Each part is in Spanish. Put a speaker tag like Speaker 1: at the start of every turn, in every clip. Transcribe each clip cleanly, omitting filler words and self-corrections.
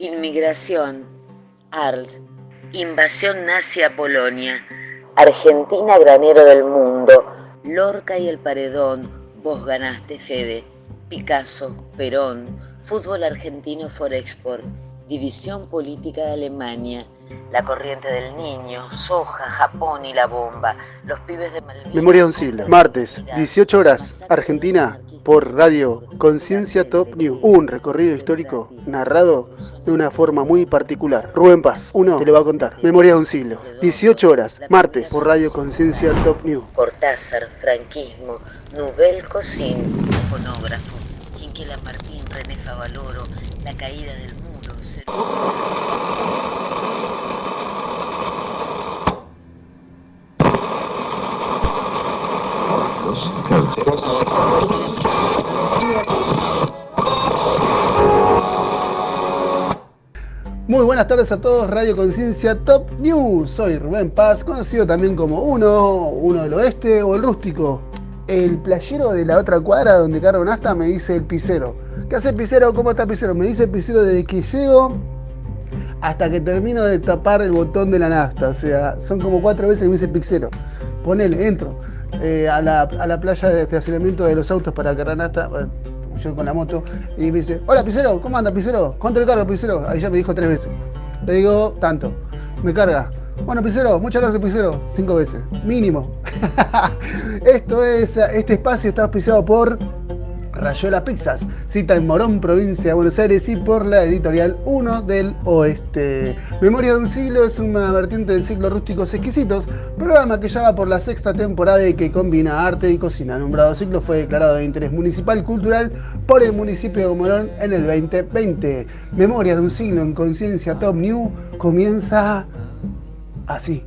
Speaker 1: Inmigración, ARL, invasión nazi a Polonia, Argentina granero del mundo, Lorca y el Paredón, vos ganaste Fede, Picasso, Perón, fútbol argentino Forexport, división política de Alemania, la corriente del niño, soja, Japón y la bomba, los pibes de Malvinas.
Speaker 2: Memoria de un siglo, martes, 18 horas, Argentina, por Radio Conciencia Top News. Un recorrido histórico narrado de una forma muy particular. Rubén Paz, uno te lo va a contar. Memoria de un siglo, 18 horas, martes, por Radio Conciencia Top News.
Speaker 1: Cortázar, franquismo, Nouvelle Cocine, fonógrafo, Quinquela Martín, René Favaloro, la caída del muro,
Speaker 2: Muy buenas tardes a todos, Radio Conciencia Top News. Soy Rubén Paz, conocido también como uno del oeste o el rústico. El playero de la otra cuadra donde cargo nasta me dice el pisero. ¿Qué hace el pisero? ¿Cómo está el pisero? Me dice el pisero desde que llego hasta que termino de tapar el botón de la nafta. O sea, son como 4 veces que me dice el pisero. Ponele, entro a la playa de estacionamiento de los autos para cargar nafta. Bueno, yo con la moto, y me dice: hola pisero, ¿cómo anda pisero? ¿Cuánto le cargo pisero? Ahí ya me dijo 3 veces. Le digo: tanto. Me carga. Bueno pisero, muchas gracias pisero. 5 veces, mínimo. Este espacio está auspiciado por Rayuela Pizzas, cita en Morón, provincia de Buenos Aires, y por la editorial Uno del Oeste. Memoria de un siglo es una vertiente del ciclo Rústicos Exquisitos, programa que ya va por la 6ª temporada y que combina arte y cocina. El nombrado ciclo fue declarado de interés municipal cultural por el municipio de Morón en el 2020. Memoria de un siglo en Conciencia Top New comienza así.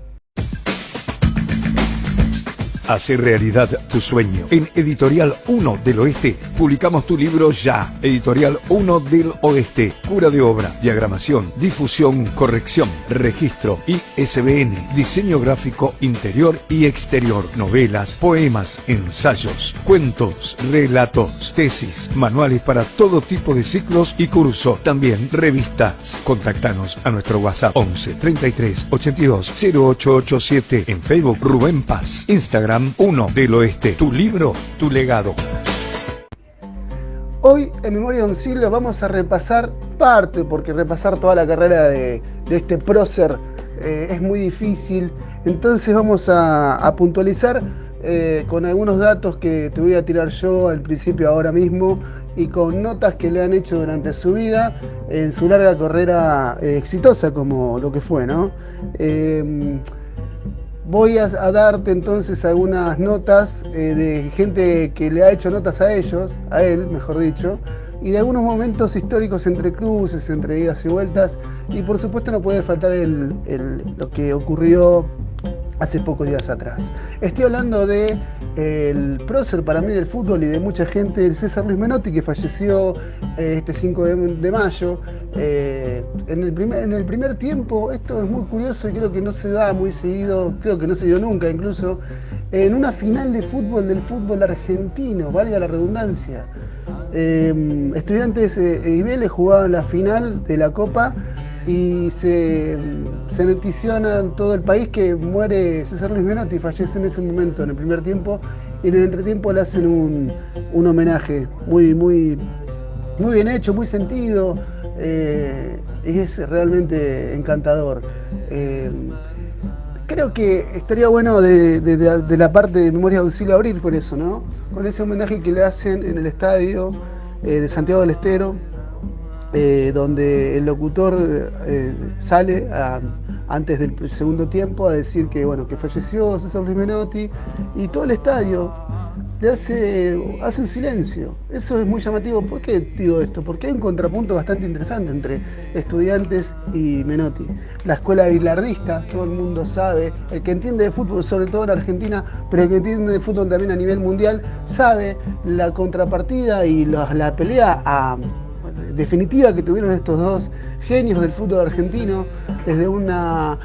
Speaker 3: Hacer realidad tu sueño. En Editorial 1 del Oeste publicamos tu libro ya. Editorial 1 del Oeste. Cura de obra, diagramación, difusión, corrección, registro, ISBN, diseño gráfico interior y exterior, novelas, poemas, ensayos, cuentos, relatos, tesis, manuales para todo tipo de ciclos y cursos. También revistas. Contactanos a nuestro WhatsApp 11 33 82 0887. En Facebook Rubén Paz. Instagram 1 del Oeste. Tu libro, tu legado.
Speaker 2: Hoy en Memoria de un siglo vamos a repasar parte, porque repasar toda la carrera de este prócer es muy difícil. Entonces vamos a puntualizar con algunos datos que te voy a tirar yo al principio ahora mismo, y con notas que le han hecho durante su vida en su larga carrera exitosa como lo que fue, ¿no? Voy a darte entonces algunas notas de gente que le ha hecho notas a él, mejor dicho, y de algunos momentos históricos entre cruces, entre idas y vueltas, y por supuesto no puede faltar lo que ocurrió hace pocos días atrás. Estoy hablando de el prócer para mí del fútbol y de mucha gente, el César Luis Menotti, que falleció este 5 de mayo. En el primer tiempo, esto es muy curioso y creo que no se da muy seguido, creo que no se dio nunca incluso, en una final de fútbol del fútbol argentino, valga la redundancia. Estudiantes y Vélez jugaban la final de la Copa y se noticiona en todo el país que muere César Luis Menotti, fallece en ese momento en el primer tiempo, y en el entretiempo le hacen un homenaje muy bien hecho, muy sentido, y es realmente encantador. Creo que estaría bueno de la parte de Memoria de un siglo abrir con eso, ¿no? Con ese homenaje que le hacen en el estadio de Santiago del Estero, donde el locutor sale antes del segundo tiempo a decir que falleció César Luis Menotti, y todo el estadio le hace un silencio. Eso es muy llamativo. ¿Por qué digo esto? Porque hay un contrapunto bastante interesante entre Estudiantes y Menotti. La escuela bilardista, todo el mundo sabe, el que entiende de fútbol, sobre todo en Argentina, pero el que entiende de fútbol también a nivel mundial, sabe la contrapartida y la pelea definitiva que tuvieron estos dos genios del fútbol argentino, desde una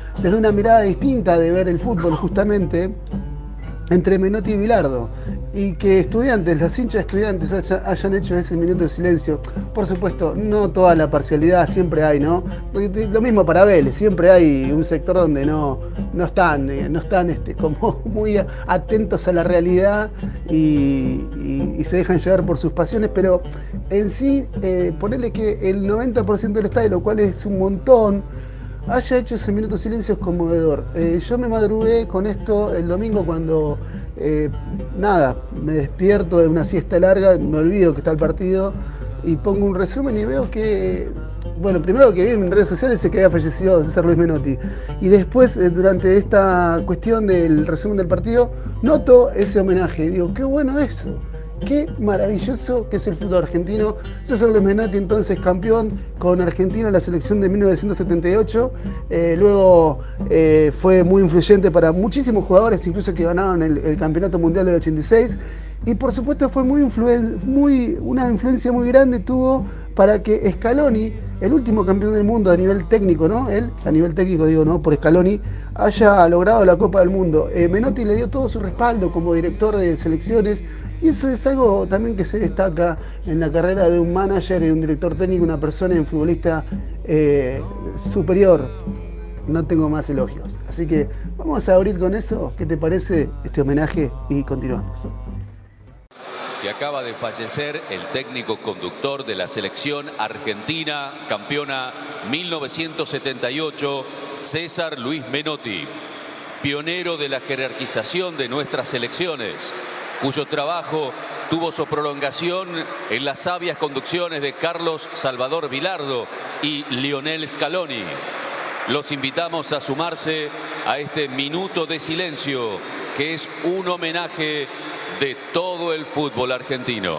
Speaker 2: mirada distinta de ver el fútbol, justamente entre Menotti y Bilardo. y que estudiantes, los hinchas estudiantes hayan hecho ese minuto de silencio. Por supuesto, no toda la parcialidad, siempre hay, ¿no? Lo mismo para Vélez, siempre hay un sector donde no están como muy atentos a la realidad y se dejan llevar por sus pasiones, pero en sí, ponerle que el 90% del estadio, lo cual es un montón, haya hecho ese minuto de silencio es conmovedor. Yo me madrugué con esto el domingo cuando, me despierto de una siesta larga, me olvido que está el partido y pongo un resumen y veo que, bueno, primero que vi en redes sociales que había fallecido César Luis Menotti y después, durante esta cuestión del resumen del partido, noto ese homenaje y digo, qué bueno eso. Qué maravilloso que es el fútbol argentino. César Luis Menotti, entonces campeón con Argentina en la selección de 1978. Luego fue muy influyente para muchísimos jugadores, incluso que ganaron el Campeonato Mundial del 86. Y por supuesto fue una influencia muy grande tuvo para que Scaloni, el último campeón del mundo a nivel técnico, ¿no? Él, a nivel técnico digo, ¿no? Por Scaloni, haya logrado la Copa del Mundo. Menotti le dio todo su respaldo como director de selecciones. Y eso es algo también que se destaca en la carrera de un manager y un director técnico, una persona y un futbolista superior. No tengo más elogios. Así que vamos a abrir con eso. ¿Qué te parece este homenaje? Y continuamos.
Speaker 4: Que acaba de fallecer el técnico conductor de la selección argentina, campeona 1978, César Luis Menotti, pionero de la jerarquización de nuestras selecciones, cuyo trabajo tuvo su prolongación en las sabias conducciones de Carlos Salvador Vilardo y Lionel Scaloni. Los invitamos a sumarse a este minuto de silencio, que es un homenaje de todo el fútbol argentino.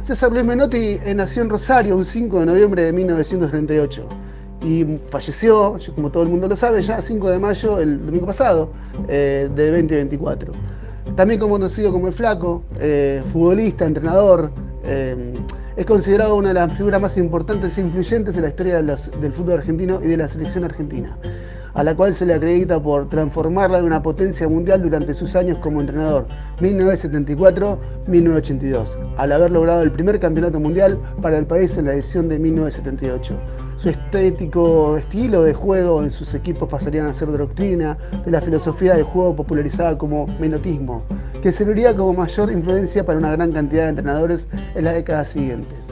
Speaker 2: César Luis Menotti nació en Rosario un 5 de noviembre de 1938 y falleció, como todo el mundo lo sabe, ya 5 de mayo, el domingo pasado, de 2024. También conocido como el Flaco, futbolista, entrenador, es considerado una de las figuras más importantes e influyentes en la historia del fútbol argentino y de la selección argentina, a la cual se le acredita por transformarla en una potencia mundial durante sus años como entrenador, 1974-1982, al haber logrado el primer campeonato mundial para el país en la edición de 1978. Su estético estilo de juego en sus equipos pasarían a ser doctrina de la filosofía del juego popularizada como menotismo, que serviría como mayor influencia para una gran cantidad de entrenadores en las décadas siguientes.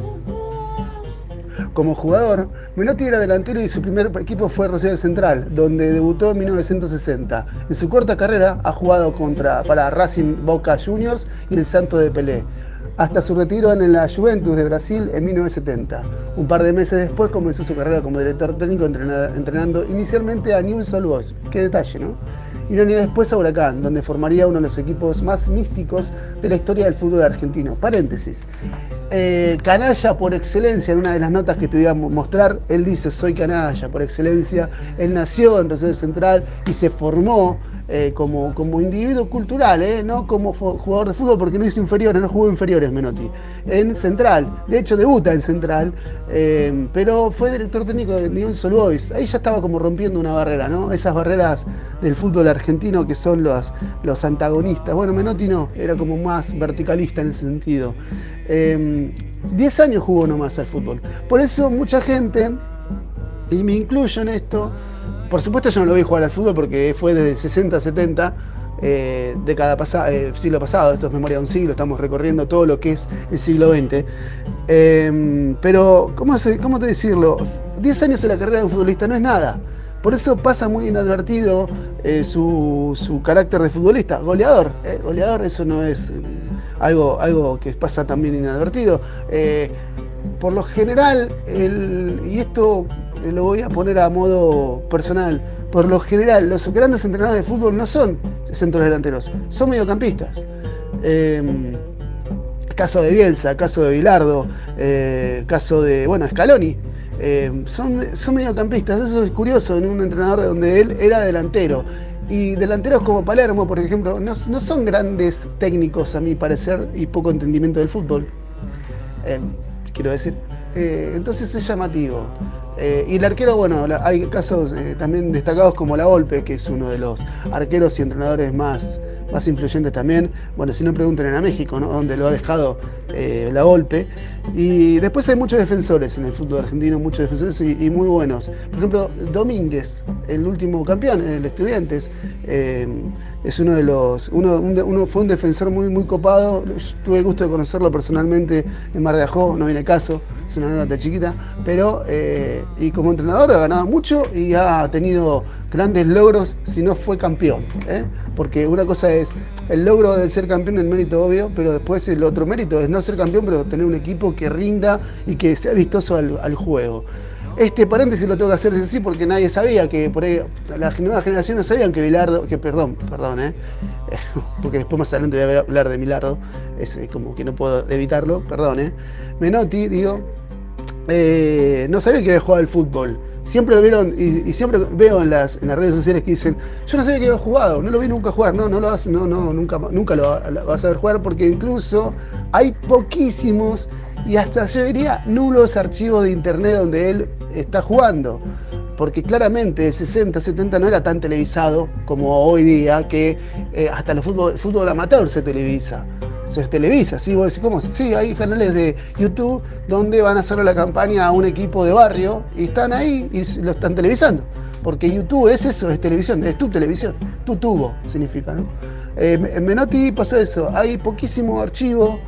Speaker 2: Como jugador, Menotti era delantero y su primer equipo fue Rosario Central, donde debutó en 1960. En su corta carrera ha jugado para Racing, Boca Juniors y el Santos de Pelé, hasta su retiro en la Juventus de Brasil en 1970. Un par de meses después comenzó su carrera como director técnico entrenando inicialmente a Newell's Old Boys. Qué detalle, ¿no? Y un año después a Huracán, donde formaría uno de los equipos más místicos de la historia del fútbol argentino. Paréntesis. Canalla por excelencia, en una de las notas que te voy a mostrar, él dice: soy canalla por excelencia. Él nació en Rosario Central y se formó como individuo cultural, no como jugador de fútbol, porque no hizo inferiores, no jugó inferiores Menotti, en Central. De hecho debuta en Central, pero fue director técnico de Newell's Old Boys. Ahí ya estaba como rompiendo una barrera, ¿no? Esas barreras del fútbol argentino que son los antagonistas. Bueno, Menotti no, era como más verticalista en ese sentido. 10 años jugó nomás al fútbol. Por eso mucha gente, y me incluyo en esto, por supuesto yo no lo vi jugar al fútbol porque fue desde 60 a 70, siglo pasado. Esto es memoria de un siglo, estamos recorriendo todo lo que es el siglo XX. Pero, ¿cómo te decirlo? 10 años en la carrera de un futbolista no es nada. Por eso pasa muy inadvertido su carácter de futbolista. Goleador, eso no es algo que pasa también inadvertido. Por lo general, y esto lo voy a poner a modo personal, por lo general los grandes entrenadores de fútbol no son centros delanteros, son mediocampistas. Caso de Bielsa, caso de Bilardo, caso de, Scaloni. son mediocampistas. Eso es curioso en un entrenador donde él era delantero. Y delanteros como Palermo, por ejemplo, no son grandes técnicos a mi parecer y poco entendimiento del fútbol. Quiero decir. Entonces es llamativo. Y el arquero, bueno, hay casos también destacados como La Volpe, que es uno de los arqueros y entrenadores más influyentes también. Bueno, si no pregunten a México, ¿no? Donde lo ha dejado La Volpe. Y después hay muchos defensores en el fútbol argentino, muchos defensores y muy buenos. Por ejemplo, Domínguez, el último campeón, el Estudiantes, es uno de los. Fue un defensor muy copado. Tuve el gusto de conocerlo personalmente en Mar de Ajó, no viene caso, es una anécdota chiquita, pero y como entrenador ha ganado mucho y ha tenido grandes logros si no fue campeón, porque una cosa es el logro de ser campeón, el mérito obvio, pero después el otro mérito es no ser campeón, pero tener un equipo que rinda y que sea vistoso al juego. Este paréntesis lo tengo que hacer así porque nadie sabía que por ahí, las nuevas generaciones sabían que Bilardo, perdón, porque después más adelante voy a hablar de Bilardo, es como que no puedo evitarlo, perdón, Menotti, digo, no sabía que había jugado al fútbol. Siempre lo vieron y siempre veo en las redes sociales que dicen, yo no sabía que había jugado, no lo vi nunca jugar, nunca lo vas a ver jugar, porque incluso hay poquísimos y hasta yo diría nulos archivos de internet donde él está jugando, porque claramente el 60, 70 no era tan televisado como hoy día, que hasta el fútbol amateur se televisa, ¿sí? Vos decís, ¿cómo? Sí, hay canales de YouTube donde van a hacer la campaña a un equipo de barrio y están ahí y lo están televisando, porque YouTube es eso, es televisión, es tu televisión, tu tubo significa, ¿no? En Menotti pasó eso, hay poquísimo archivo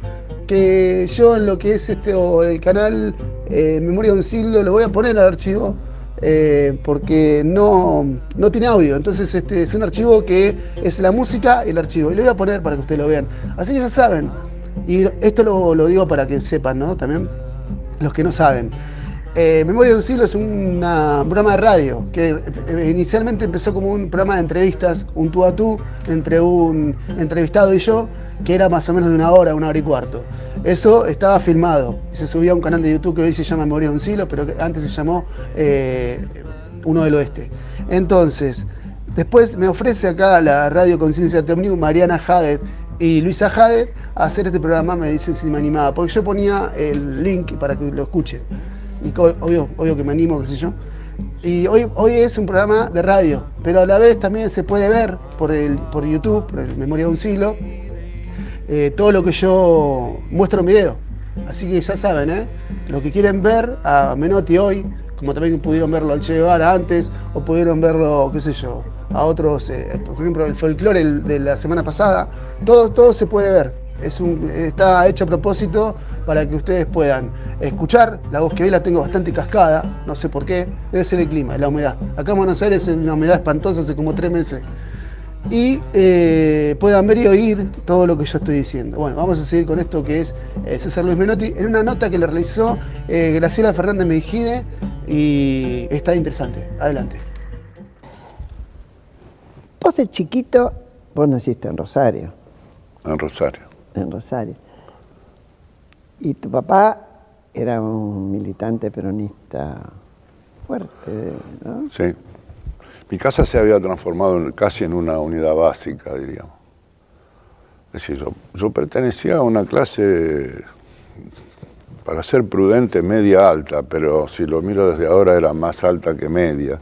Speaker 2: que yo en lo que es el canal Memoria de un Siglo lo voy a poner al archivo, porque no tiene audio, entonces es un archivo que es la música y el archivo, y lo voy a poner para que ustedes lo vean, así que ya saben, y esto lo digo para que sepan, ¿no? También los que no saben, Memoria de un Siglo es un programa de radio que inicialmente empezó como un programa de entrevistas, un tú a tú entre un entrevistado y yo, que era más o menos de una hora y cuarto. Eso estaba filmado y se subía a un canal de YouTube que hoy se llama Memoria de un Siglo, pero que antes se llamó Uno del Oeste. Entonces, después me ofrece acá la Radio Conciencia Omnium, Mariana Hadet y Luisa Hadet, a hacer este programa. Me dicen si me animaba, porque yo ponía el link para que lo escuchen. Y obvio que me animo, qué sé yo. Y hoy es un programa de radio, pero a la vez también se puede ver por YouTube, por el Memoria de un Siglo, todo lo que yo muestro en video. Así que ya saben, lo que quieren ver a Menotti hoy, como también pudieron verlo al Che Guevara antes, o pudieron verlo, qué sé yo, a otros, por ejemplo, el folclore de la semana pasada, todo se puede ver. Está hecho a propósito para que ustedes puedan escuchar la voz, que hoy la tengo bastante cascada, no sé por qué, debe ser el clima, la humedad. Acá en Buenos Aires es una humedad espantosa hace como 3 meses. Y puedan ver y oír todo lo que yo estoy diciendo. Bueno, vamos a seguir con esto que es César Luis Menotti, en una nota que le realizó Graciela Fernández Mejide, y está interesante. Adelante.
Speaker 5: Vos de chiquito, vos naciste en Rosario.
Speaker 6: En Rosario.
Speaker 5: En Rosario. Y tu papá era un militante peronista fuerte, ¿no?
Speaker 6: Sí. Mi casa se había transformado casi en una unidad básica, diríamos. Es decir, yo pertenecía a una clase, para ser prudente, media alta, pero si lo miro desde ahora era más alta que media,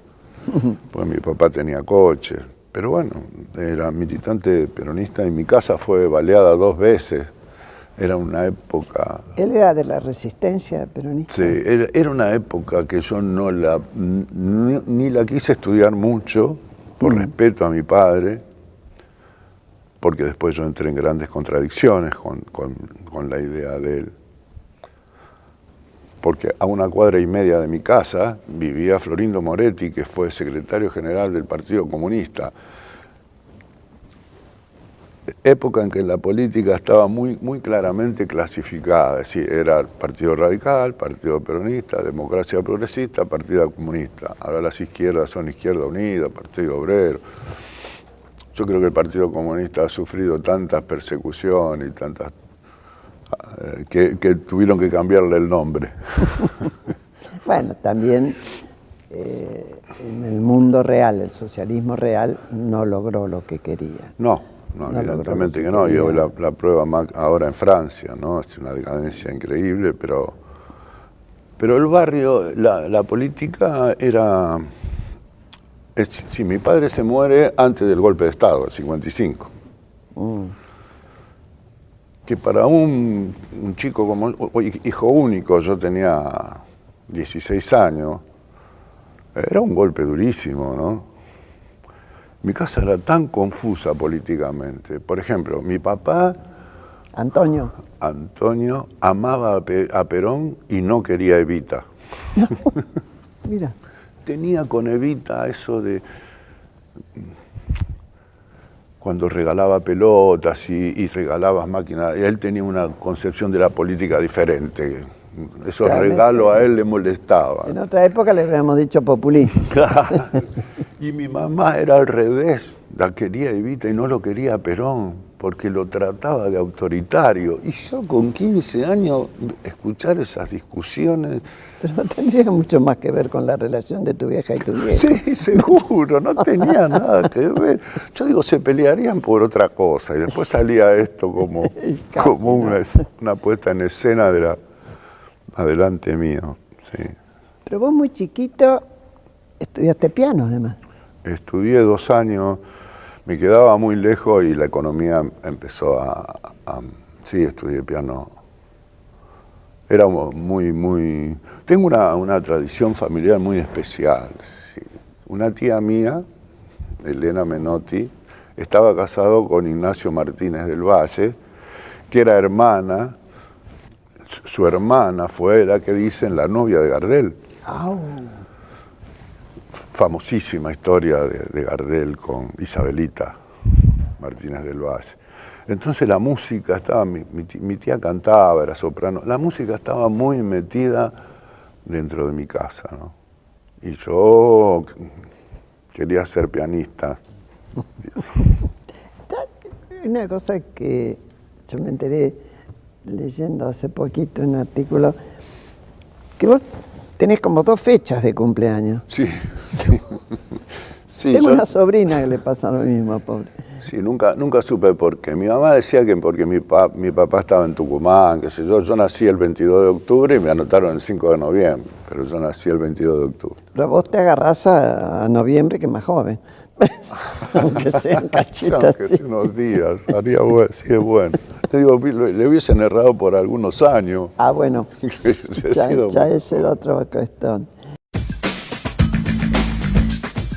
Speaker 6: pues mi papá tenía coche. Pero bueno, era militante peronista y mi casa fue baleada 2 veces. Era una época...
Speaker 5: ¿Él era de la resistencia peronista?
Speaker 6: Sí, era una época que yo ni la quise estudiar mucho, por respeto a mi padre, porque después yo entré en grandes contradicciones con la idea de él. Porque a 1,5 cuadras de mi casa vivía Florindo Moretti, que fue secretario general del Partido Comunista. Época en que la política estaba muy claramente clasificada, es decir, era Partido Radical, Partido Peronista, Democracia Progresista, Partido Comunista. Ahora las izquierdas son Izquierda Unida, Partido Obrero. Yo creo que el Partido Comunista ha sufrido tantas persecuciones y tantas que tuvieron que cambiarle el nombre.
Speaker 5: Bueno, también en el mundo real, el socialismo real, no logró lo que quería.
Speaker 6: No, evidentemente que no. Y hoy la prueba más ahora en Francia, ¿no? Es una decadencia increíble, pero el barrio, la política era... Si mi padre se muere antes del golpe de Estado, el 55. Que para un chico como hijo único, yo tenía 16 años, era un golpe durísimo, ¿no? Mi casa era tan confusa políticamente. Por ejemplo, mi papá,
Speaker 5: Antonio,
Speaker 6: amaba a Perón y no quería a Evita.
Speaker 5: mira.
Speaker 6: Tenía con Evita eso de cuando regalaba pelotas y regalaba máquinas, él tenía una concepción de la política diferente. Esos regalos a él le molestaban.
Speaker 5: En otra época le habríamos dicho populismo.
Speaker 6: Claro. Y mi mamá era al revés, la quería Evita y no lo quería Perón, porque lo trataba de autoritario. Y yo con 15 años escuchar esas discusiones...
Speaker 5: Pero no tendría mucho más que ver con la relación de tu vieja y tu viejo.
Speaker 6: Sí, seguro, no tenía nada que ver. Yo digo, se pelearían por otra cosa y después salía esto como una puesta en escena de adelante mío. Sí.
Speaker 5: Pero vos muy chiquito estudiaste piano además.
Speaker 6: Estudié 2 años, me quedaba muy lejos y la economía empezó sí, estudié piano. Era muy... Tengo una tradición familiar muy especial. Sí. Una tía mía, Elena Menotti, estaba casado con Ignacio Martínez del Valle, que era hermana, su hermana fue la que dicen la novia de Gardel.
Speaker 5: Oh.
Speaker 6: Famosísima historia de Gardel con Isabelita Martínez del Valle. Entonces la música estaba, mi tía cantaba, era soprano, la música estaba muy metida dentro de mi casa, ¿no? Y yo quería ser pianista.
Speaker 5: Una cosa que yo me enteré leyendo hace poquito un artículo, que vos tenés como 2 fechas de cumpleaños.
Speaker 6: Sí. Sí,
Speaker 5: tengo una sobrina que le pasa lo mismo, pobre.
Speaker 6: Sí, nunca supe por qué. Mi mamá decía que porque mi papá estaba en Tucumán, qué sé yo. Yo nací el 22 de octubre y me anotaron el 5 de noviembre, pero yo nací el 22 de octubre.
Speaker 5: Pero vos te agarrás a noviembre, que es más joven. Aunque sean cachitas.
Speaker 6: Aunque sea unos días, haría bueno, sí es bueno. Te digo, le hubiesen errado por algunos años.
Speaker 5: Ah, bueno, ya es el otro cuestión.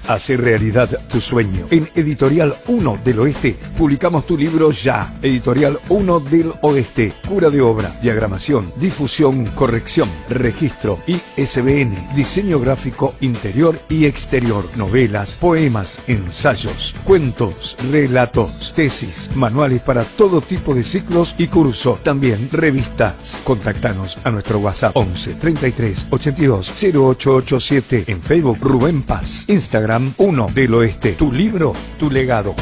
Speaker 3: Hacer realidad tu sueño. En Editorial 1 del Oeste publicamos tu libro ya. Editorial 1 del Oeste. Cura de obra, diagramación, difusión, corrección, registro, ISBN, diseño gráfico interior y exterior, novelas, poemas, ensayos, cuentos, relatos, tesis, manuales para todo tipo de ciclos y cursos. También revistas. Contactanos a nuestro WhatsApp 11 33 82 0887. En Facebook Rubén Paz. Instagram 1 del Oeste. Tu libro, tu legado.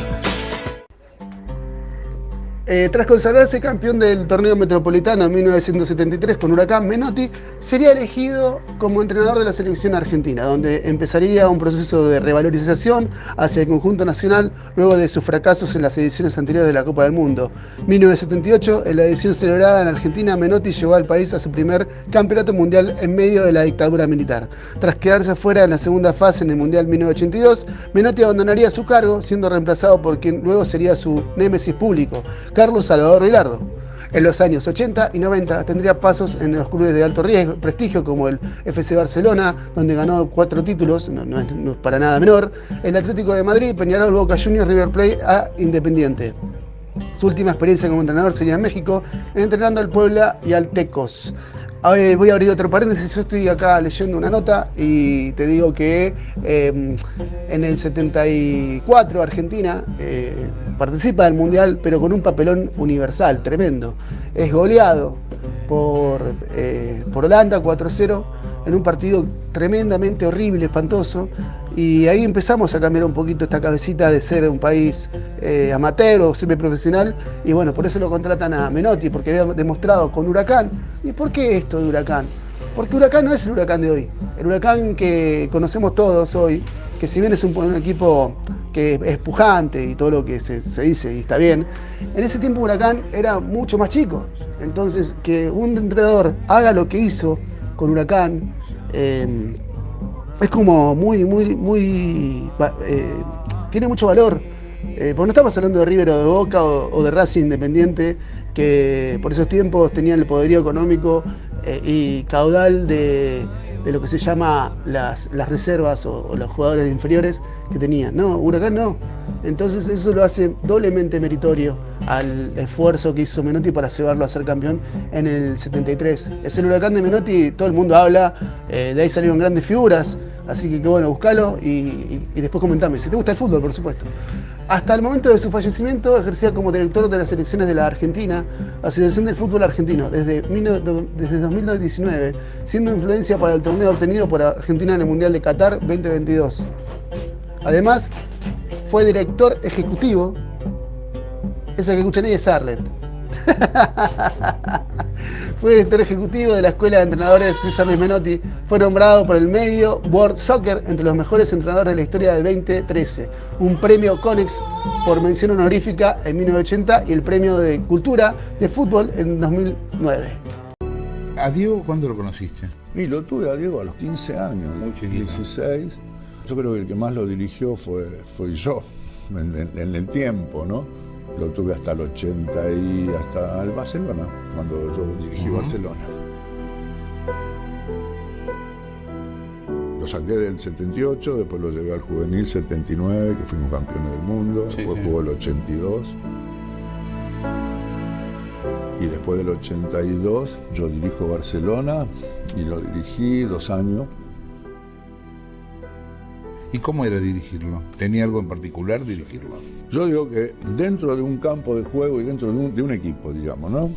Speaker 2: Tras consagrarse campeón del torneo metropolitano en 1973 con Huracán, Menotti sería elegido como entrenador de la selección argentina, donde empezaría un proceso de revalorización hacia el conjunto nacional luego de sus fracasos en las ediciones anteriores de la Copa del Mundo. 1978, en la edición celebrada en Argentina, Menotti llevó al país a su primer campeonato mundial en medio de la dictadura militar. Tras quedarse fuera en la segunda fase en el Mundial 1982, Menotti abandonaría su cargo, siendo reemplazado por quien luego sería su némesis público, Carlos Salvador Rilardo. En los años 80 y 90 tendría pasos en los clubes de alto prestigio como el FC Barcelona, donde ganó 4 títulos, no es para nada menor, el Atlético de Madrid, Peñarol, Boca Juniors, River Plate a Independiente. Su última experiencia como entrenador sería en México, entrenando al Puebla y al Tecos. Voy a abrir otro paréntesis. Yo estoy acá leyendo una nota y te digo que en el 74 Argentina participa del Mundial, pero con un papelón universal tremendo. Es goleado por Holanda 4-0 en un partido tremendamente horrible, espantoso, y ahí empezamos a cambiar un poquito esta cabecita de ser un país amateur o semiprofesional, y bueno, por eso lo contratan a Menotti, porque había demostrado con Huracán. ¿Y por qué esto de Huracán? Porque Huracán no es el Huracán de hoy. El Huracán que conocemos todos hoy, que si bien es un equipo que es pujante y todo lo que se dice y está bien, en ese tiempo Huracán era mucho más chico. Entonces, que un entrenador haga lo que hizo con Huracán es como tiene mucho valor. Porque no estamos hablando de River o de Boca o de Racing Independiente, que por esos tiempos tenían el poderío económico y caudal de lo que se llama las reservas o los jugadores inferiores que tenían. No, Huracán no. Entonces eso lo hace doblemente meritorio al esfuerzo que hizo Menotti para llevarlo a ser campeón en el 73. Es el Huracán de Menotti, todo el mundo habla, de ahí salieron grandes figuras, así que bueno, buscalo y después comentame, si te gusta el fútbol, por supuesto. Hasta el momento de su fallecimiento ejercía como director de las selecciones de la Argentina, Asociación del Fútbol Argentino, desde 2019, siendo influencia para el torneo obtenido por Argentina en el Mundial de Qatar 2022. Además, fue director ejecutivo, esa que escuchan ahí es Arlet. Fue director ejecutivo de la Escuela de Entrenadores César Luis Menotti. Fue nombrado por el medio World Soccer entre los mejores entrenadores de la historia del 2013. Un premio Konex por mención honorífica en 1980 y el premio de Cultura de Fútbol en 2009.
Speaker 7: ¿A Diego cuándo lo conociste?
Speaker 6: Y lo tuve a Diego a los 15 años,
Speaker 7: Muy chiquito.
Speaker 6: 16. Yo creo que el que más lo dirigió fue yo, en el tiempo, ¿no? Lo tuve hasta el 80 y hasta el Barcelona, cuando yo dirigí Barcelona. Lo saqué del 78, después lo llevé al juvenil 79, que fuimos campeones del mundo, después jugó el 82. Y después del 82 yo dirijo Barcelona y lo dirigí 2 años.
Speaker 7: ¿Y cómo era dirigirlo? ¿Tenía algo en particular dirigirlo?
Speaker 6: Yo digo que dentro de un campo de juego y dentro de un equipo, digamos, ¿no?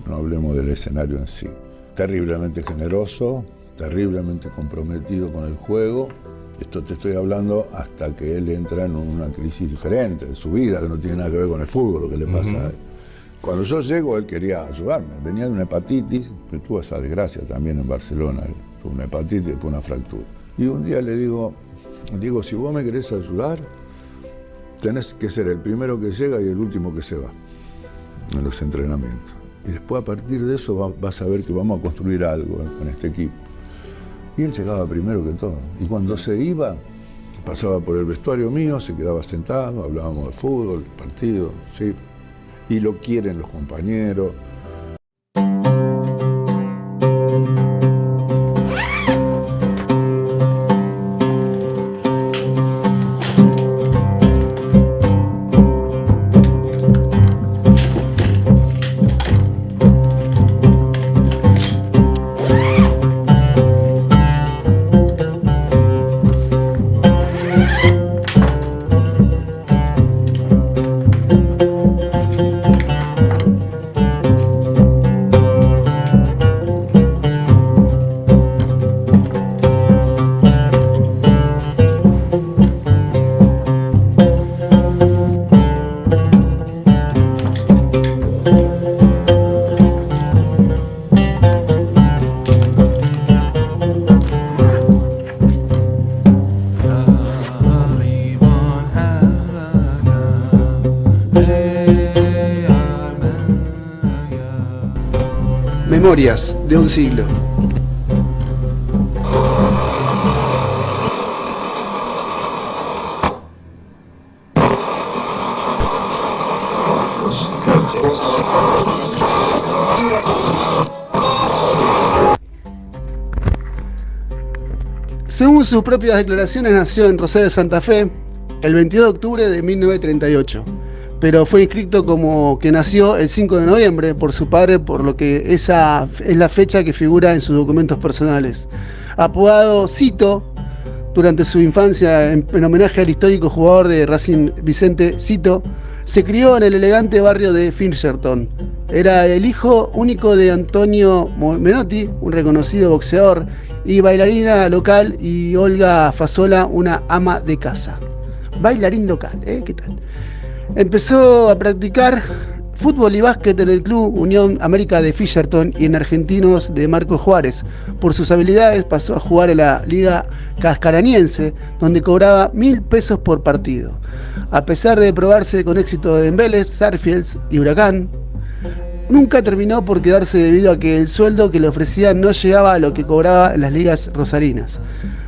Speaker 6: No hablemos del escenario en sí. Terriblemente generoso, terriblemente comprometido con el juego. Esto te estoy hablando hasta que él entra en una crisis diferente de su vida, que no tiene nada que ver con el fútbol, lo que le pasa a él. Cuando yo llego, él quería ayudarme. Venía de una hepatitis, que tuvo esa desgracia también en Barcelona. Tuvo una hepatitis y después una fractura. Y un día le digo, si vos me querés ayudar, tenés que ser el primero que llega y el último que se va en los entrenamientos. Y después, a partir de eso, vas a ver que vamos a construir algo en este equipo. Y él llegaba primero que todo. Y cuando se iba, pasaba por el vestuario mío, se quedaba sentado, hablábamos de fútbol, partido, ¿sí? Y lo quieren los compañeros.
Speaker 2: Memorias de un siglo. Según sus propias declaraciones, nació en Rosario de Santa Fe el 22 de octubre de 1938. Pero fue inscrito como que nació el 5 de noviembre por su padre, por lo que esa es la fecha que figura en sus documentos personales. Apodado Cito, durante su infancia, en homenaje al histórico jugador de Racing Vicente Cito, se crió en el elegante barrio de Fingerton. Era el hijo único de Antonio Menotti, un reconocido boxeador, y bailarina local, y Olga Fasola, una ama de casa. Bailarín local, ¿qué tal? Empezó a practicar fútbol y básquet en el Club Unión América de Fisherton y en Argentinos de Marcos Juárez. Por sus habilidades pasó a jugar en la Liga Cascaraniense, donde cobraba 1.000 pesos por partido. A pesar de probarse con éxito en Vélez, Sarfields y Huracán, nunca terminó por quedarse debido a que el sueldo que le ofrecían no llegaba a lo que cobraba en las ligas rosarinas.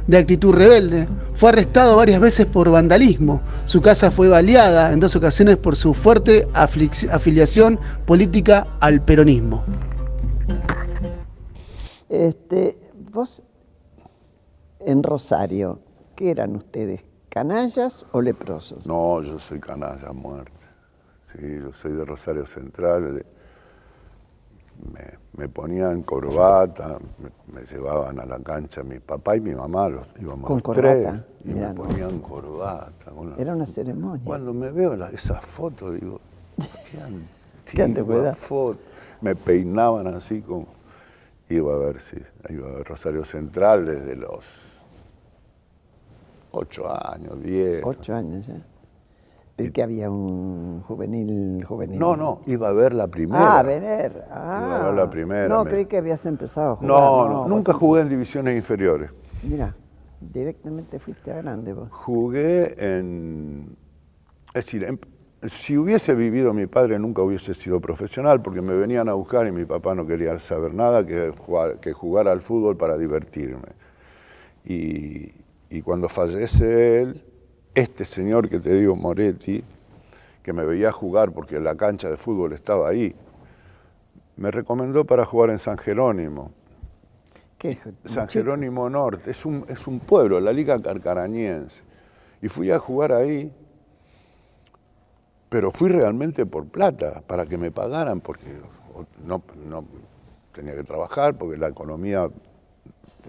Speaker 2: De actitud rebelde, fue arrestado varias veces por vandalismo. Su casa fue baleada en 2 ocasiones por su fuerte afiliación política al peronismo.
Speaker 5: Vos, en Rosario, ¿qué eran ustedes? ¿Canallas o leprosos?
Speaker 6: No, yo soy canalla a muerte. Sí, yo soy de Rosario Central. Me ponían corbata, me llevaban a la cancha mi papá y mi mamá, íbamos
Speaker 5: ¿Con
Speaker 6: los
Speaker 5: corbata?
Speaker 6: 3 y
Speaker 5: Mirá,
Speaker 6: me ponían corbata.
Speaker 5: Era una ceremonia.
Speaker 6: Cuando me veo esas fotos digo,
Speaker 5: Qué
Speaker 6: antigua
Speaker 5: antigüedad.
Speaker 6: foto. Me peinaban así como... Iba a ver Rosario Central desde los 8 años, 10.
Speaker 5: 8 años ya. ¿Y que había un juvenil?
Speaker 6: No, iba a ver la primera.
Speaker 5: Ah, ver.
Speaker 6: Iba a ver la primera.
Speaker 5: No, creí que habías empezado a jugar.
Speaker 6: No, nunca jugué en divisiones inferiores.
Speaker 5: Mira, directamente fuiste a grande vos.
Speaker 6: Jugué es decir, si hubiese vivido mi padre nunca hubiese sido profesional porque me venían a buscar y mi papá no quería saber nada que jugar al fútbol para divertirme. Y cuando fallece él, este señor que te digo, Moretti, que me veía jugar porque la cancha de fútbol estaba ahí, me recomendó para jugar en San Jerónimo.
Speaker 5: ¿Qué?
Speaker 6: San Jerónimo Norte, es un pueblo, la Liga Carcaraniense. Y fui a jugar ahí, pero fui realmente por plata, para que me pagaran, porque no tenía que trabajar, porque la economía,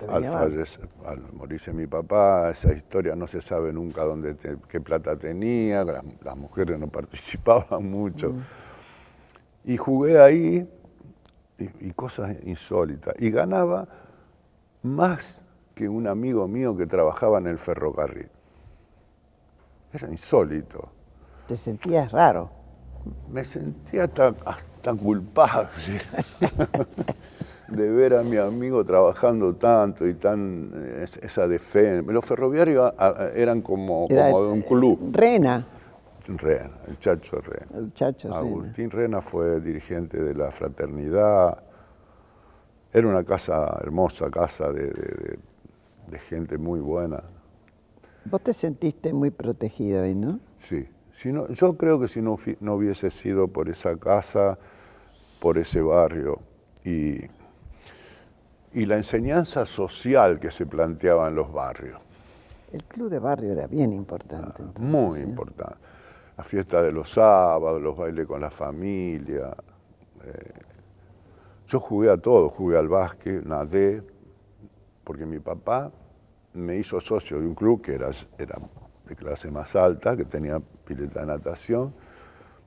Speaker 6: al morirse mi papá, esa historia no se sabe nunca qué plata tenía, las mujeres no participaban mucho. Y jugué ahí, y cosas insólitas, y ganaba más que un amigo mío que trabajaba en el ferrocarril. Era insólito.
Speaker 5: ¿Te sentías raro?
Speaker 6: Me sentía hasta culpable de ver a mi amigo trabajando tanto y esa defensa. Los ferroviarios eran como de un club.
Speaker 5: Rena.
Speaker 6: Rena, el Chacho Rena.
Speaker 5: El Chacho
Speaker 6: Agustín Rena fue dirigente de la fraternidad. Era una hermosa casa de gente muy buena.
Speaker 5: Vos te sentiste muy protegido ahí, ¿no?
Speaker 6: Sí. Yo creo que si no hubiese sido por esa casa, por ese barrio y la enseñanza social que se planteaba en los barrios.
Speaker 5: El club de barrio era bien importante. Entonces,
Speaker 6: muy importante. La fiesta de los sábados, los bailes con la familia. Yo jugué a todo, jugué al básquet, nadé, porque mi papá me hizo socio de un club que era de clase más alta, que tenía pileta de natación,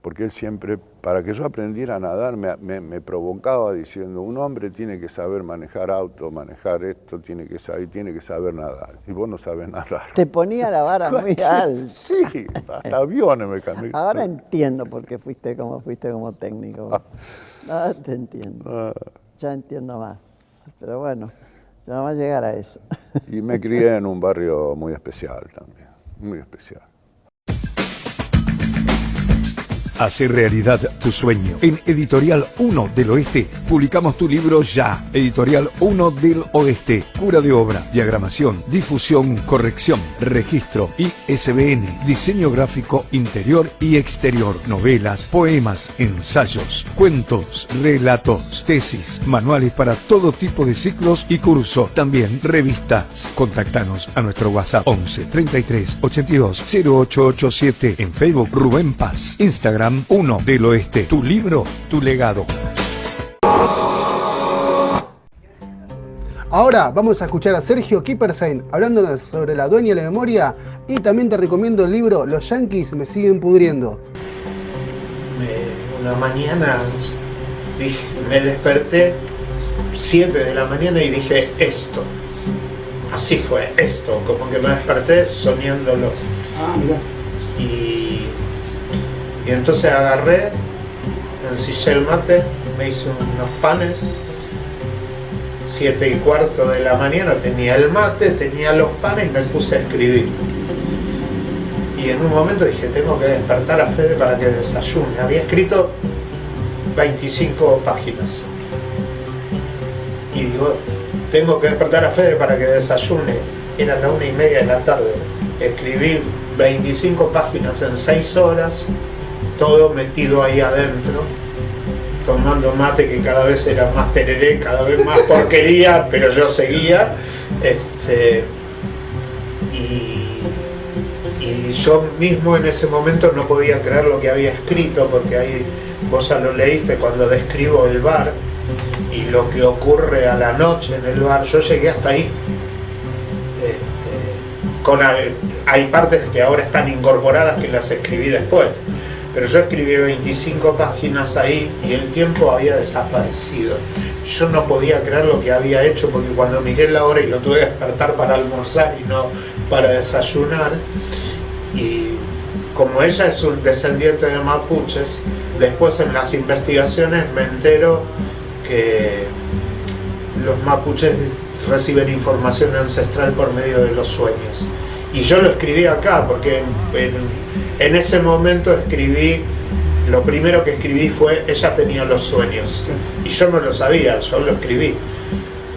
Speaker 6: porque él siempre, para que yo aprendiera a nadar, me provocaba diciendo, un hombre tiene que saber manejar auto, manejar esto, tiene que saber nadar, y vos no sabés nadar.
Speaker 5: Te ponía la vara muy alta.
Speaker 6: Sí, hasta aviones me cambié.
Speaker 5: Ahora entiendo por qué fuiste como técnico. Ahora te entiendo. Ya entiendo más. Pero bueno, ya vamos a llegar a eso.
Speaker 6: Y me crié en un barrio muy especial también, muy especial.
Speaker 3: Hacer realidad tu sueño. En Editorial 1 del Oeste publicamos tu libro ya. Editorial 1 del Oeste. Cura de obra, diagramación, difusión, corrección, registro, ISBN, diseño gráfico interior y exterior, novelas, poemas, ensayos, cuentos, relatos, tesis, manuales para todo tipo de ciclos y cursos. También revistas. Contactanos a nuestro WhatsApp 11 33 82 0887. En Facebook Rubén Paz. Instagram 1 del Oeste. Tu libro, tu legado.
Speaker 2: Ahora vamos a escuchar a Sergio Kipperstein hablándonos sobre La dueña de la memoria y también te recomiendo el libro Los Yankees me siguen pudriendo.
Speaker 8: Una mañana me desperté 7 de la mañana y dije esto. Así fue, esto, como que me desperté soñándolo.
Speaker 2: Ah, mira.
Speaker 8: Y entonces agarré, ensillé el mate, me hice unos panes, 7:15 de la mañana tenía el mate, tenía los panes y me puse a escribir. Y en un momento dije, tengo que despertar a Fede para que desayune. Había escrito 25 páginas. Y digo, tengo que despertar a Fede para que desayune. Era la 1:30 de la tarde. Escribí 25 páginas en 6 horas, todo metido ahí adentro, tomando mate que cada vez era más tereré, cada vez más porquería, pero yo seguía. Y yo mismo en ese momento no podía creer lo que había escrito, porque ahí vos ya lo leíste cuando describo el bar y lo que ocurre a la noche en el bar. Yo llegué hasta ahí. Hay partes que ahora están incorporadas que las escribí después, pero yo escribí 25 páginas ahí y el tiempo había desaparecido. Yo no podía creer lo que había hecho, porque cuando miré la hora y lo tuve que despertar para almorzar y no para desayunar, y como ella es un descendiente de mapuches, después en las investigaciones me entero que los mapuches reciben información ancestral por medio de los sueños. Y yo lo escribí acá, porque en ese momento lo primero que escribí fue, ella tenía los sueños. Y yo no lo sabía, yo lo escribí.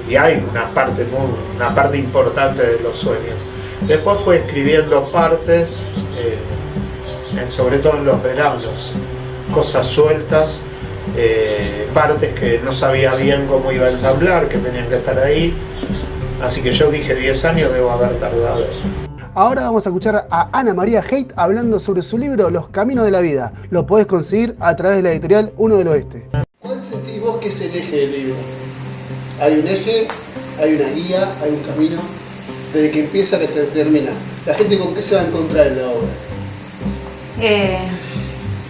Speaker 8: Y hay una parte importante de los sueños. Después fue escribiendo partes, sobre todo en los veranos, cosas sueltas, partes que no sabía bien cómo iba a ensamblar, que tenían que estar ahí. Así que yo dije 10 años debo haber tardado.
Speaker 2: Ahora vamos a escuchar a Ana María Haidt hablando sobre su libro Los Caminos de la Vida. Lo podés conseguir a través de la editorial Uno del Oeste.
Speaker 9: ¿Cuál sentís vos que es el eje del libro? Hay un eje, hay una guía, hay un camino, desde que empieza hasta que termina. ¿La gente con qué se va a encontrar en la obra?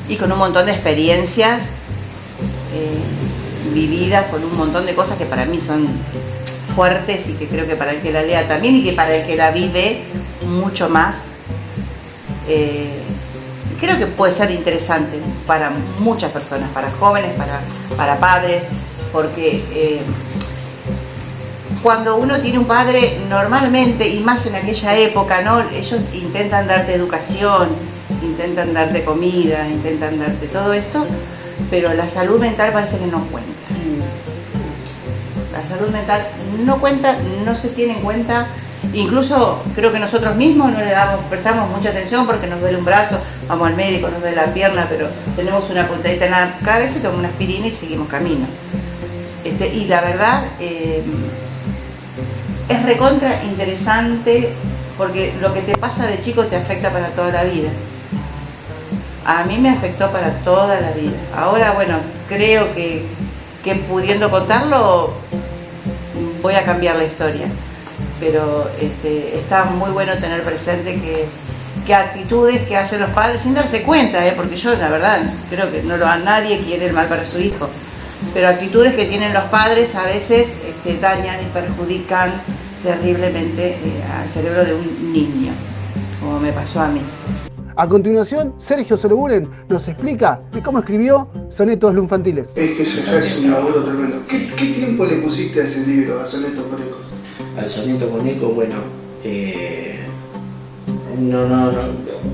Speaker 10: Y con un montón de experiencias vividas, con un montón de cosas que para mí son fuertes y que creo que para el que la lea también, y que para el que la vive mucho más. Creo que puede ser interesante para muchas personas, para jóvenes, para padres, porque cuando uno tiene un padre, normalmente, y más en aquella época, ¿no? Ellos intentan darte educación, intentan darte comida, intentan darte todo esto, pero la salud mental parece que no cuenta. La salud mental no cuenta, no se tiene en cuenta. Incluso creo que nosotros mismos no le prestamos mucha atención, porque nos duele un brazo, vamos al médico, nos duele la pierna, pero tenemos una puntadita en la cabeza y tomamos una aspirina y seguimos camino. Y la verdad es recontra interesante, porque lo que te pasa de chico te afecta para toda la vida. A mí me afectó para toda la vida. Ahora, bueno, creo que pudiendo contarlo voy a cambiar la historia. Pero está muy bueno tener presente que actitudes que hacen los padres sin darse cuenta, porque yo la verdad creo que nadie quiere el mal para su hijo, pero actitudes que tienen los padres a veces dañan y perjudican terriblemente al cerebro de un niño, como me pasó a mí.
Speaker 2: A continuación, Sergio Soloburen nos explica de cómo escribió Sonetos Lunfantiles.
Speaker 9: Es que eso ya es un laburo tremendo. ¿Qué tiempo le pusiste a ese libro, a Sonetos con Ecos?
Speaker 11: Al soneto con eco, bueno, no,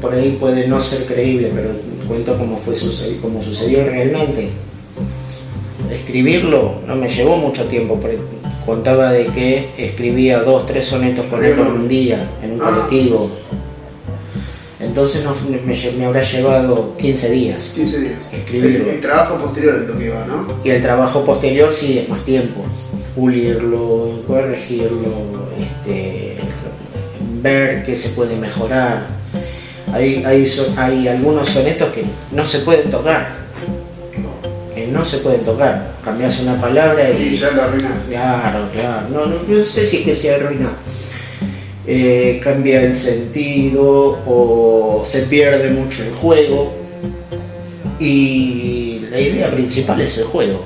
Speaker 11: por ahí puede no ser creíble, pero cuento cómo sucedió realmente. Escribirlo no me llevó mucho tiempo, porque contaba de que escribía 2, 3 sonetos con eco en un día, en un colectivo. Entonces me habrá llevado 15 días. 15 días. Escribirlo.
Speaker 9: El trabajo posterior es lo que va, ¿no?
Speaker 11: Y el trabajo posterior sí es más tiempo. Pulirlo, corregirlo, ver qué se puede mejorar. Hay algunos sonetos que no se pueden tocar. Cambias una palabra y
Speaker 9: ya lo arruinas.
Speaker 11: Claro. No sé si es que se arruina. Cambia el sentido o se pierde mucho el juego. Y la idea principal es el juego.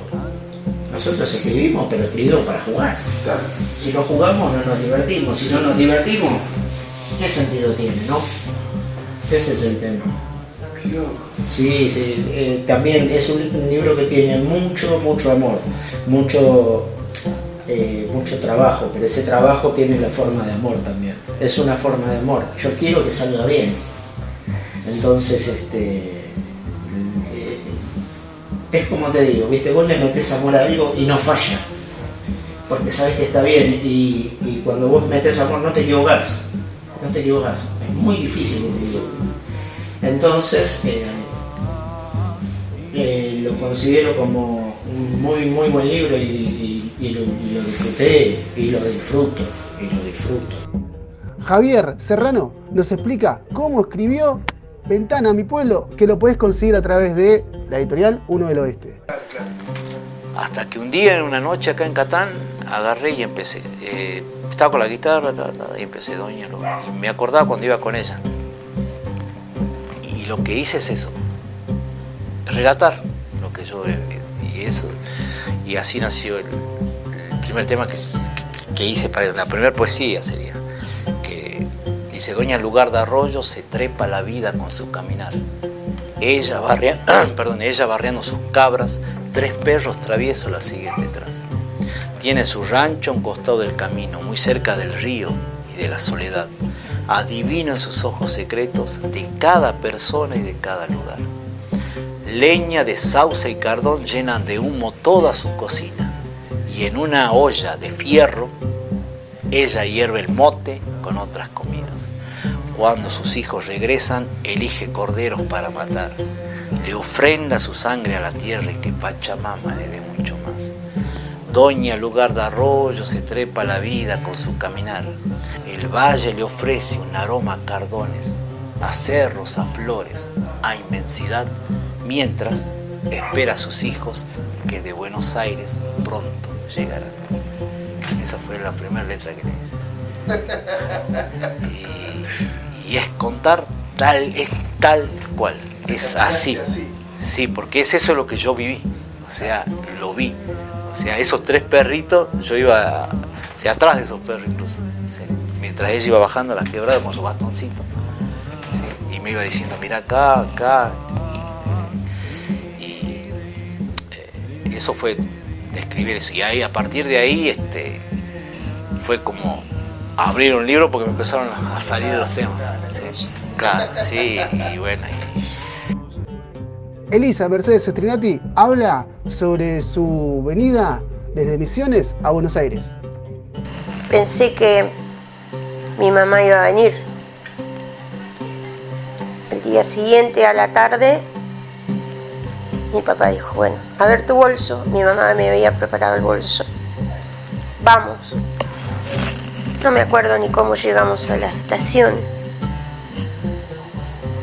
Speaker 11: Nosotros escribimos, pero escribimos para jugar. Claro. Si no jugamos, no nos divertimos. Si no nos divertimos, ¿qué sentido tiene, no? Ese es el tema. Sí, sí, también es un libro que tiene mucho amor, mucho trabajo, pero ese trabajo tiene la forma de amor también. Es una forma de amor. Yo quiero que salga bien. Entonces, es como te digo, ¿viste? Vos le metés amor a algo y no falla, porque sabes que está bien, y cuando vos metés amor no te equivocás, es muy difícil que te equivoques. Entonces, lo considero como un muy buen libro y lo disfruté y lo disfruto.
Speaker 2: Javier Serrano nos explica cómo escribió Ventana a mi pueblo, que lo podés conseguir a través de la editorial Uno del Oeste.
Speaker 12: Hasta que un día, en una noche acá en Catán, agarré y empecé. Estaba con la guitarra y empecé, doña, y me acordaba cuando iba con ella. Y lo que hice es eso, relatar lo que yo he vivido. Y así nació el primer tema que hice para la primera poesía sería. Dice, doña, en lugar de arroyo se trepa la vida con su caminar. Ella barriando sus cabras, 3 perros traviesos la siguen detrás. Tiene su rancho a un costado del camino, muy cerca del río y de la soledad. Adivino en sus ojos secretos de cada persona y de cada lugar. Leña de sauce y cardón llenan de humo toda su cocina. Y en una olla de fierro, ella hierve el mote con otras comidas. Cuando sus hijos regresan, elige corderos para matar. Le ofrenda su sangre a la tierra y que Pachamama le dé mucho más. Doña, en lugar de arroyo, se trepa la vida con su caminar. El valle le ofrece un aroma a cardones, a cerros, a flores, a inmensidad, mientras espera a sus hijos que de Buenos Aires pronto llegarán. Esa fue la primera letra que le hice. Y es contar tal cual, es así. Sí, porque es eso lo que yo viví, o sea, lo vi. O sea, esos 3 perritos, yo iba hacia atrás de esos perros incluso, ¿sí? Mientras ella iba bajando la quebrada con su bastoncito, ¿sí? Y me iba diciendo, mira acá. Y eso fue describir eso. Y ahí, a partir de ahí, fue como abrir un libro porque me empezaron a salir los temas. Sí, claro, sí, y bueno.
Speaker 2: Elisa Mercedes Strinati habla sobre su venida desde Misiones a Buenos Aires.
Speaker 13: Pensé que mi mamá iba a venir. El día siguiente a la tarde, mi papá dijo, bueno, a ver tu bolso. Mi mamá me había preparado el bolso. Vamos. No me acuerdo ni cómo llegamos a la estación.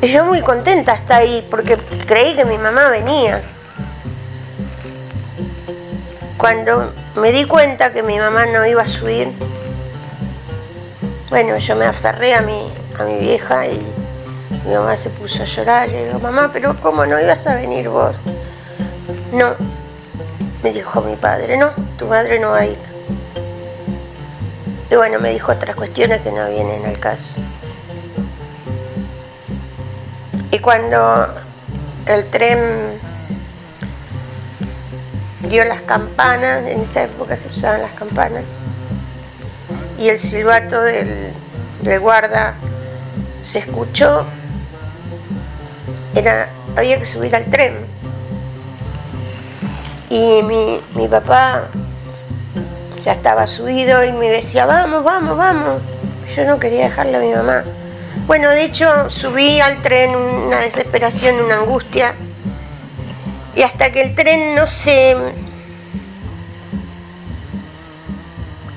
Speaker 13: Y yo muy contenta hasta ahí, porque creí que mi mamá venía. Cuando me di cuenta que mi mamá no iba a subir, bueno, yo me aferré a mi vieja y mi mamá se puso a llorar. Y le digo, mamá, pero ¿cómo no ibas a venir vos? No, me dijo mi padre, no, tu madre no va a ir. Y bueno, me dijo otras cuestiones que no vienen al caso. Y cuando el tren dio las campanas, en esa época se usaban las campanas, y el silbato del guarda se escuchó, había que subir al tren. Y mi papá ya estaba subido y me decía, vamos. Yo no quería dejarle a mi mamá. Bueno, de hecho, subí al tren, una desesperación, una angustia, y hasta que el tren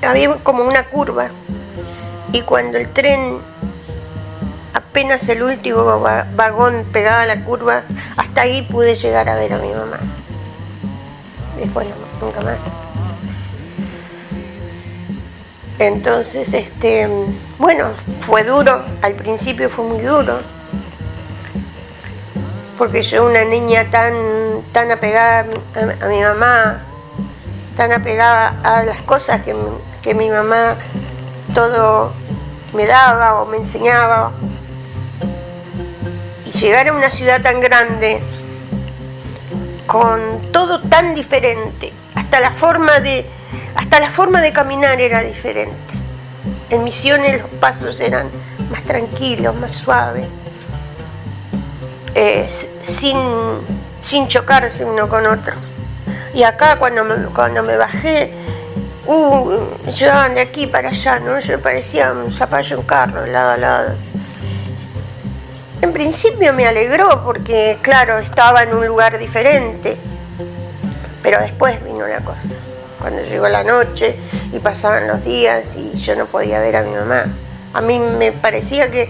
Speaker 13: había como una curva, y cuando el tren, apenas el último vagón pegaba la curva, hasta ahí pude llegar a ver a mi mamá. Después nunca más. Entonces, bueno, fue duro, al principio fue muy duro, porque yo, una niña tan apegada a mi mamá, tan apegada a las cosas que mi mamá todo me daba o me enseñaba, Y llegar a una ciudad tan grande, con todo tan diferente, hasta la forma de caminar era diferente. En Misiones los pasos eran más tranquilos, más suaves, sin chocarse uno con otro. Y acá cuando me bajé, llevaban de aquí para allá, ¿no? Yo parecía un zapallo en carro, lado a lado. En principio me alegró porque, claro, estaba en un lugar diferente, pero después vino una cosa. Cuando llegó la noche y pasaban los días y yo no podía ver a mi mamá. A mí me parecía que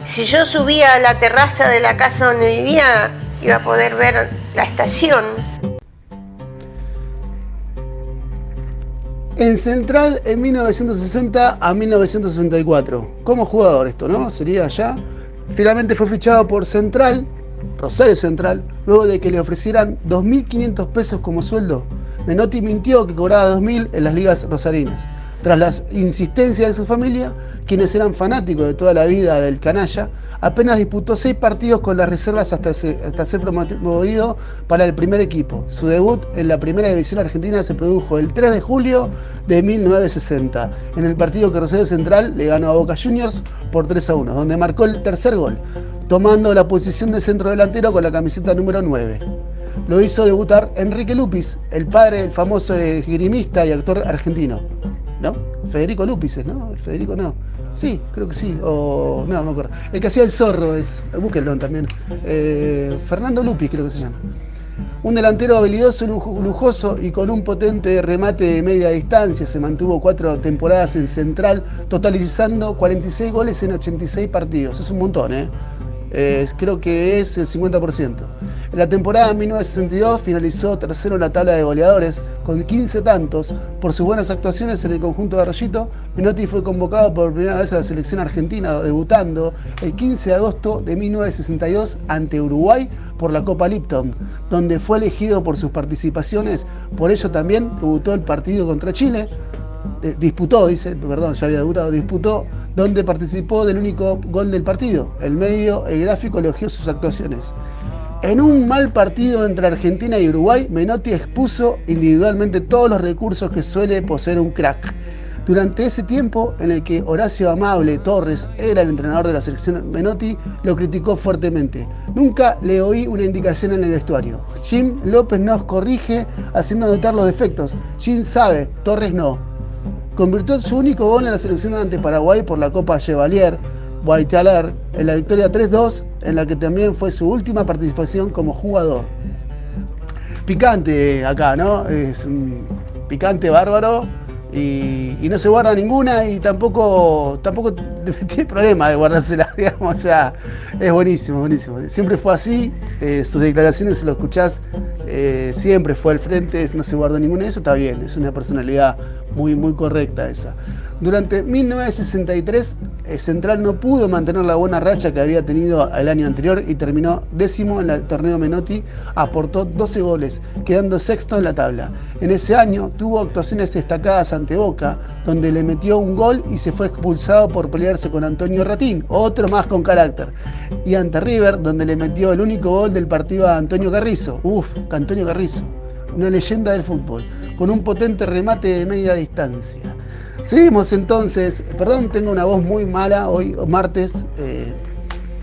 Speaker 13: si yo subía a la terraza de la casa donde vivía, iba a poder ver la estación.
Speaker 2: En Central en 1960 a 1964. Como jugador esto, ¿no? Sería allá. Finalmente fue fichado por Central, Rosario Central, luego de que le ofrecieran 2.500 pesos como sueldo. Menotti mintió que cobraba 2.000 en las ligas rosarinas. Tras las insistencias de su familia, quienes eran fanáticos de toda la vida del canalla, apenas disputó 6 partidos con las reservas hasta ser promovido para el primer equipo. Su debut en la primera división argentina se produjo el 3 de julio de 1960, en el partido que Rosario Central le ganó a Boca Juniors por 3-1, donde marcó el tercer gol, tomando la posición de centrodelantero con la camiseta número 9. Lo hizo debutar Enrique Lupis, el padre del famoso esgrimista y actor argentino. ¿No? Federico Lupis, ¿no? Federico no. Sí, creo que sí. O no, me acuerdo. El que hacía el zorro es. Búsquenlo también. Fernando Lupis, creo que se llama. Un delantero habilidoso, lujoso y con un potente remate de media distancia. Se mantuvo 4 temporadas en Central, totalizando 46 goles en 86 partidos. Es un montón, ¿eh? Creo que es el 50%. En la temporada 1962 finalizó tercero en la tabla de goleadores con 15 tantos. Por sus buenas actuaciones en el conjunto de Arroyito, Menotti fue convocado por primera vez a la selección argentina, debutando el 15 de agosto de 1962 ante Uruguay por la Copa Lipton, donde fue elegido por sus participaciones. Por ello también debutó el partido contra Chile. Disputó, donde participó del único gol del partido. El gráfico elogió sus actuaciones. En un mal partido entre Argentina y Uruguay, Menotti expuso individualmente todos los recursos que suele poseer un crack. Durante ese tiempo en el que Horacio Amable Torres era el entrenador de la selección, Menotti lo criticó fuertemente. Nunca le oí una indicación en el vestuario. Jim López nos corrige haciendo notar los defectos. Jim sabe, Torres no. Convirtió su único gol en la selección ante Paraguay por la Copa Chevalier Guaitaler en la victoria 3-2, en la que también fue su última participación como jugador. Picante acá, ¿no? Es un picante bárbaro y no se guarda ninguna y tampoco tiene problema de guardársela, digamos, o sea, es buenísimo, buenísimo. Siempre fue así, sus declaraciones, si lo escuchás, siempre fue al frente, no se guardó ninguna, eso está bien, es una personalidad muy, muy correcta esa. Durante 1963, Central no pudo mantener la buena racha que había tenido el año anterior y terminó 10º en el torneo. Menotti aportó 12 goles, quedando 6º en la tabla. En ese año tuvo actuaciones destacadas ante Boca, donde le metió un gol y se fue expulsado por pelearse con Antonio Ratín, otro más con carácter. Y ante River, donde le metió el único gol del partido a Antonio Carrizo. Antonio Carrizo, una leyenda del fútbol, con un potente remate de media distancia. Seguimos entonces, perdón, tengo una voz muy mala hoy, martes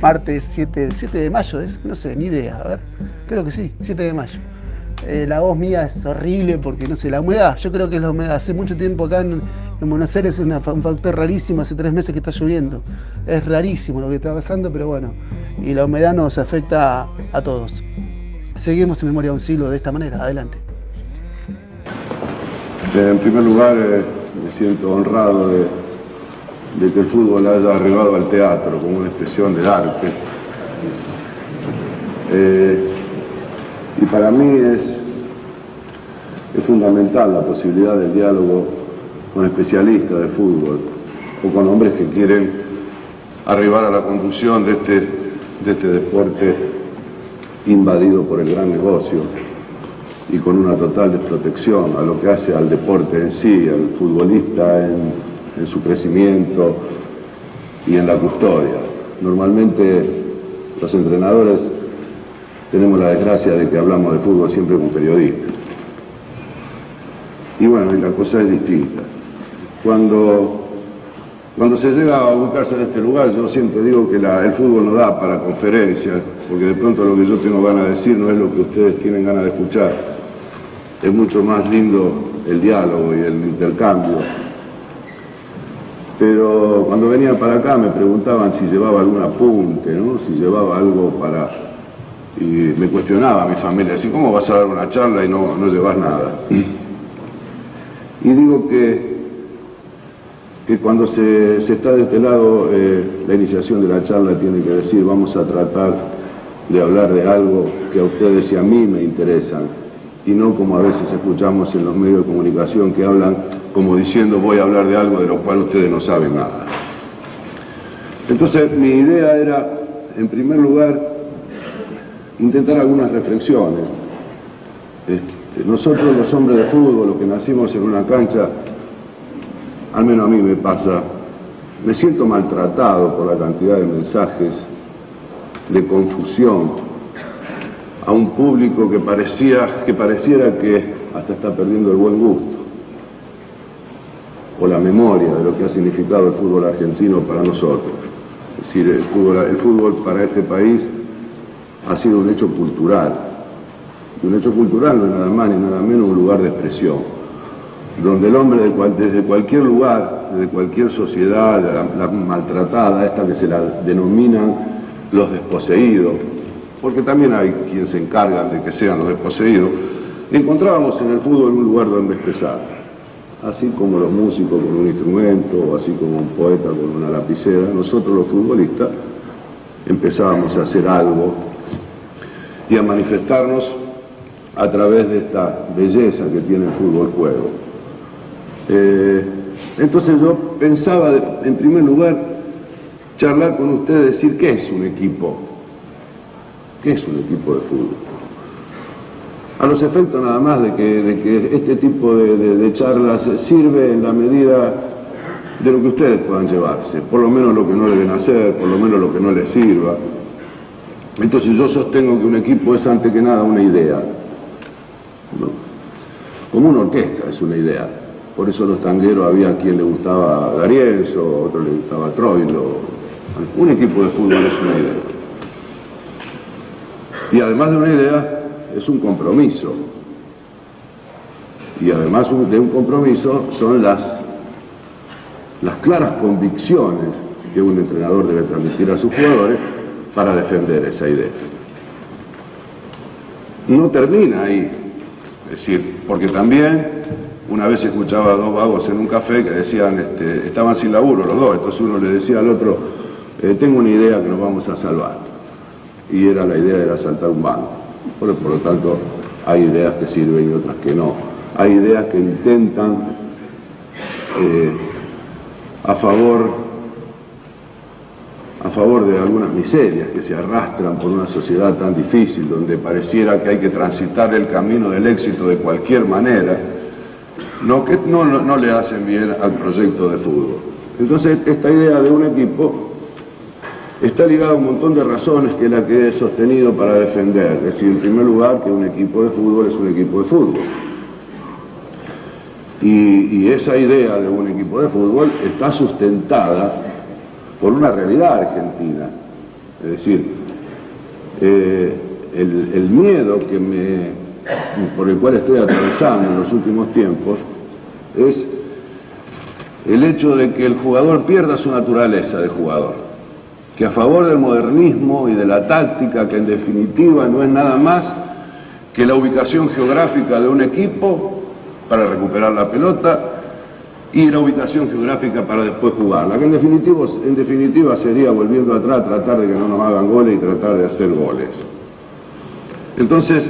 Speaker 2: 7 de mayo, ¿es? No sé, ni idea, a ver, creo que sí, 7 de mayo. La voz mía es horrible porque, no sé, la humedad, yo creo que es la humedad. Hace mucho tiempo acá en Buenos Aires es un factor rarísimo, hace 3 meses que está lloviendo. Es rarísimo lo que está pasando, pero bueno, y la humedad nos afecta a todos. Seguimos en Memoria de un Siglo de esta manera, adelante.
Speaker 6: En primer lugar, me siento honrado de que el fútbol haya arribado al teatro como una expresión del arte. Y para mí es fundamental la posibilidad del diálogo con especialistas de fútbol o con hombres que quieren arribar a la conducción de este deporte invadido por el gran negocio y con una total desprotección a lo que hace al deporte en sí, al futbolista en su crecimiento y en la custodia. Normalmente
Speaker 14: los entrenadores tenemos la desgracia de que hablamos de fútbol siempre con periodistas. Y bueno, la cosa es distinta. Cuando se llega a ubicarse en este lugar, yo siempre digo que el fútbol no da para conferencias, porque de pronto lo que yo tengo ganas de decir no es lo que ustedes tienen ganas de escuchar. Es mucho más lindo el diálogo y el intercambio. Pero cuando venía para acá me preguntaban si llevaba algún apunte, ¿no? Si llevaba algo para... Y me cuestionaba a mi familia, así, ¿cómo vas a dar una charla y no llevas nada? Y digo que cuando se está de este lado, la iniciación de la charla tiene que decir, vamos a tratar de hablar de algo que a ustedes y a mí me interesan, y no como a veces escuchamos en los medios de comunicación que hablan como diciendo voy a hablar de algo de lo cual ustedes no saben nada. Entonces mi idea era, en primer lugar, intentar algunas reflexiones. Nosotros los hombres de fútbol, los que nacimos en una cancha, al menos a mí me pasa, me siento maltratado por la cantidad de mensajes de confusión a un público que pareciera que hasta está perdiendo el buen gusto o la memoria de lo que ha significado el fútbol argentino para nosotros. Es decir, el fútbol para este país ha sido un hecho cultural. Y un hecho cultural no es nada más ni nada menos un lugar de expresión, donde el hombre desde cualquier lugar, desde cualquier sociedad, la maltratada, esta que se la denominan los desposeídos, porque también hay quienes se encargan de que sean los desposeídos, encontrábamos en el fútbol un lugar donde expresar, así como los músicos con un instrumento, o así como un poeta con una lapicera. Nosotros los futbolistas empezábamos a hacer algo y a manifestarnos a través de esta belleza que tiene el fútbol juego. Entonces yo pensaba, en primer lugar, charlar con ustedes, decir qué es un equipo, qué es un equipo de fútbol. A los efectos nada más de que este tipo de charlas sirve en la medida de lo que ustedes puedan llevarse, por lo menos lo que no deben hacer, por lo menos lo que no les sirva. Entonces yo sostengo que un equipo es ante que nada una idea, ¿no? Como una orquesta es una idea. Por eso los tangueros había quien le gustaba D'Arienzo, otro le gustaba Troilo. Un equipo de fútbol es una idea. Y además de una idea, es un compromiso. Y además de un compromiso son las claras convicciones que un entrenador debe transmitir a sus jugadores para defender esa idea. No termina ahí. Es decir, porque también una vez escuchaba a dos vagos en un café que decían, estaban sin laburo los dos, entonces uno le decía al otro, tengo una idea que nos vamos a salvar. Y era la idea de asaltar un banco. Por lo tanto, hay ideas que sirven y otras que no. Hay ideas que intentan a favor de algunas miserias que se arrastran por una sociedad tan difícil, donde pareciera que hay que transitar el camino del éxito de cualquier manera, que no le hacen bien al proyecto de fútbol. Entonces, esta idea de un equipo está ligada a un montón de razones que es la que he sostenido para defender. Es decir, en primer lugar, que un equipo de fútbol es un equipo de fútbol. Y esa idea de un equipo de fútbol está sustentada por una realidad argentina. Es decir, el miedo por el cual estoy atravesando en los últimos tiempos es el hecho de que el jugador pierda su naturaleza de jugador, que a favor del modernismo y de la táctica, que en definitiva no es nada más que la ubicación geográfica de un equipo para recuperar la pelota y la ubicación geográfica para después jugarla, que en definitiva sería, volviendo atrás, tratar de que no nos hagan goles y tratar de hacer goles. Entonces,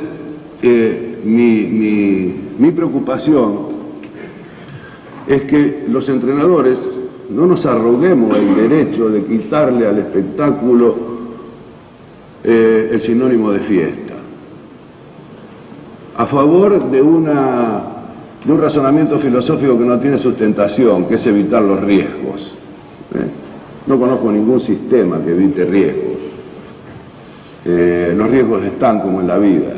Speaker 14: mi preocupación es que los entrenadores no nos arroguemos el derecho de quitarle al espectáculo el sinónimo de fiesta, a favor de un razonamiento filosófico que no tiene sustentación, que es evitar los riesgos. No conozco ningún sistema que evite riesgos. Los riesgos están como en la vida.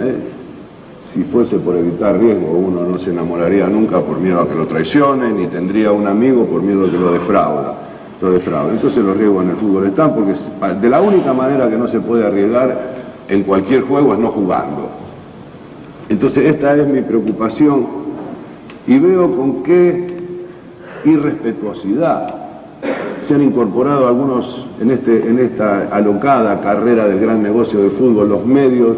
Speaker 14: Si fuese por evitar riesgos, uno no se enamoraría nunca por miedo a que lo traicionen, ni tendría un amigo por miedo a que lo defraude. Entonces los riesgos en el fútbol están, porque de la única manera que no se puede arriesgar en cualquier juego es no jugando. Entonces esta es mi preocupación y veo con qué irrespetuosidad se han incorporado algunos en esta alocada carrera del gran negocio del fútbol, los medios,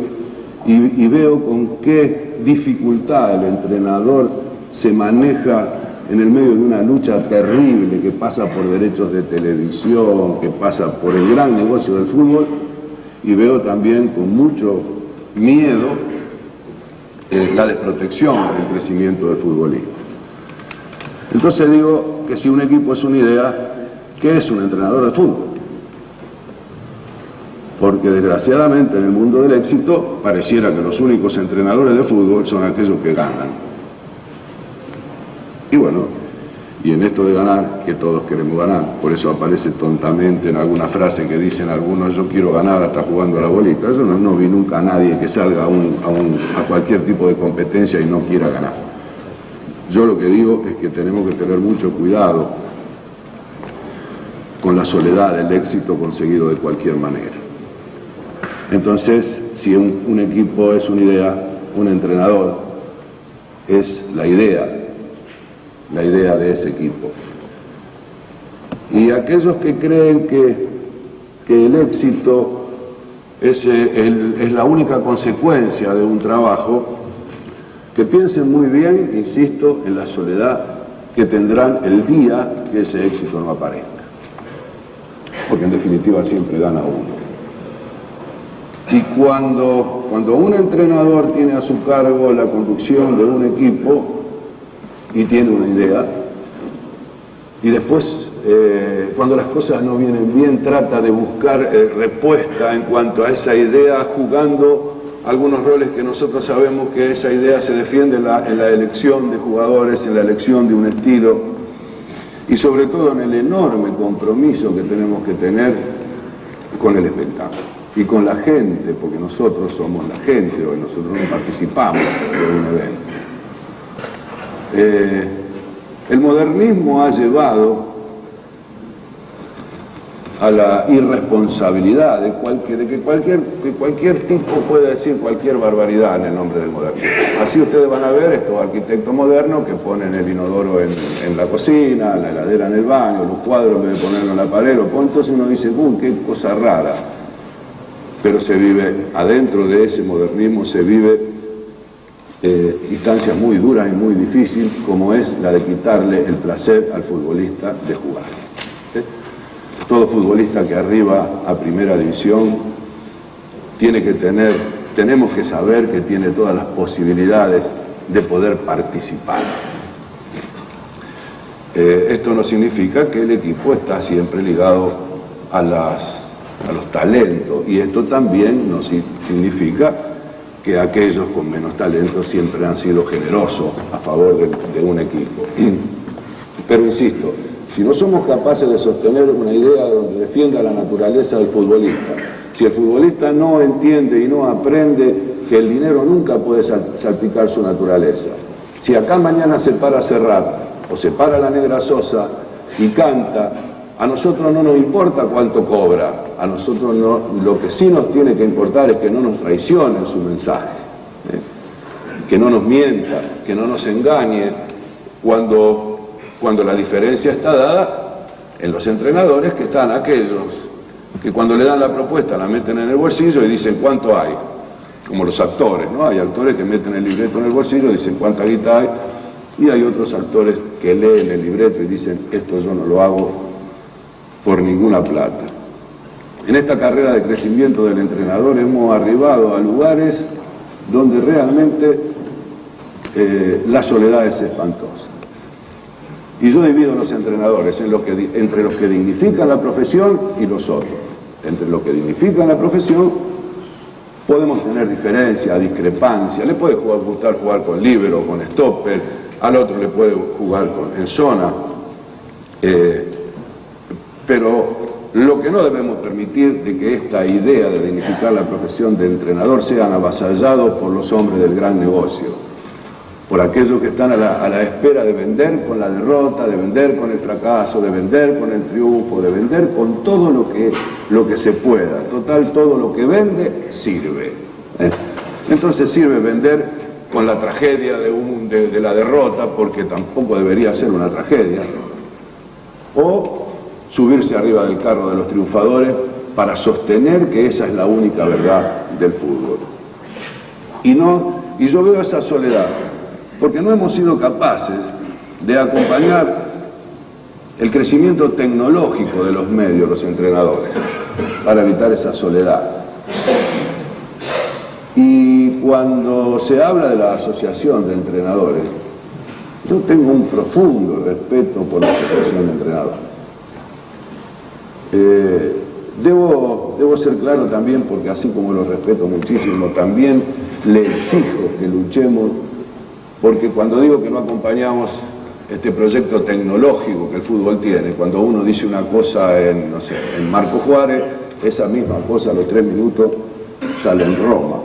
Speaker 14: y veo con qué dificultad el entrenador se maneja en el medio de una lucha terrible que pasa por derechos de televisión, que pasa por el gran negocio del fútbol, y veo también con mucho miedo la desprotección del crecimiento del futbolismo. Entonces digo que si un equipo es una idea, ¿qué es un entrenador de fútbol? Porque desgraciadamente en el mundo del éxito pareciera que los únicos entrenadores de fútbol son aquellos que ganan. Y bueno, y en esto de ganar, que todos queremos ganar, por eso aparece tontamente en alguna frase que dicen algunos, yo quiero ganar hasta jugando a la bolita. Yo no vi nunca a nadie que salga a cualquier tipo de competencia y no quiera ganar. Yo lo que digo es que tenemos que tener mucho cuidado con la soledad del éxito conseguido de cualquier manera. Entonces, si un equipo es una idea, un entrenador es la idea de ese equipo. Y aquellos que creen que el éxito es la única consecuencia de un trabajo, que piensen muy bien, insisto, en la soledad que tendrán el día que ese éxito no aparezca. Porque en definitiva siempre gana uno. Y cuando un entrenador tiene a su cargo la conducción de un equipo y tiene una idea, y después cuando las cosas no vienen bien trata de buscar respuesta en cuanto a esa idea, jugando algunos roles que nosotros sabemos que esa idea se defiende en la elección de jugadores, en la elección de un estilo, y sobre todo en el enorme compromiso que tenemos que tener con el espectáculo y con la gente, porque nosotros somos la gente, hoy nosotros no participamos de un evento. El modernismo ha llevado a la irresponsabilidad de que cualquier tipo pueda decir cualquier barbaridad en el nombre del modernismo. Así ustedes van a ver estos arquitectos modernos que ponen el inodoro en la cocina, la heladera en el baño, los cuadros en vez de ponerlo en la pared, entonces uno dice, qué cosa rara. Pero se vive, adentro de ese modernismo se vive instancias muy duras y muy difíciles, como es la de quitarle el placer al futbolista de jugar. Todo futbolista que arriba a primera división tenemos que saber que tiene todas las posibilidades de poder participar. Esto no significa que el equipo está siempre ligado a los talentos, y esto también no significa que aquellos con menos talento siempre han sido generosos a favor de un equipo. Pero insisto, si no somos capaces de sostener una idea donde defienda la naturaleza del futbolista, si el futbolista no entiende y no aprende que el dinero nunca puede salpicar su naturaleza, si acá mañana se para Serrat o se para la Negra Sosa y canta, a nosotros no nos importa cuánto cobra, a nosotros no, lo que sí nos tiene que importar es que no nos traicione en su mensaje, que no nos mienta, que no nos engañe, cuando la diferencia está dada en los entrenadores, que están aquellos que cuando le dan la propuesta la meten en el bolsillo y dicen cuánto hay, como los actores, ¿no? Hay actores que meten el libreto en el bolsillo y dicen cuánta guita hay, y hay otros actores que leen el libreto y dicen esto yo no lo hago por ninguna plata. En esta carrera de crecimiento del entrenador hemos arribado a lugares donde realmente la soledad es espantosa. Y yo divido los entrenadores entre los que dignifican la profesión y los otros. Entre los que dignifican la profesión podemos tener diferencia, discrepancia. Le puede gustar jugar con líbero o con stopper, al otro le puede jugar en zona. Pero Lo que no debemos permitir de que esta idea de dignificar la profesión de entrenador sean avasallados por los hombres del gran negocio, por aquellos que están a la espera de vender con la derrota, de vender con el fracaso, de vender con el triunfo, de vender con todo lo que se pueda. Total, todo lo que vende sirve. Entonces sirve vender con la tragedia de la derrota, porque tampoco debería ser una tragedia, o subirse arriba del carro de los triunfadores para sostener que esa es la única verdad del fútbol. Y yo veo esa soledad, porque no hemos sido capaces de acompañar el crecimiento tecnológico de los medios, los entrenadores, para evitar esa soledad. Y cuando se habla de la asociación de entrenadores, yo tengo un profundo respeto por la asociación de entrenadores. Debo ser claro también, porque así como lo respeto muchísimo, también le exijo que luchemos, porque cuando digo que no acompañamos este proyecto tecnológico que el fútbol tiene, cuando uno dice una cosa en Marco Juárez, esa misma cosa a los 3 minutos sale en Roma.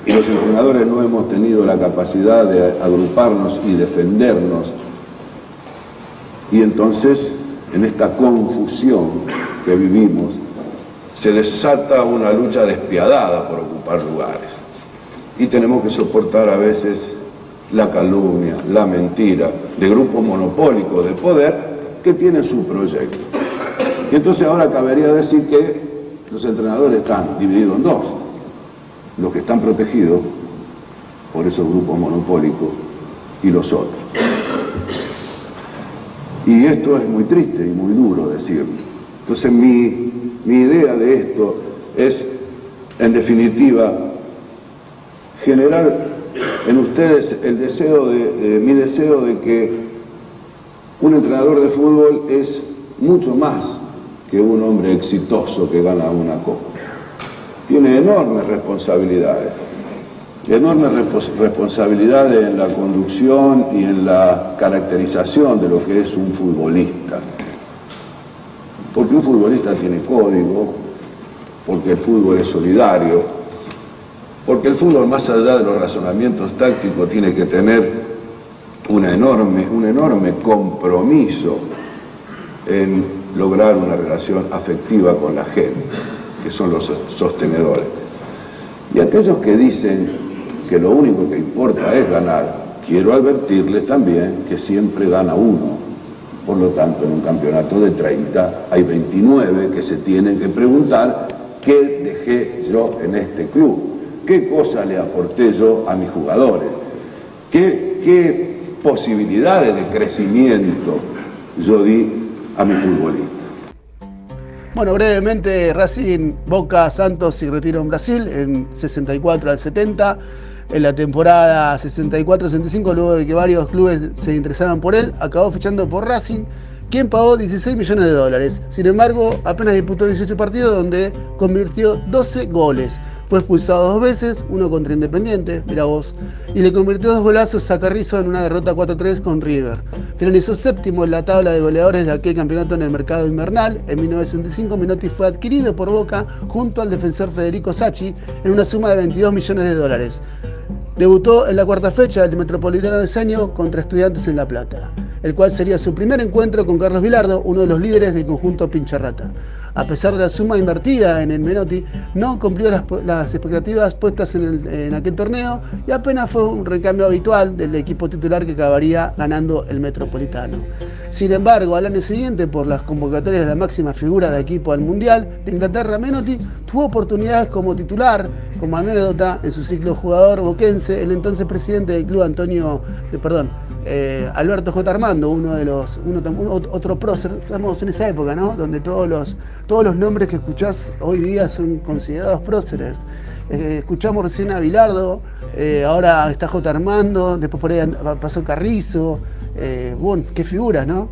Speaker 14: Y los entrenadores no hemos tenido la capacidad de agruparnos y defendernos. Y entonces, en esta confusión que vivimos, se desata una lucha despiadada por ocupar lugares. Y tenemos que soportar a veces la calumnia, la mentira de grupos monopólicos de poder que tienen su proyecto. Y entonces ahora cabería decir que los entrenadores están divididos en dos: los que están protegidos por esos grupos monopólicos y los otros. Y esto es muy triste y muy duro decirlo. Entonces mi idea de esto es, en definitiva, generar en ustedes mi deseo de que un entrenador de fútbol es mucho más que un hombre exitoso que gana una copa. Tiene enormes responsabilidades en la conducción y en la caracterización de lo que es un futbolista. Porque un futbolista tiene código, porque el fútbol es solidario, porque el fútbol, más allá de los razonamientos tácticos, tiene que tener un enorme compromiso en lograr una relación afectiva con la gente, que son los sostenedores. Y aquellos que dicen que lo único que importa es ganar, quiero advertirles también que siempre gana uno. Por lo tanto, en un campeonato de 30 hay 29 que se tienen que preguntar: ¿qué dejé yo en este club? ¿Qué cosa le aporté yo a mis jugadores? ¿Qué posibilidades de crecimiento yo di a mi futbolista?
Speaker 2: Bueno, brevemente, Racing, Boca, Santos y retiro en Brasil en 64 al 70. En la temporada 64-65, luego de que varios clubes se interesaban por él, acabó fichando por Racing, quien pagó 16 millones de dólares. Sin embargo, apenas disputó 18 partidos donde convirtió 12 goles. Fue expulsado 2 veces, uno contra Independiente, mirá vos, y le convirtió 2 golazos a Carrizo en una derrota 4-3 con River. Finalizó séptimo en la tabla de goleadores de aquel campeonato en el mercado invernal. En 1965 Menotti fue adquirido por Boca junto al defensor Federico Sacchi en una suma de 22 millones de dólares. Debutó en la cuarta fecha del Metropolitano de Saño contra Estudiantes en La Plata, el cual sería su primer encuentro con Carlos Vilardo, uno de los líderes del conjunto Pincharrata. A pesar de la suma invertida en el Menotti, no cumplió las expectativas puestas en aquel torneo y apenas fue un recambio habitual del equipo titular que acabaría ganando el Metropolitano. Sin embargo, al año siguiente, por las convocatorias de la máxima figura del equipo al Mundial de Inglaterra, Menotti tuvo oportunidades como titular. Como anécdota, en su ciclo jugador boquense, el entonces presidente del club Alberto J. Armando, otro prócer, estamos en esa época, ¿no? Donde todos los nombres que escuchás hoy día son considerados próceres. Escuchamos recién a Vilardo, ahora está J. Armando, después por ahí pasó Carrizo, bueno, qué figuras, ¿no?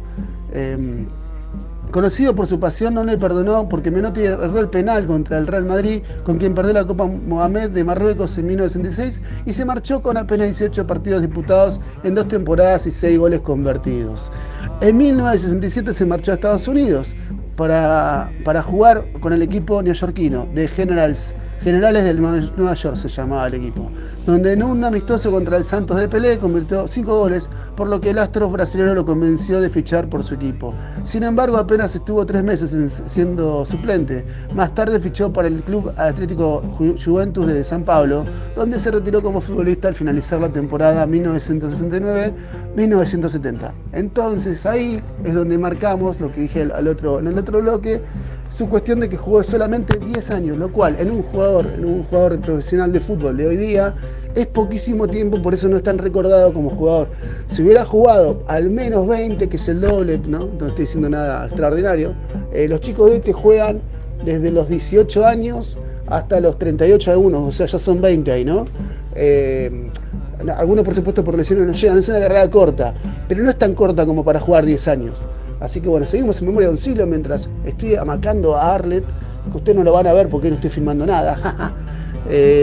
Speaker 2: Conocido por su pasión, no le perdonó porque Menotti erró el penal contra el Real Madrid, con quien perdió la Copa Mohamed de Marruecos en 1966, y se marchó con apenas 18 partidos disputados en 2 temporadas y 6 goles convertidos. En 1967 se marchó a Estados Unidos, para jugar con el equipo neoyorquino de Generales del Nueva York se llamaba el equipo, donde en un amistoso contra el Santos de Pelé convirtió 5 goles, por lo que el astro brasileño lo convenció de fichar por su equipo. Sin embargo, apenas estuvo 3 meses siendo suplente. Más tarde fichó para el Club Atlético Juventus de San Pablo, donde se retiró como futbolista al finalizar la temporada 1969-1970. Entonces ahí es donde marcamos lo que dije en el otro bloque, su cuestión de que jugó solamente 10 años, lo cual en un jugador profesional de fútbol de hoy día es poquísimo tiempo, por eso no es tan recordado como jugador. Si hubiera jugado al menos 20, que es el doble, no estoy diciendo nada extraordinario, los chicos de hoy te juegan desde los 18 años hasta los 38 algunos, o sea, ya son 20 ahí, ¿no? Algunos por supuesto por lesiones no llegan, es una carrera corta, pero no es tan corta como para jugar 10 años. Así que bueno, seguimos en Memoria de un Siglo mientras estoy amacando a Arlet, que ustedes no lo van a ver porque no estoy filmando nada.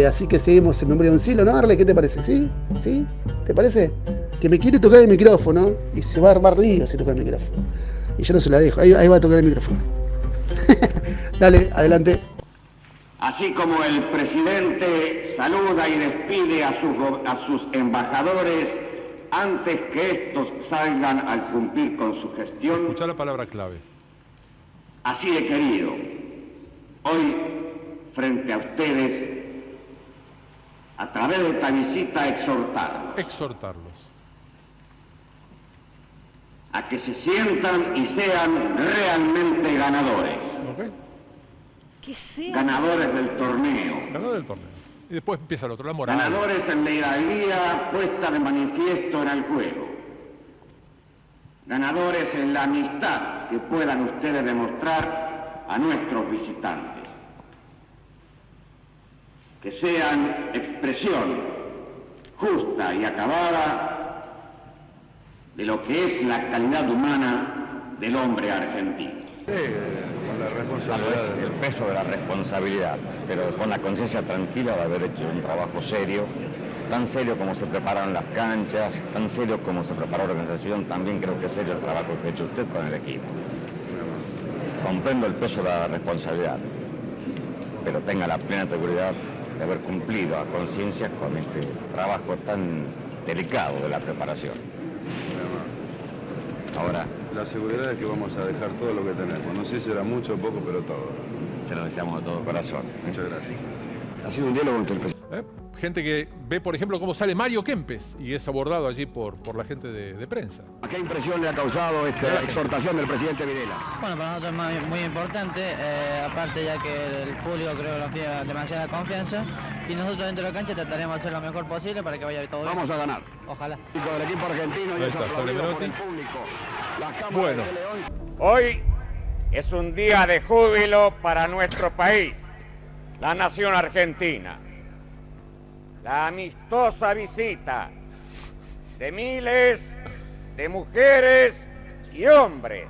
Speaker 2: Así que seguimos en Memoria de un Siglo, ¿no, Arlet? ¿Qué te parece? ¿Sí? ¿Sí? ¿Te parece? Que me quiere tocar el micrófono y se va a armar lío si toca el micrófono. Y yo no se la dejo, ahí va a tocar el micrófono. Dale, adelante.
Speaker 15: Así como el presidente saluda y despide a sus embajadores antes que estos salgan al cumplir con su gestión.
Speaker 16: Escuchá la palabra clave.
Speaker 15: Así he querido, hoy, frente a ustedes, a través de esta visita,
Speaker 16: exhortarlos
Speaker 15: a que se sientan y sean realmente ganadores.
Speaker 16: Okay.
Speaker 17: Que sean
Speaker 15: ganadores del torneo.
Speaker 16: Ganadores del torneo. Y después empieza el otro, la moral.
Speaker 15: Ganadores en la hidalguía puesta de manifiesto en el juego. Ganadores en la amistad que puedan ustedes demostrar a nuestros visitantes. Que sean expresión justa y acabada de lo que es la calidad humana del hombre argentino.
Speaker 18: Con la responsabilidad, el peso de la responsabilidad, pero con la conciencia tranquila de haber hecho un trabajo serio, tan serio como se prepararon las canchas, tan serio como se preparó la organización, también creo que es serio el trabajo que ha hecho usted con el equipo. Comprendo el peso de la responsabilidad, pero tenga la plena seguridad de haber cumplido a conciencia con este trabajo tan delicado de la preparación. Ahora,
Speaker 14: la seguridad es que vamos a dejar todo lo que tenemos. No sé si será mucho o poco, pero todo.
Speaker 18: Se lo dejamos de todo corazón.
Speaker 14: Muchas gracias.
Speaker 18: Ha sido un diálogo entre el presidente.
Speaker 16: Gente que ve, por ejemplo, cómo sale Mario Kempes y es abordado allí por la gente de prensa.
Speaker 18: ¿Qué impresión le ha causado esta exhortación del presidente Videla?
Speaker 19: Bueno, para nosotros es muy importante, aparte ya que el público creo que nos tiene demasiada confianza y nosotros dentro de la cancha trataremos de hacer lo mejor posible para que vaya todo bien.
Speaker 18: Vamos a ganar.
Speaker 19: Ojalá.
Speaker 18: Con el equipo argentino y
Speaker 16: ahí está, sale Menotti. Bueno.
Speaker 15: Hoy es un día de júbilo para nuestro país, la nación argentina. La amistosa visita de miles de mujeres y hombres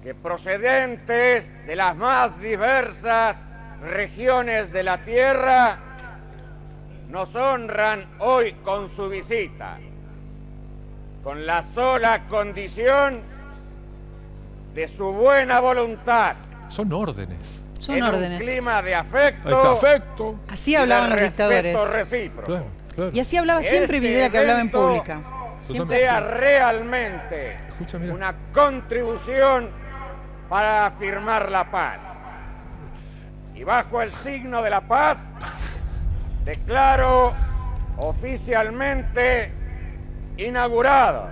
Speaker 15: que procedentes de las más diversas regiones de la tierra nos honran hoy con su visita, con la sola condición de su buena voluntad.
Speaker 16: Son órdenes.
Speaker 17: Son órdenes.
Speaker 15: Un clima de afecto.
Speaker 16: Ahí está, afecto.
Speaker 17: Así hablaban los dictadores.
Speaker 15: Recíproco.
Speaker 16: Claro.
Speaker 17: Y así hablaba siempre Videla, que hablaba en pública. Siempre
Speaker 15: sea
Speaker 17: así.
Speaker 15: Realmente una contribución para afirmar la paz. Y bajo el signo de la paz, declaro oficialmente inaugurado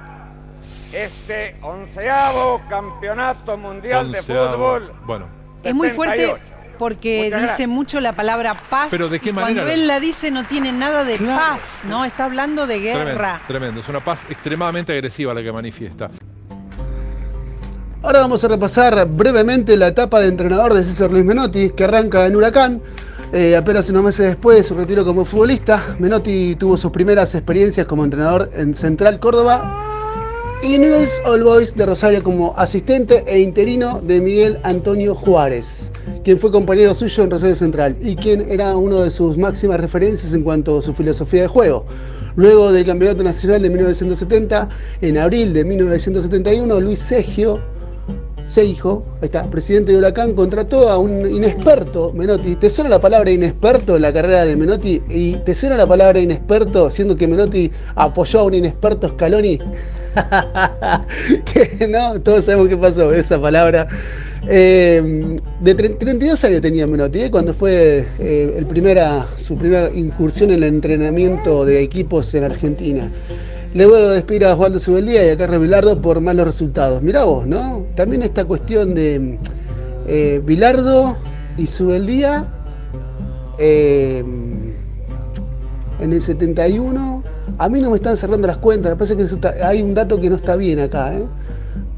Speaker 15: este 11º Campeonato Mundial de Fútbol.
Speaker 16: Bueno.
Speaker 17: Es muy fuerte porque dice mucho la palabra paz.
Speaker 16: Pero ¿de qué manera?
Speaker 17: Cuando él la dice no tiene nada de paz, ¿no? Está hablando de guerra.
Speaker 16: Tremendo. Es una paz extremadamente agresiva la que manifiesta.
Speaker 2: Ahora vamos a repasar brevemente la etapa de entrenador de César Luis Menotti, que arranca en Huracán. Apenas unos meses después de su retiro como futbolista, Menotti tuvo sus primeras experiencias como entrenador en Central Córdoba y Newell's Old Boys de Rosario como asistente e interino de Miguel Antonio Juárez, quien fue compañero suyo en Rosario Central y quien era uno de sus máximas referencias en cuanto a su filosofía de juego. Luego del Campeonato Nacional de 1970, en abril de 1971, Luis Seggio Seijo, ahí está, presidente de Huracán, contrató a un inexperto, Menotti. ¿Te suena la palabra inexperto en la carrera de Menotti? ¿Y te suena la palabra inexperto, siendo que Menotti apoyó a un inexperto Scaloni? Que no, todos sabemos qué pasó, esa palabra. De 32 años tenía Menotti, cuando fue su primera incursión en el entrenamiento de equipos en Argentina. Luego de despedir a Osvaldo Subeldía y a Carlos Bilardo por malos resultados. Mirá vos, ¿no? También esta cuestión de Bilardo y Subeldía en el 71, a mí no me están cerrando las cuentas, me parece que hay un dato que no está bien acá,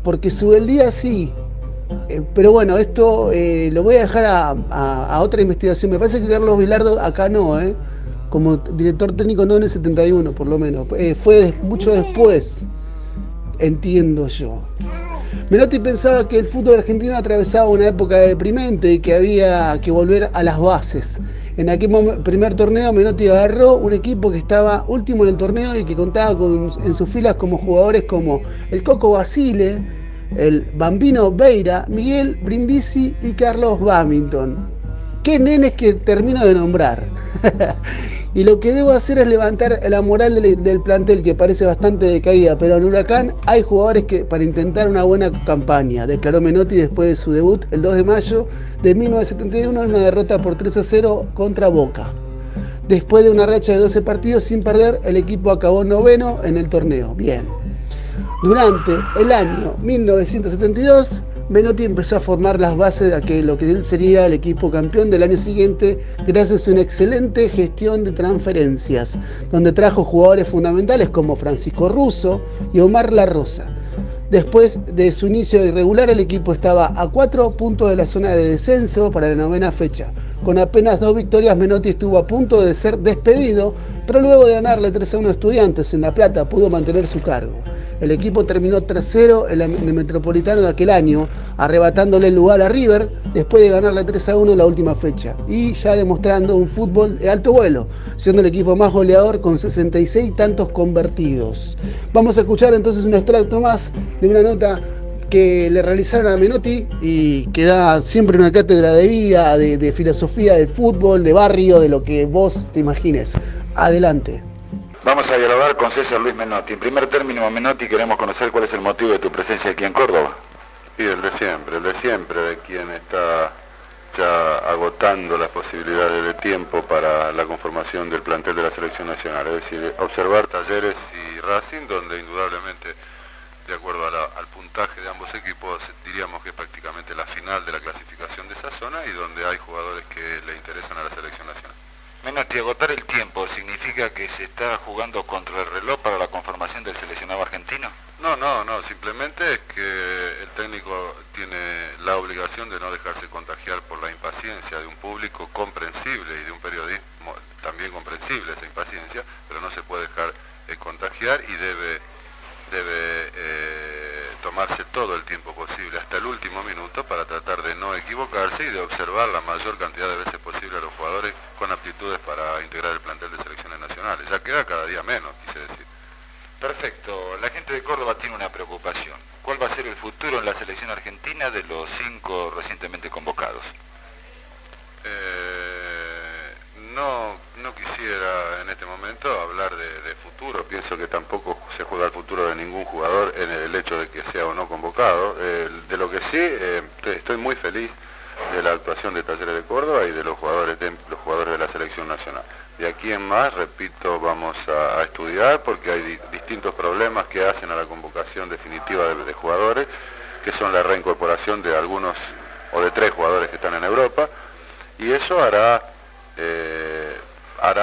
Speaker 2: porque Subeldía sí, pero bueno, esto lo voy a dejar a otra investigación. Me parece que Carlos Bilardo acá no, como director técnico no en el 71 por lo menos, fue mucho después, entiendo yo. Menotti pensaba que el fútbol argentino atravesaba una época deprimente y que había que volver a las bases. En aquel primer torneo Menotti agarró un equipo que estaba último en el torneo y que contaba en sus filas como jugadores como el Coco Basile, el Bambino Beira, Miguel Brindisi y Carlos Bamington. Qué nenes que termino de nombrar. Y lo que debo hacer es levantar la moral del plantel, que parece bastante decaída, pero en Huracán hay jugadores que para intentar una buena campaña, declaró Menotti después de su debut el 2 de mayo de 1971 en una derrota por 3-0 contra Boca. Después de una racha de 12 partidos sin perder, el equipo acabó noveno en el torneo. Bien. Durante el año 1972, Menotti empezó a formar las bases de lo que él sería el equipo campeón del año siguiente gracias a una excelente gestión de transferencias, donde trajo jugadores fundamentales como Francisco Russo y Omar La Rosa. Después de su inicio irregular, el equipo estaba a 4 puntos de la zona de descenso para la 9ª fecha. Con apenas 2 victorias, Menotti estuvo a punto de ser despedido, pero luego de ganarle 3-1 a Estudiantes en La Plata, pudo mantener su cargo. El equipo terminó tercero en el Metropolitano de aquel año, arrebatándole el lugar a River después de ganarle 3-1 en la última fecha, y ya demostrando un fútbol de alto vuelo, siendo el equipo más goleador con 66 tantos convertidos. Vamos a escuchar entonces un extracto más de una nota que le realizaron a Menotti y que da siempre una cátedra de vida, de filosofía del fútbol, de barrio, de lo que vos te imagines. Adelante.
Speaker 20: Vamos a dialogar con César Luis Menotti. En primer término, Menotti, queremos conocer cuál es el motivo de tu presencia aquí en Córdoba.
Speaker 6: Y el de siempre, de quien está ya agotando las posibilidades de tiempo para la conformación del plantel de la selección nacional. Es decir, observar Talleres y Racing, donde indudablemente, de acuerdo al puntaje de ambos equipos, diríamos que es prácticamente la final de la clasificación de esa zona y donde hay jugadores que le interesan a la selección nacional.
Speaker 20: Menotti, agotar el tiempo significa que se está jugando contra el reloj para la conformación del seleccionado argentino.
Speaker 6: No, simplemente es que el técnico tiene la obligación de no dejarse contagiar por la impaciencia de un público comprensible y de un periodismo también comprensible esa impaciencia, pero no se puede dejar contagiar y debe tomarse todo el tiempo posible, hasta el último minuto, para tratar de no equivocarse y de observar la mayor cantidad de veces posible a los jugadores con aptitudes para integrar el plantel de selecciones nacionales. Ya queda cada día menos, quise decir.
Speaker 20: Perfecto. La gente de Córdoba tiene una preocupación. ¿Cuál va a ser el futuro en la selección argentina de los 5 recientemente convocados?
Speaker 6: No quisiera en este momento hablar de futuro. Pienso que tampoco se juega el futuro de ningún jugador en el hecho de que sea o no convocado. De lo que sí, estoy muy feliz de la actuación de Talleres de Córdoba y de los jugadores de la selección nacional. De aquí en más, repito, vamos a estudiar porque hay distintos problemas que hacen a la convocación definitiva de jugadores, que son la reincorporación de algunos o de 3 jugadores que están en Europa, y eso hará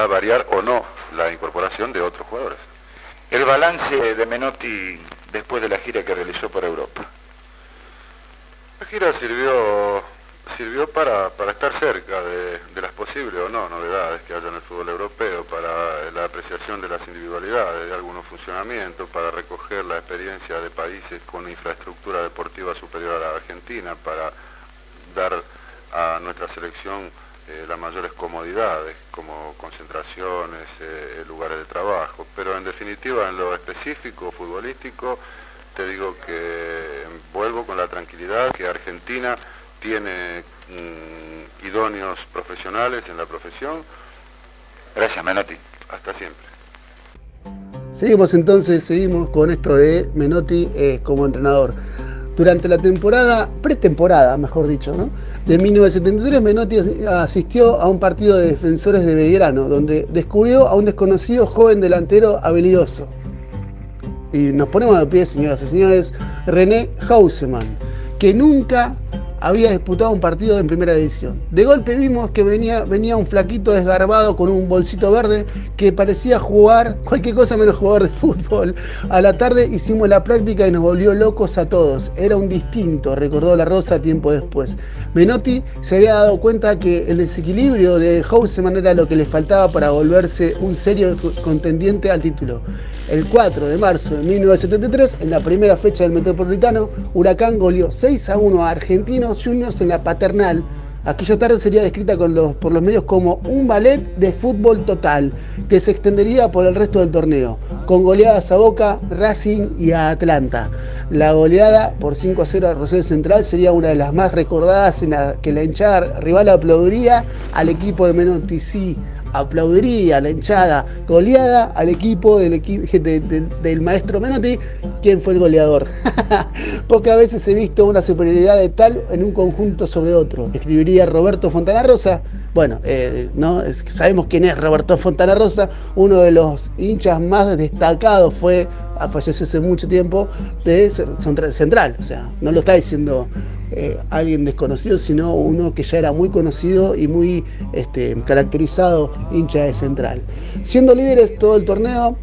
Speaker 6: variar o no la incorporación de otros jugadores.
Speaker 20: El balance de Menotti después de la gira que realizó por Europa.
Speaker 6: La gira sirvió para estar cerca de las posibles o no novedades que haya en el fútbol europeo, para la apreciación de las individualidades, de algunos funcionamientos, para recoger la experiencia de países con infraestructura deportiva superior a la Argentina, para dar a nuestra selección las mayores comodidades, como concentraciones, lugares de trabajo, pero en definitiva en lo específico futbolístico te digo que vuelvo con la tranquilidad que Argentina tiene idóneos profesionales en la profesión.
Speaker 20: Gracias, Menotti.
Speaker 6: Hasta siempre.
Speaker 2: Seguimos con esto de Menotti como entrenador. Durante la pretemporada, mejor dicho, ¿no?, de 1973, Menotti asistió a un partido de Defensores de Belgrano, donde descubrió a un desconocido joven delantero habilidoso. Y nos ponemos de pie, señoras y señores, René Hausemann, que nunca había disputado un partido en primera división. De golpe vimos que venía un flaquito desgarbado con un bolsito verde que parecía jugar cualquier cosa menos jugador de fútbol. A la tarde hicimos la práctica y nos volvió locos a todos. Era un distinto, recordó La Rosa tiempo después. Menotti se había dado cuenta que el desequilibrio de Hausemann era lo que le faltaba para volverse un serio contendiente al título. El 4 de marzo de 1973, en la primera fecha del Metropolitano, Huracán goleó 6-1 a Argentinos Juniors en la Paternal. Aquella tarde sería descrita por los medios como un ballet de fútbol total, que se extendería por el resto del torneo, con goleadas a Boca, Racing y a Atlanta. La goleada por 5-0 a Rosario Central sería una de las más recordadas, en la que la hinchada rival aplaudiría al equipo de Menotti. Sí, aplaudiría la hinchada goleada al equipo del maestro Menotti, quien fue el goleador. Pocas veces he visto una superioridad de tal en un conjunto sobre otro, escribiría Roberto Fontana Rosa. Bueno, sabemos quién es Roberto Fontana Rosa, uno de los hinchas más destacados, falleció hace mucho tiempo, de Central. O sea, no lo está diciendo alguien desconocido, sino uno que ya era muy conocido y muy caracterizado hincha de Central. Siendo líderes todo el torneo,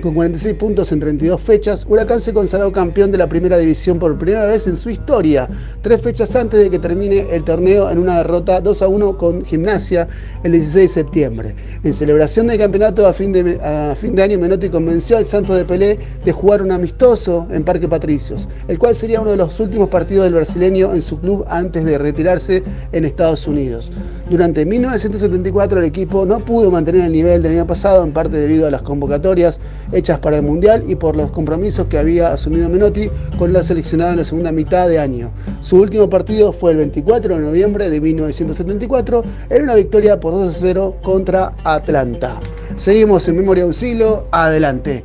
Speaker 2: con 46 puntos en 32 fechas, Huracán se consagró campeón de la primera división por primera vez en su historia, 3 fechas antes de que termine el torneo en una derrota 2-1 con Gimnasia el 16 de septiembre. En celebración del campeonato a fin de año, Menotti convenció al Santos de Pelé de jugar un amistoso en Parque Patricios, el cual sería uno de los últimos partidos del brasileño en su club antes de retirarse en Estados Unidos. Durante 1974 el equipo no pudo mantener el nivel del año pasado, en parte debido a las convocatorias hechas para el Mundial y por los compromisos que había asumido Menotti con la seleccionada en la segunda mitad de año. Su último partido fue el 24 de noviembre de 1974 en una victoria por 2-0 contra Atlanta. Seguimos en Memoria de un Siglo, adelante.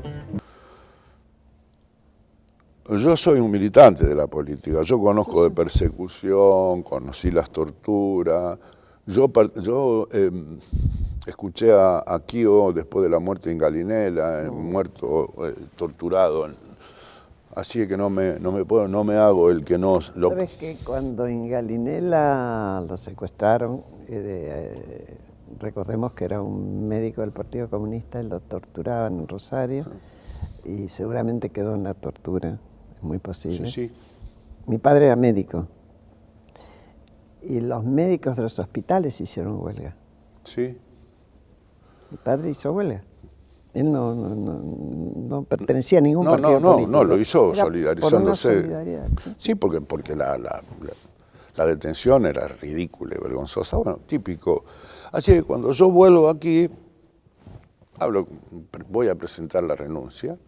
Speaker 6: Yo soy un militante de la política, yo conozco de persecución, conocí las torturas, yo escuché a Kio después de la muerte en Galinela, muerto, torturado, así que no me hago el que no...
Speaker 5: ¿Sabes que cuando en Galinela lo secuestraron, recordemos que era un médico del Partido Comunista, lo torturaban en Rosario y seguramente quedó en la tortura, es muy posible.
Speaker 6: Sí.
Speaker 5: Mi padre era médico y los médicos de los hospitales hicieron huelga.
Speaker 6: Sí.
Speaker 5: Mi padre hizo huelga. Él no pertenecía a ningún partido político.
Speaker 6: No, lo hizo
Speaker 5: era
Speaker 6: solidarizándose.
Speaker 5: Sí,
Speaker 6: porque la detención era ridícula y vergonzosa. Bueno, típico. Así que cuando yo vuelvo aquí, voy a presentar la renuncia.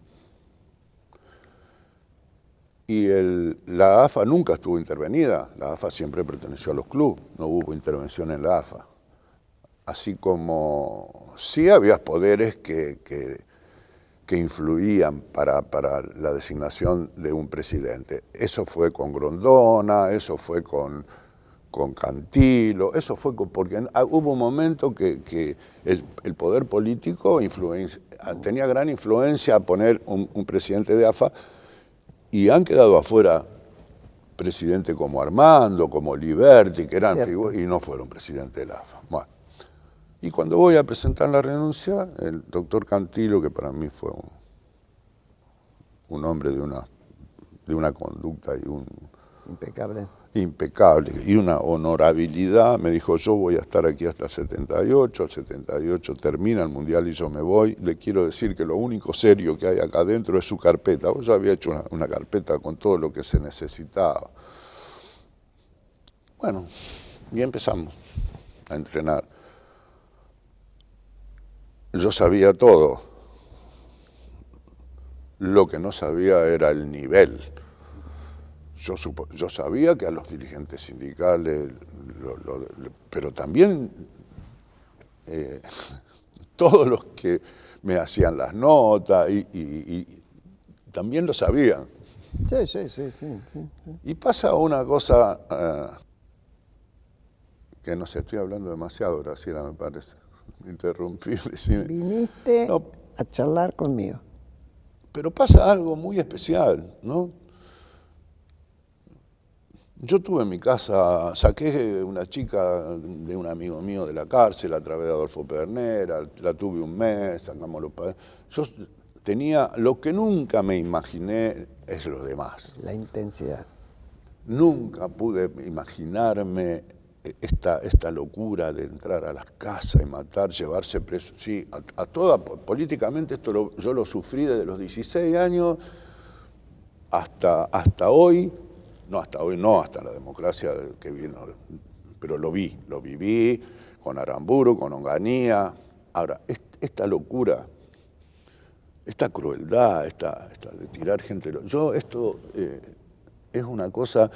Speaker 6: Y la AFA nunca estuvo intervenida. La AFA siempre perteneció a los clubes. No hubo intervención en la AFA. Así como sí había poderes que influían para la designación de un presidente. Eso fue con Grondona, eso fue con Cantilo, eso fue porque hubo un momento que el poder político tenía gran influencia a poner un presidente de AFA y han quedado afuera presidentes como Armando, como Liberti, que eran figuras y no fueron presidentes de la AFA. Bueno. Y cuando voy a presentar la renuncia, el doctor Cantilo, que para mí fue un hombre de una conducta impecable y una honorabilidad, me dijo, yo voy a estar aquí hasta el 78 termina el Mundial y yo me voy. Le quiero decir que lo único serio que hay acá adentro es su carpeta. Yo había hecho una carpeta con todo lo que se necesitaba. Bueno, y empezamos a entrenar. Yo sabía todo. Lo que no sabía era el nivel. Yo sabía que a los dirigentes sindicales, pero también todos los que me hacían las notas y también lo sabían.
Speaker 5: Sí.
Speaker 6: Y pasa una cosa que no sé, estoy hablando demasiado, Graciela, me parece. Me interrumpí.
Speaker 5: Viniste a charlar conmigo.
Speaker 6: Pero pasa algo muy especial, ¿no? Yo tuve en mi casa, saqué una chica de un amigo mío de la cárcel a través de Adolfo Pedernera, la tuve un mes, sacamos los padres. Yo tenía, lo que nunca me imaginé es lo demás.
Speaker 5: La intensidad.
Speaker 6: Nunca pude imaginarme esta locura de entrar a las casas y matar, llevarse preso. Sí, a toda, políticamente esto yo lo sufrí desde los 16 años hasta hoy. No, hasta hoy no, hasta la democracia que vino, pero lo viví con Aramburu, con Onganía. Ahora, esta locura, esta crueldad, esta de tirar gente... esto es una cosa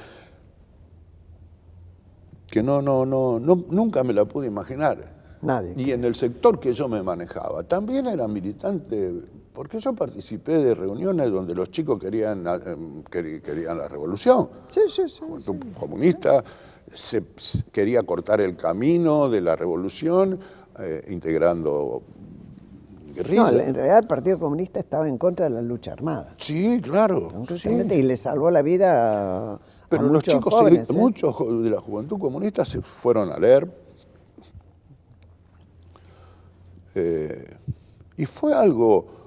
Speaker 6: que nunca me la pude imaginar.
Speaker 5: Nadie.
Speaker 6: Y en el sector que yo me manejaba, también era militante, porque yo participé de reuniones donde los chicos querían la revolución.
Speaker 5: Sí.
Speaker 6: Juventud comunista quería cortar el camino de la revolución, integrando guerrillas.
Speaker 5: No, en realidad el Partido Comunista estaba en contra de la lucha armada.
Speaker 6: Sí, claro.
Speaker 5: Sí. Y le salvó la vida a
Speaker 6: Pero los
Speaker 5: muchos
Speaker 6: chicos,
Speaker 5: jóvenes,
Speaker 6: muchos de la Juventud Comunista se fueron a leer. Y fue algo...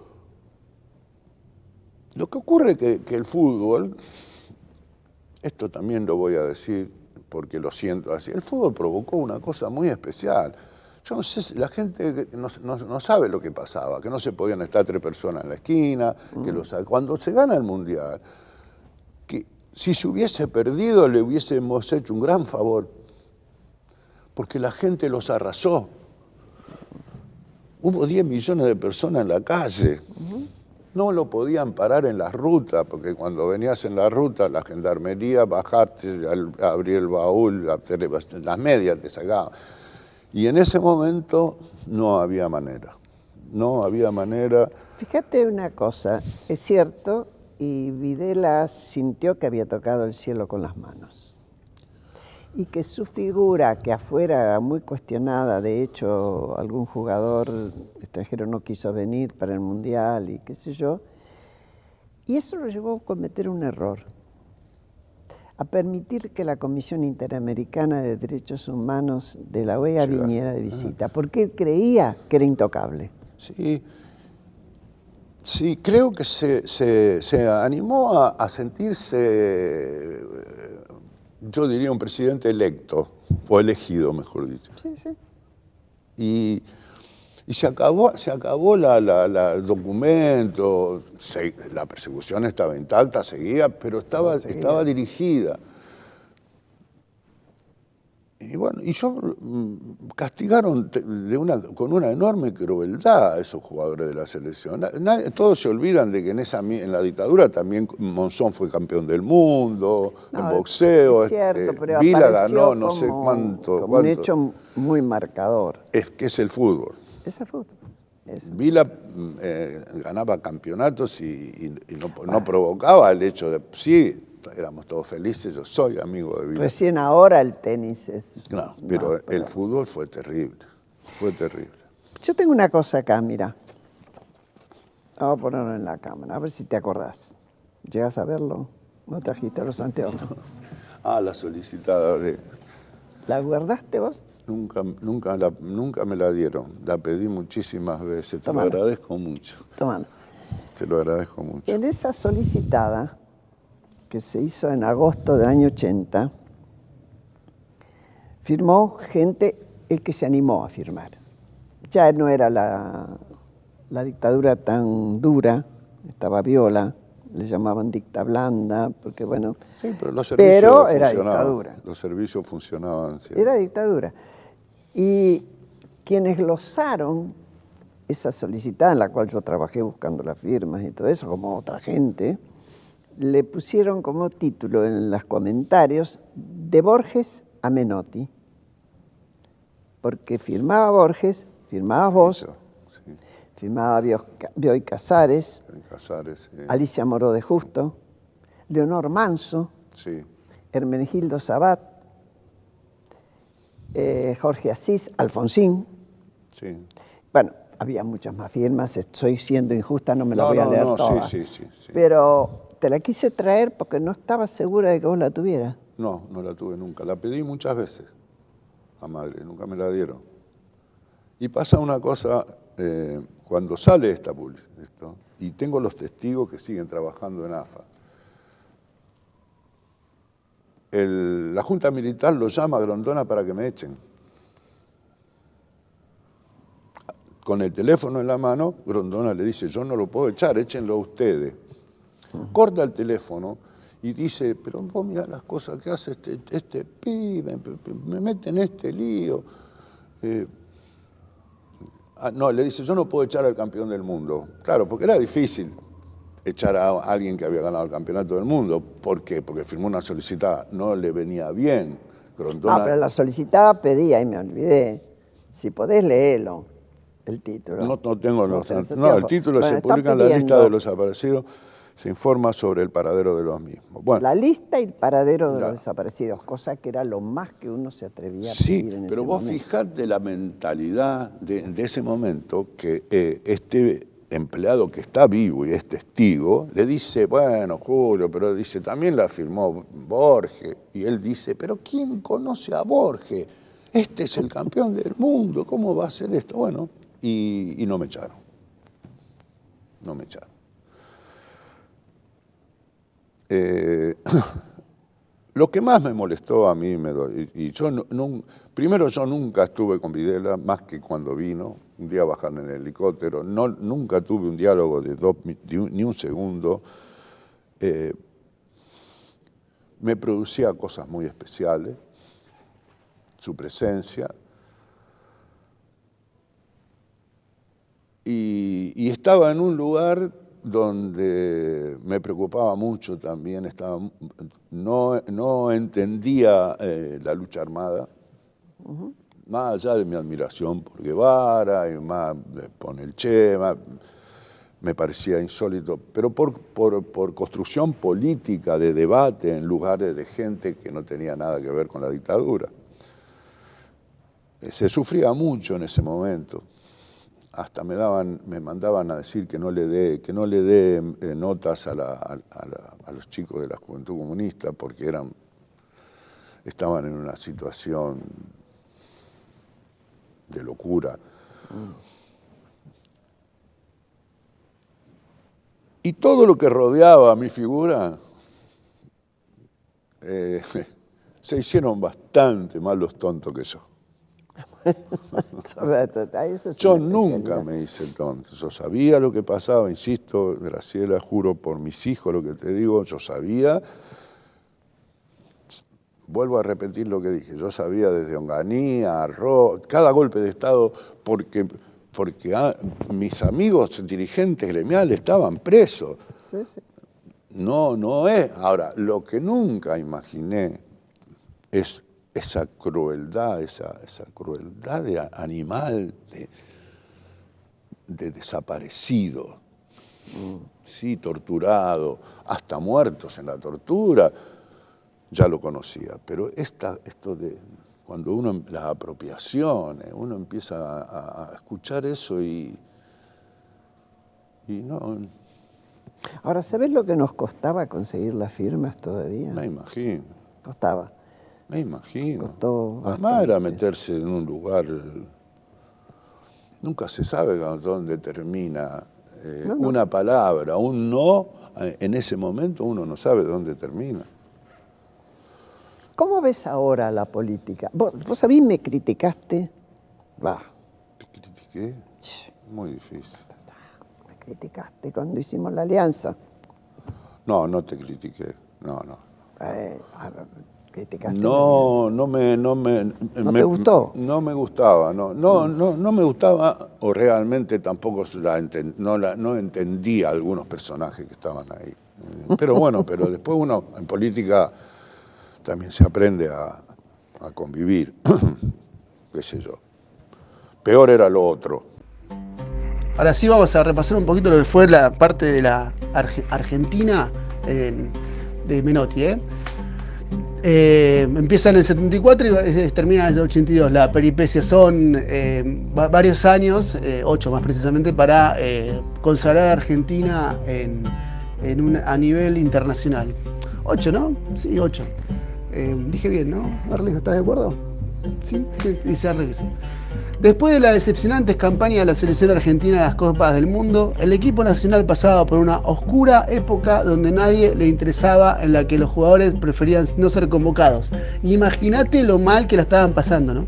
Speaker 6: Lo que ocurre que el fútbol, esto también lo voy a decir porque lo siento así, el fútbol provocó una cosa muy especial. Yo no sé, la gente no sabe lo que pasaba, que no se podían estar 3 personas en la esquina, cuando se gana el Mundial, que si se hubiese perdido le hubiésemos hecho un gran favor, porque la gente los arrasó. Hubo 10 millones de personas en la calle. No lo podían parar en las rutas, porque cuando venías en la ruta, la gendarmería, bajarte, abrir el baúl, las medias te sacaban. Y en ese momento no había manera. No había manera.
Speaker 5: Fíjate una cosa, es cierto, y Videla sintió que había tocado el cielo con las manos. Y que su figura, que afuera era muy cuestionada, de hecho algún jugador extranjero no quiso venir para el Mundial y qué sé yo, y eso lo llevó a cometer un error, a permitir que la Comisión Interamericana de Derechos Humanos de la OEA viniera de visita, porque él creía que era intocable.
Speaker 6: Sí, creo que se animó a sentirse... yo diría un presidente electo, o elegido, mejor dicho. Y se acabó el documento, la persecución estaba intacta, seguía, pero estaba dirigida. Y bueno, castigaron con una enorme crueldad a esos jugadores de la selección. Todos se olvidan de que en la dictadura también Monzón fue campeón del mundo, en boxeo.
Speaker 5: Es cierto, pero
Speaker 6: Vila ganó no sé cuánto.
Speaker 5: Un hecho muy marcador.
Speaker 6: Es que es el fútbol.
Speaker 5: Es el fútbol.
Speaker 6: Vila ganaba campeonatos y no provocaba el hecho de... Sí, éramos todos felices, yo soy amigo de Vila.
Speaker 5: Recién ahora el tenis es...
Speaker 6: Pero el fútbol fue terrible,
Speaker 5: Yo tengo una cosa acá, mira. Vamos a ponerlo en la cámara, a ver si te acordás. ¿Llegas a verlo? ¿No trajiste los anteojos?
Speaker 6: La solicitada de...
Speaker 5: ¿La guardaste vos?
Speaker 6: Nunca me la dieron, la pedí muchísimas veces, te lo agradezco mucho.
Speaker 5: Tomando.
Speaker 6: Te lo agradezco mucho.
Speaker 5: En esa solicitada, que se hizo en agosto del año 80, firmó gente, el que se animó a firmar. Ya no era la dictadura tan dura, estaba Viola, le llamaban dicta blanda, porque bueno...
Speaker 6: Sí, pero los servicios
Speaker 5: era dictadura.
Speaker 6: Los servicios funcionaban. Sí.
Speaker 5: Era dictadura. Y quienes glosaron esa solicitada en la cual yo trabajé buscando las firmas y todo eso, como otra gente, le pusieron como título en los comentarios de Borges a Menotti. Porque firmaba Borges, firmaba vos, firmaba Bioy Casares, Alicia Moró de Justo, Leonor Manso, Hermenegildo Sabat, Jorge Asís, Alfonsín. Bueno, había muchas más firmas, estoy siendo injusta, no me las voy a leer todas.
Speaker 6: Sí.
Speaker 5: Pero te la quise traer porque no estaba segura de que vos la tuvieras.
Speaker 6: No, no la tuve nunca. La pedí muchas veces a madre, nunca me la dieron. Y pasa una cosa, cuando sale esta esto, y tengo los testigos que siguen trabajando en AFA, la Junta Militar lo llama a Grondona para que me echen. Con el teléfono en la mano, Grondona le dice, yo no lo puedo echar, échenlo ustedes. Corta el teléfono y dice, pero vos mirá las cosas que hace este pibe, me mete en este lío. No, le dice, yo no puedo echar al campeón del mundo. Claro, porque era difícil echar a alguien que había ganado el campeonato del mundo. ¿Por qué? Porque firmó una solicitada, no le venía bien. Grondona...
Speaker 5: No, pero la solicitada pedía, y me olvidé, si podés leerlo, el título.
Speaker 6: No tengo los... No, el título se publica en la lista de los desaparecidos, se informa sobre el paradero de los mismos. Bueno,
Speaker 5: la lista y el paradero de los desaparecidos, cosa que era lo más que uno se atrevía a pedir en ese momento.
Speaker 6: Pero vos fijate la mentalidad de ese momento, que este empleado que está vivo y es testigo, le dice, bueno, Julio, pero dice, también la firmó Borges. Y él dice, pero ¿quién conoce a Borges? Este es el campeón del mundo, ¿cómo va a ser esto? Bueno, y no me echaron. No me echaron. Lo que más me molestó a mí, y yo primero yo nunca estuve con Videla más que cuando vino, un día bajando en el helicóptero, nunca tuve un diálogo ni un segundo, me producía cosas muy especiales, su presencia, y estaba en un lugar donde me preocupaba mucho también, no entendía la lucha armada, más allá de mi admiración por Guevara y más por el Che, me parecía insólito, pero por construcción política de debate en lugares de gente que no tenía nada que ver con la dictadura. Se sufría mucho en ese momento. Hasta me mandaban a decir que no le dé notas a los chicos de la Juventud Comunista porque estaban en una situación de locura. Y todo lo que rodeaba a mi figura, se hicieron bastante más los tontos que yo. Yo nunca me hice tonto, yo sabía lo que pasaba, insisto, Graciela, juro por mis hijos lo que te digo, yo sabía, vuelvo a repetir lo que dije, yo sabía desde Onganía, Arroz, cada golpe de Estado, porque mis amigos dirigentes gremiales estaban presos. No es. Ahora, lo que nunca imaginé es esa crueldad, esa crueldad de animal, de desaparecido, sí, torturado, hasta muertos en la tortura, ya lo conocía. Pero esto de cuando las apropiaciones, uno empieza a escuchar eso y no.
Speaker 5: Ahora, ¿sabés lo que nos costaba conseguir las firmas todavía?
Speaker 6: Me imagino.
Speaker 5: Costaba.
Speaker 6: Me imagino.
Speaker 5: Costó
Speaker 6: además era meterse en un lugar, nunca se sabe dónde termina una palabra, un no, en ese momento uno no sabe dónde termina.
Speaker 5: ¿Cómo ves ahora la política? Vos a mí me criticaste.
Speaker 6: ¿Te critiqué? Muy difícil.
Speaker 5: Me criticaste cuando hicimos la alianza.
Speaker 6: No te critiqué. No.
Speaker 5: criticaste?
Speaker 6: No
Speaker 5: te gustó?
Speaker 6: No me gustaba, no me gustaba, o realmente tampoco no entendía algunos personajes que estaban ahí. Pero bueno, pero después uno en política también se aprende a convivir, qué sé yo. Peor era lo otro.
Speaker 2: Ahora sí vamos a repasar un poquito lo que fue la parte de la Argentina de Menotti. Empieza en el 74 y termina en el 82. La peripecia son varios años, 8 más precisamente, para consagrar a Argentina a nivel internacional. 8, ¿no? Sí, 8. Dije bien, ¿no? Arles, ¿estás de acuerdo? Sí, dice Arles que sí. Después de las decepcionantes campañas de la selección argentina en las Copas del Mundo, el equipo nacional pasaba por una oscura época donde nadie le interesaba, en la que los jugadores preferían no ser convocados. Imagínate lo mal que la estaban pasando, ¿no?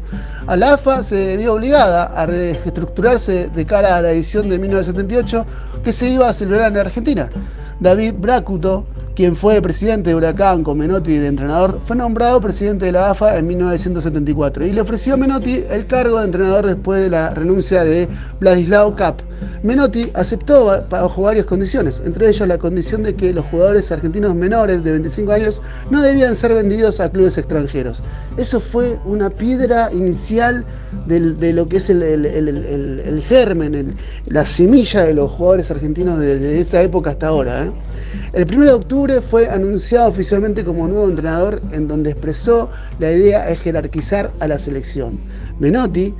Speaker 2: A la AFA se vio obligada a reestructurarse de cara a la edición de 1978 que se iba a celebrar en Argentina. David Bracuto, quien fue presidente de Huracán con Menotti de entrenador, fue nombrado presidente de la AFA en 1974 y le ofreció a Menotti el cargo de entrenador después de la renuncia de Vladislav Kapp. Menotti aceptó bajo varias condiciones, entre ellas la condición de que los jugadores argentinos menores de 25 años no debían ser vendidos a clubes extranjeros. Eso fue una piedra inicial de lo que es el germen, la semilla de los jugadores argentinos desde esta época hasta ahora. El 1 de octubre fue anunciado oficialmente como nuevo entrenador, en donde expresó la idea de jerarquizar a la selección. Menotti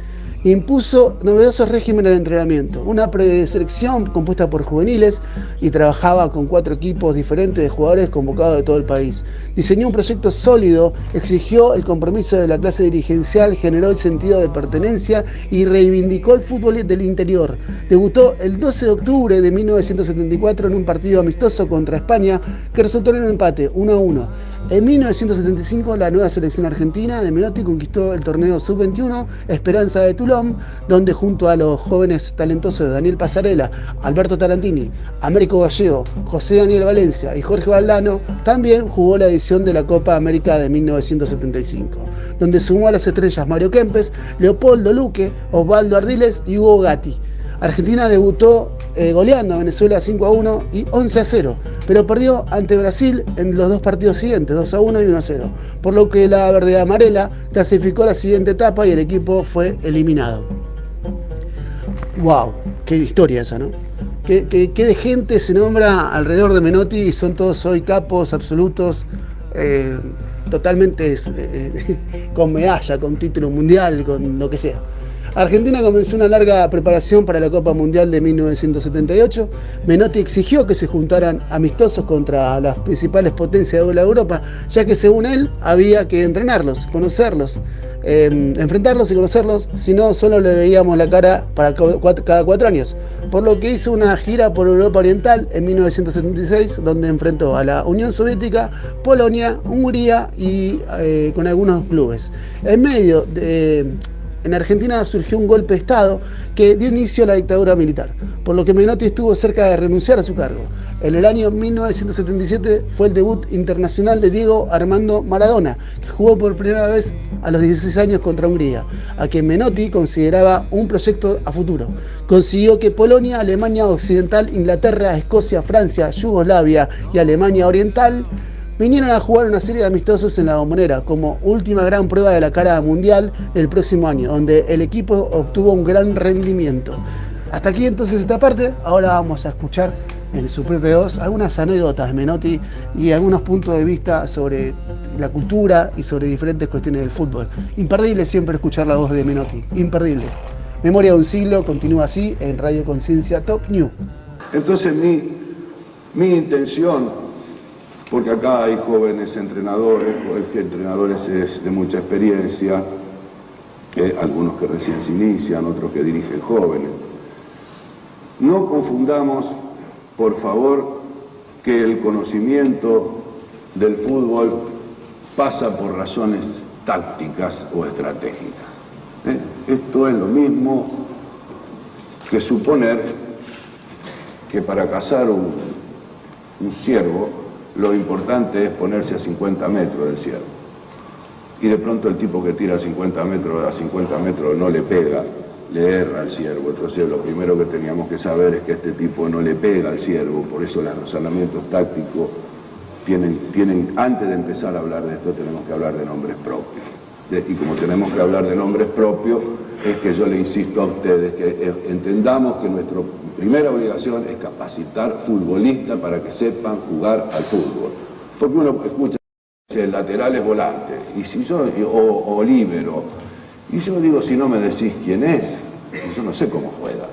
Speaker 2: impuso novedosos regímenes de entrenamiento, una preselección compuesta por juveniles y trabajaba con 4 equipos diferentes de jugadores convocados de todo el país. Diseñó un proyecto sólido, exigió el compromiso de la clase dirigencial, generó el sentido de pertenencia y reivindicó el fútbol del interior. Debutó el 12 de octubre de 1974 en un partido amistoso contra España que resultó en un empate 1-1. En 1975 la nueva selección argentina de Menotti conquistó el torneo Sub-21 Esperanza de Toulon, donde junto a los jóvenes talentosos de Daniel Pasarela, Alberto Tarantini, Américo Gallego, José Daniel Valencia y Jorge Valdano, también jugó la edición de la Copa América de 1975, donde sumó a las estrellas Mario Kempes, Leopoldo Luque, Osvaldo Ardiles y Hugo Gatti. Argentina debutó goleando a Venezuela 5-1 y 11-0, pero perdió ante Brasil en los 2 partidos siguientes, 2-1 y 1-0, por lo que la verde amarela clasificó a la siguiente etapa y el equipo fue eliminado. ¡Wow! ¡Qué historia esa!, ¿no? ¿Qué de gente se nombra alrededor de Menotti y son todos hoy capos absolutos, totalmente con medalla, con título mundial, con lo que sea? Argentina comenzó una larga preparación para la Copa Mundial de 1978. Menotti exigió que se juntaran amistosos contra las principales potencias de la Europa, ya que según él había que entrenarlos, conocerlos, enfrentarlos y conocerlos, si no solo le veíamos la cara para cada 4 años. Por lo que hizo una gira por Europa Oriental en 1976, donde enfrentó a la Unión Soviética, Polonia, Hungría y con algunos clubes. En Argentina surgió un golpe de Estado que dio inicio a la dictadura militar, por lo que Menotti estuvo cerca de renunciar a su cargo. En el año 1977 fue el debut internacional de Diego Armando Maradona, que jugó por primera vez a los 16 años contra Hungría, a quien Menotti consideraba un proyecto a futuro. Consiguió que Polonia, Alemania Occidental, Inglaterra, Escocia, Francia, Yugoslavia y Alemania Oriental vinieron a jugar una serie de amistosos en La Bombonera como última gran prueba de la cara mundial del próximo año, donde el equipo obtuvo un gran rendimiento. Hasta aquí entonces esta parte. Ahora vamos a escuchar en su propia voz algunas anécdotas de Menotti y algunos puntos de vista sobre la cultura y sobre diferentes cuestiones del fútbol. Imperdible siempre escuchar la voz de Menotti, imperdible. Memoria de un siglo continúa así en Radio Conciencia Top New.
Speaker 14: Entonces mi intención, porque acá hay jóvenes entrenadores de mucha experiencia, algunos que recién se inician, otros que dirigen jóvenes. No confundamos, por favor, que el conocimiento del fútbol pasa por razones tácticas o estratégicas. Esto es lo mismo que suponer que para cazar un ciervo lo importante es ponerse a 50 metros del ciervo. y de pronto el tipo que tira a 50 metros no le pega, le erra al ciervo. Entonces lo primero que teníamos que saber es que este tipo no le pega al ciervo, por eso los razonamientos tácticos tienen, antes de empezar a hablar de esto, tenemos que hablar de nombres propios. Y como tenemos que hablar de nombres propios, es que yo le insisto a ustedes que entendamos que nuestra primera obligación es capacitar futbolistas para que sepan jugar al fútbol. Porque uno escucha el lateral es volante, y si yo, o líbero, y yo digo, si no me decís quién es, yo no sé cómo juega.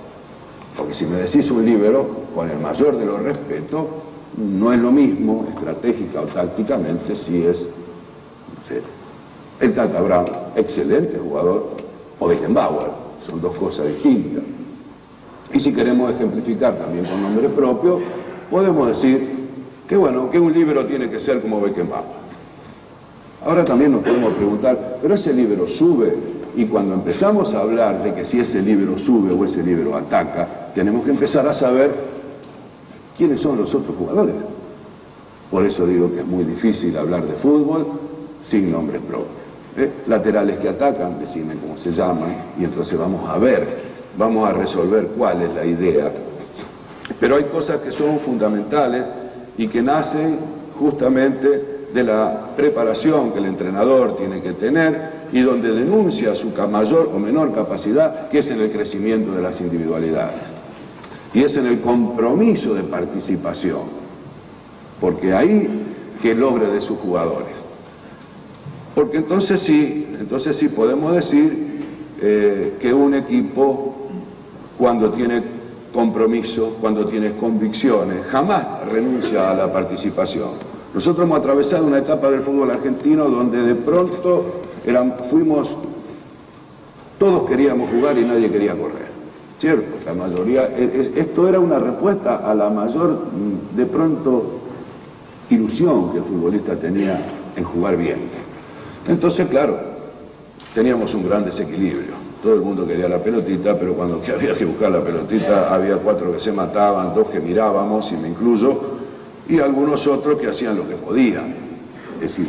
Speaker 14: Porque si me decís un líbero, con el mayor de los respetos, no es lo mismo, estratégica o tácticamente, si es, no sé, el Tata Brown, excelente jugador, o Beckenbauer, son dos cosas distintas. Y si queremos ejemplificar también con nombre propio, podemos decir que bueno, que un líbero tiene que ser como Beckenbauer. Ahora también nos podemos preguntar, ¿pero ese líbero sube? Y cuando empezamos a hablar de que si ese líbero sube o ese líbero ataca, tenemos que empezar a saber quiénes son los otros jugadores. Por eso digo que es muy difícil hablar de fútbol sin nombres propios. Laterales que atacan, decime cómo se llaman, y entonces vamos a ver, vamos a resolver cuál es la idea. Pero hay cosas que son fundamentales y que nacen justamente de la preparación que el entrenador tiene que tener y donde denuncia su mayor o menor capacidad, que es en el crecimiento de las individualidades. Y es en el compromiso de participación, porque ahí que logra de sus jugadores. Porque entonces sí podemos decir que un equipo, cuando tiene compromiso, cuando tiene convicciones, jamás renuncia a la participación. Nosotros hemos atravesado una etapa del fútbol argentino donde de pronto todos queríamos jugar y nadie quería correr, ¿cierto? La mayoría, esto era una respuesta a la mayor, de pronto, ilusión que el futbolista tenía en jugar bien. Entonces, claro, teníamos un gran desequilibrio. Todo el mundo quería la pelotita, pero cuando había que buscar la pelotita, había 4 que se mataban, 2 que mirábamos, y me incluyo, y algunos otros que hacían lo que podían. Es decir,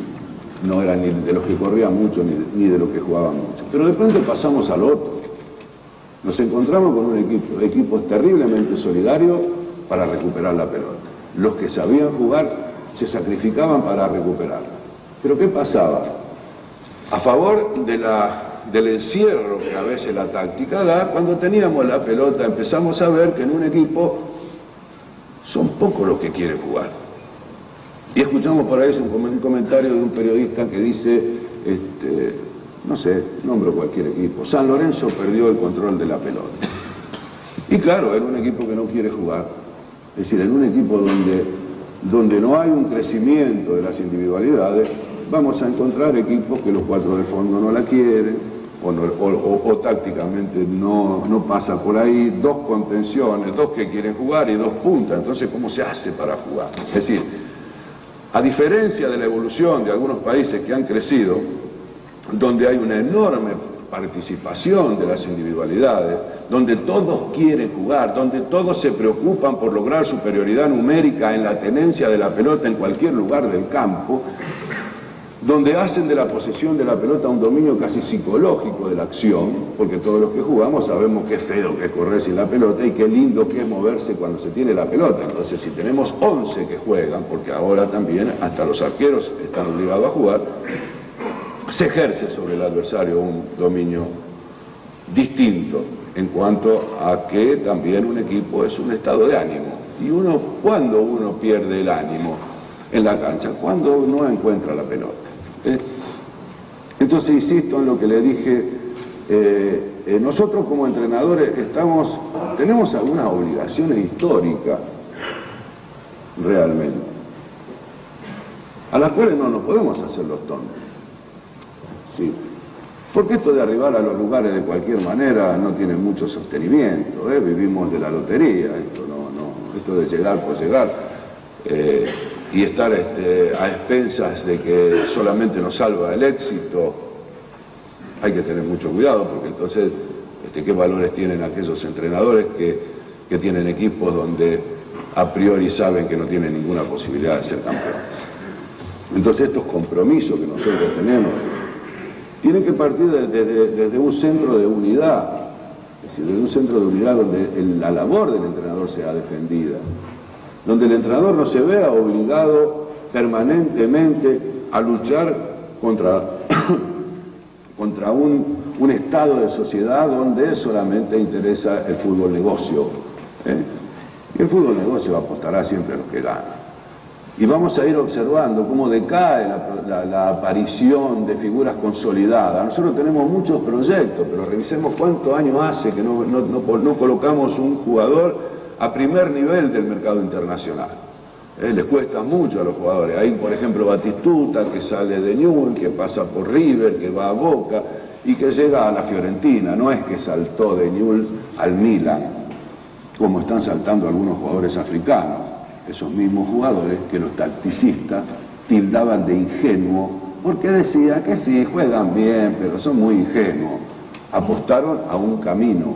Speaker 14: no eran ni de los que corrían mucho, ni de los que jugaban mucho. Pero de pronto pasamos al otro. Nos encontramos con un equipos terriblemente solidarios para recuperar la pelota. Los que sabían jugar se sacrificaban para recuperarla. Pero ¿qué pasaba? A favor del encierro que a veces la táctica da, cuando teníamos la pelota empezamos a ver que en un equipo son pocos los que quieren jugar. Y escuchamos por ahí un comentario de un periodista que dice, no sé, nombro cualquier equipo, San Lorenzo perdió el control de la pelota. Y claro, en un equipo que no quiere jugar, es decir, en un equipo donde no hay un crecimiento de las individualidades, vamos a encontrar equipos que los 4 del fondo no la quieren, o tácticamente no pasa por ahí, 2 contenciones, 2 que quieren jugar y 2 puntas. Entonces, ¿cómo se hace para jugar? Es decir, a diferencia de la evolución de algunos países que han crecido, donde hay una enorme participación de las individualidades, donde todos quieren jugar, donde todos se preocupan por lograr superioridad numérica en la tenencia de la pelota en cualquier lugar del campo, donde hacen de la posesión de la pelota un dominio casi psicológico de la acción, porque todos los que jugamos sabemos qué feo que es correr sin la pelota y qué lindo que es moverse cuando se tiene la pelota. Entonces, si tenemos 11 que juegan, porque ahora también hasta los arqueros están obligados a jugar, se ejerce sobre el adversario un dominio distinto en cuanto a que también un equipo es un estado de ánimo. Y cuando uno pierde el ánimo en la cancha, cuando no encuentra la pelota. Entonces insisto en lo que le dije, nosotros como entrenadores tenemos algunas obligaciones históricas realmente, a las cuales no nos podemos hacer los tontos. ¿Sí? Porque esto de arribar a los lugares de cualquier manera no tiene mucho sostenimiento, vivimos de la lotería, esto de llegar por llegar. Y estar a expensas de que solamente nos salva el éxito, hay que tener mucho cuidado, porque entonces, ¿qué valores tienen aquellos entrenadores que tienen equipos donde a priori saben que no tienen ninguna posibilidad de ser campeón? Entonces estos compromisos que nosotros tenemos tiene que partir desde un centro de unidad, es decir, desde un centro de unidad donde la labor del entrenador sea defendida, donde el entrenador no se vea obligado permanentemente a luchar contra un estado de sociedad donde solamente interesa el fútbol negocio. Y el fútbol negocio apostará siempre a los que ganan. Y vamos a ir observando cómo decae la aparición de figuras consolidadas. Nosotros tenemos muchos proyectos, pero revisemos cuántos años hace que no colocamos un jugador a primer nivel del mercado internacional. Les cuesta mucho a los jugadores. Hay, por ejemplo, Batistuta, que sale de Newell's, que pasa por River, que va a Boca y que llega a la Fiorentina. No es que saltó de Newell's al Milan, como están saltando algunos jugadores africanos. Esos mismos jugadores que los tacticistas tildaban de ingenuos, porque decían que sí, juegan bien, pero son muy ingenuos. Apostaron a un camino,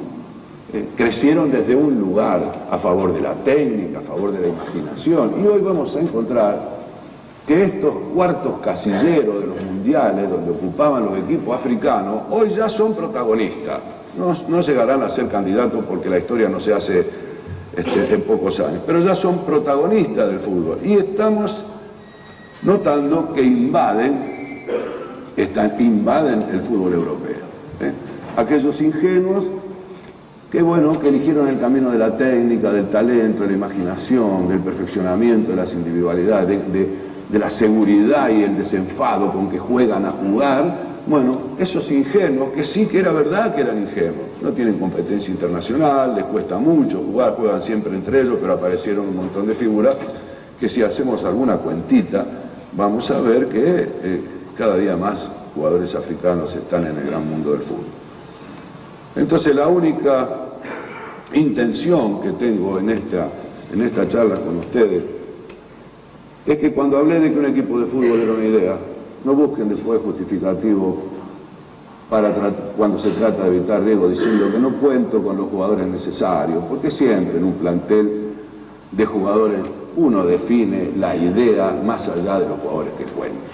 Speaker 14: crecieron desde un lugar a favor de la técnica, a favor de la imaginación, y hoy vamos a encontrar que estos cuartos casilleros de los mundiales, donde ocupaban los equipos africanos, hoy ya son protagonistas. No llegarán a ser candidatos porque la historia no se hace en pocos años, pero ya son protagonistas del fútbol y estamos notando que invaden el fútbol europeo. Aquellos ingenuos que eligieron el camino de la técnica, del talento, de la imaginación, del perfeccionamiento de las individualidades, de la seguridad y el desenfado con que juegan a jugar. Esos ingenuos, que sí que era verdad que eran ingenuos, no tienen competencia internacional, les cuesta mucho jugar, juegan siempre entre ellos, pero aparecieron un montón de figuras que si hacemos alguna cuentita, vamos a ver que cada día más jugadores africanos están en el gran mundo del fútbol. Entonces la única intención que tengo en esta charla con ustedes es que cuando hablé de que un equipo de fútbol era una idea, no busquen después justificativo cuando se trata de evitar riesgos diciendo que no cuento con los jugadores necesarios, porque siempre en un plantel de jugadores uno define la idea más allá de los jugadores que cuentan.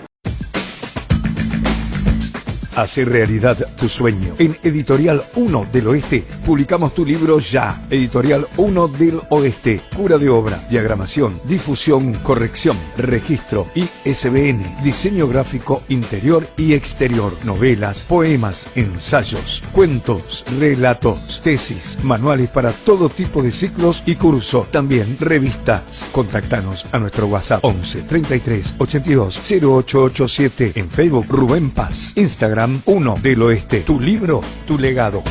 Speaker 3: Hacer realidad tu sueño. En Editorial 1 del Oeste publicamos tu libro ya. Editorial 1 del Oeste. Cura de obra, diagramación, difusión, corrección, registro, ISBN, diseño gráfico interior y exterior, novelas, poemas, ensayos, cuentos, relatos, tesis, manuales para todo tipo de ciclos y cursos. También revistas. Contactanos a nuestro WhatsApp 11 33 82 0887. En Facebook Rubén Paz. Instagram 1 del Oeste. Tu libro, tu legado.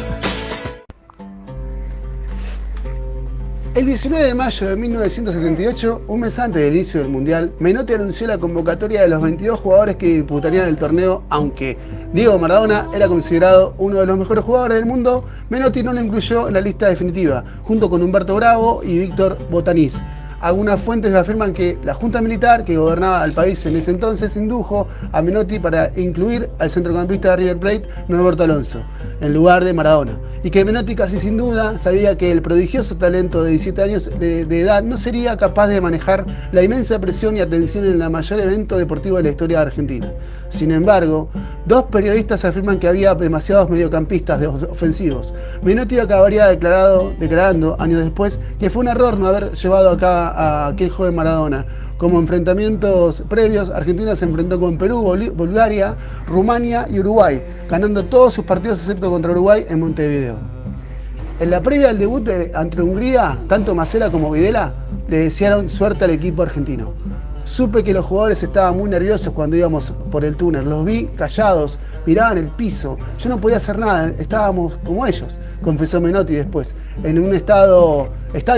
Speaker 2: El 19 de mayo de 1978, un mes antes del inicio del Mundial, Menotti anunció la convocatoria de los 22 jugadores que disputarían el torneo, aunque Diego Maradona era considerado uno de los mejores jugadores del mundo. Menotti no lo incluyó en la lista definitiva, junto con Humberto Bravo y Víctor Botanís. Algunas fuentes afirman que la Junta Militar que gobernaba al país en ese entonces indujo a Menotti para incluir al centrocampista de River Plate, Norberto Alonso, en lugar de Maradona, y que Menotti casi sin duda sabía que el prodigioso talento de 17 años de edad no sería capaz de manejar la inmensa presión y atención en el mayor evento deportivo de la historia de Argentina. Sin embargo, dos periodistas afirman que había demasiados mediocampistas ofensivos. Menotti acabaría declarando años después que fue un error no haber llevado acá a aquel joven Maradona. Como enfrentamientos previos, Argentina se enfrentó con Perú, Bulgaria, Rumania y Uruguay, ganando todos sus partidos excepto contra Uruguay en Montevideo. En la previa del debut ante Hungría, tanto Masera como Videla le desearon suerte al equipo argentino. Supe que los jugadores estaban muy nerviosos cuando íbamos por el túnel. Los vi callados, miraban el piso. Yo no podía hacer nada, estábamos como ellos, confesó Menotti después. En un estadio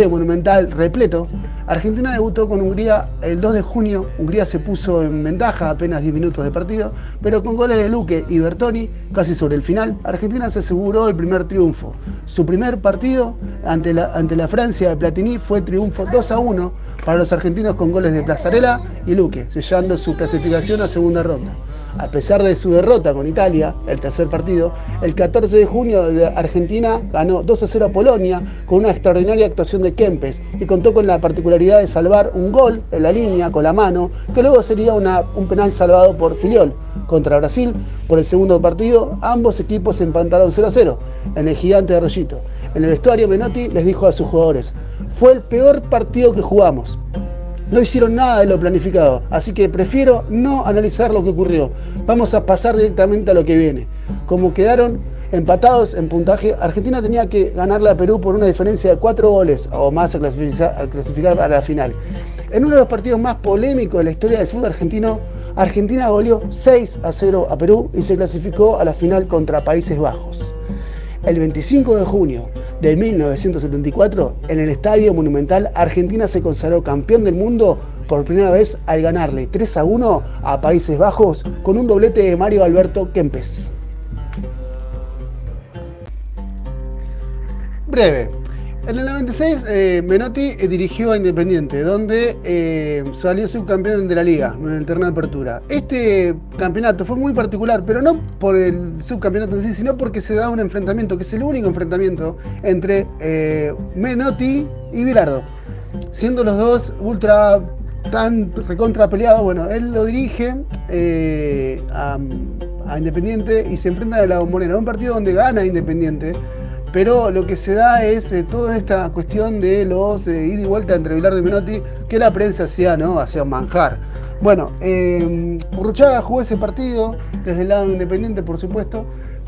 Speaker 2: monumental repleto, Argentina debutó con Hungría el 2 de junio. Hungría se puso en ventaja apenas 10 minutos de partido, pero con goles de Luque y Bertoni casi sobre el final, Argentina se aseguró el primer triunfo. Su primer partido ante la Francia de Platini fue triunfo 2-1 para los argentinos con goles de Plazzarella y Luque, sellando su clasificación a segunda ronda. A pesar de su derrota con Italia, el tercer partido, el 14 de junio Argentina ganó 2-0 a Polonia con una extraordinaria actuación de Kempes y contó con la particularidad de salvar un gol en la línea con la mano, que luego sería un penal salvado por Filiol. Contra Brasil, por el segundo partido, ambos equipos empataron 0-0 en el gigante de Arroyito. En el vestuario, Menotti les dijo a sus jugadores: fue el peor partido que jugamos. No hicieron nada de lo planificado, así que prefiero no analizar lo que ocurrió. Vamos a pasar directamente a lo que viene. Como quedaron empatados en puntaje, Argentina tenía que ganarle a Perú por una diferencia de 4 goles o más a clasificar a la final. En uno de los partidos más polémicos de la historia del fútbol argentino, Argentina goleó 6-0 a Perú y se clasificó a la final contra Países Bajos. El 25 de junio de 1974, en el Estadio Monumental, Argentina se consagró campeón del mundo por primera vez al ganarle 3-1 a Países Bajos con un doblete de Mario Alberto Kempes. Breve. En el 96, Menotti dirigió a Independiente, donde salió subcampeón de la Liga en el torneo de apertura. Este campeonato fue muy particular, pero no por el subcampeonato en sí, sino porque se da un enfrentamiento, que es el único enfrentamiento entre Menotti y Bilardo. Siendo los dos tan recontra peleados, bueno, él lo dirige a Independiente y se enfrentan a la Bombonera, un partido donde gana Independiente. Pero lo que se da es toda esta cuestión de los ida y vuelta entre Bilardo y Menotti, que la prensa hacía un manjar. Bueno, Urruchaga jugó ese partido desde el lado independiente, por supuesto,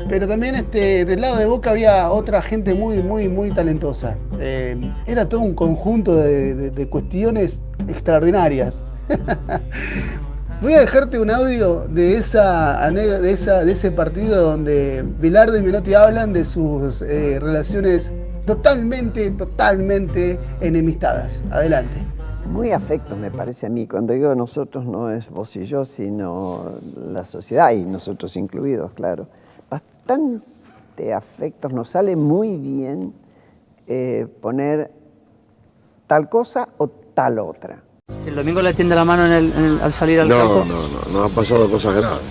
Speaker 2: pero también del lado de Boca había otra gente muy talentosa. Era todo un conjunto de cuestiones extraordinarias. Voy a dejarte un audio de ese partido donde Bilardo y Menotti hablan de sus relaciones totalmente enemistadas. Adelante.
Speaker 5: Muy afectos, me parece a mí. Cuando digo nosotros, no es vos y yo, sino la sociedad, y nosotros incluidos, claro. Bastante afectos. Nos sale muy bien poner tal cosa o tal otra.
Speaker 21: Si el domingo le tiende la mano al salir al campo.
Speaker 14: No, han pasado cosas graves.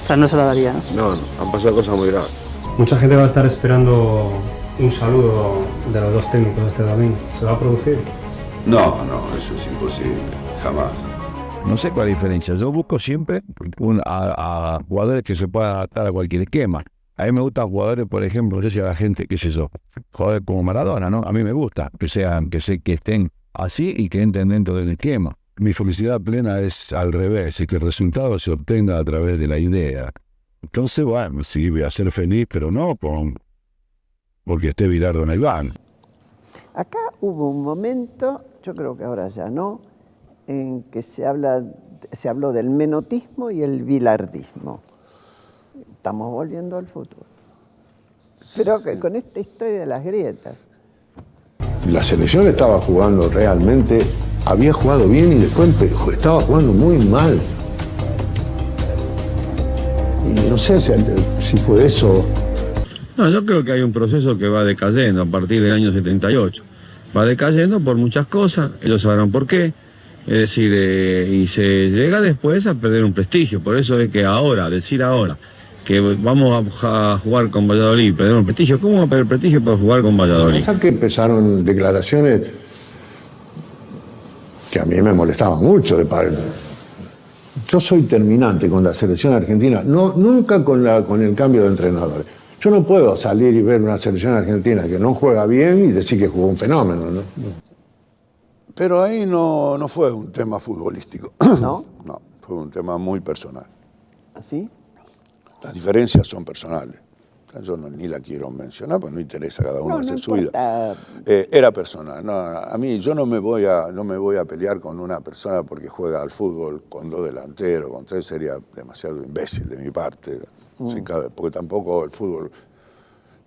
Speaker 21: O sea, no se la daría, ¿no?
Speaker 14: No, han pasado cosas muy graves.
Speaker 22: Mucha gente va a estar esperando un saludo de los dos técnicos este domingo. ¿Se va a producir?
Speaker 6: No, eso es imposible, jamás.
Speaker 3: No sé cuál es la diferencia. Yo busco siempre a jugadores que se puedan adaptar a cualquier esquema. A mí me gustan jugadores, por ejemplo, no sé si a la gente, qué sé yo, jugadores como Maradona, ¿no? A mí me gusta que estén así y que entren dentro del esquema. Mi felicidad plena es al revés, es que el resultado se obtenga a través de la idea. Entonces, bueno, sí, voy a ser feliz, pero no porque esté Bilardo en el banco.
Speaker 5: Acá hubo un momento, yo creo que ahora ya no, en que se habló del menotismo y el bilardismo. Estamos volviendo al fútbol. Pero con esta historia de las grietas.
Speaker 14: La selección estaba jugando realmente, había jugado bien y después estaba jugando muy mal. Y no sé si fue eso.
Speaker 23: No, yo creo que hay un proceso que va decayendo a partir del año 78. Va decayendo por muchas cosas, ellos sabrán por qué. Es decir, y se llega después a perder un prestigio. Por eso es que decir ahora, que vamos a jugar con Valladolid y perder un prestigio. ¿Cómo va a perder prestigio para jugar con Valladolid?
Speaker 14: Pasa que empezaron declaraciones que a mí me molestaban mucho de padre. Yo soy terminante con la selección argentina, nunca con el cambio de entrenadores. Yo no puedo salir y ver una selección argentina que no juega bien y decir que jugó un fenómeno, ¿no?
Speaker 6: Pero ahí no fue un tema futbolístico.
Speaker 5: ¿No?
Speaker 6: No, fue un tema muy personal.
Speaker 5: ¿Así?
Speaker 6: Las diferencias son personales. Yo ni la quiero mencionar porque no interesa, cada uno hace su vida. Era personal. No, a mí yo no me voy a pelear con una persona porque juega al fútbol con 2 delanteros, con 3, sería demasiado imbécil de mi parte. Porque tampoco el fútbol,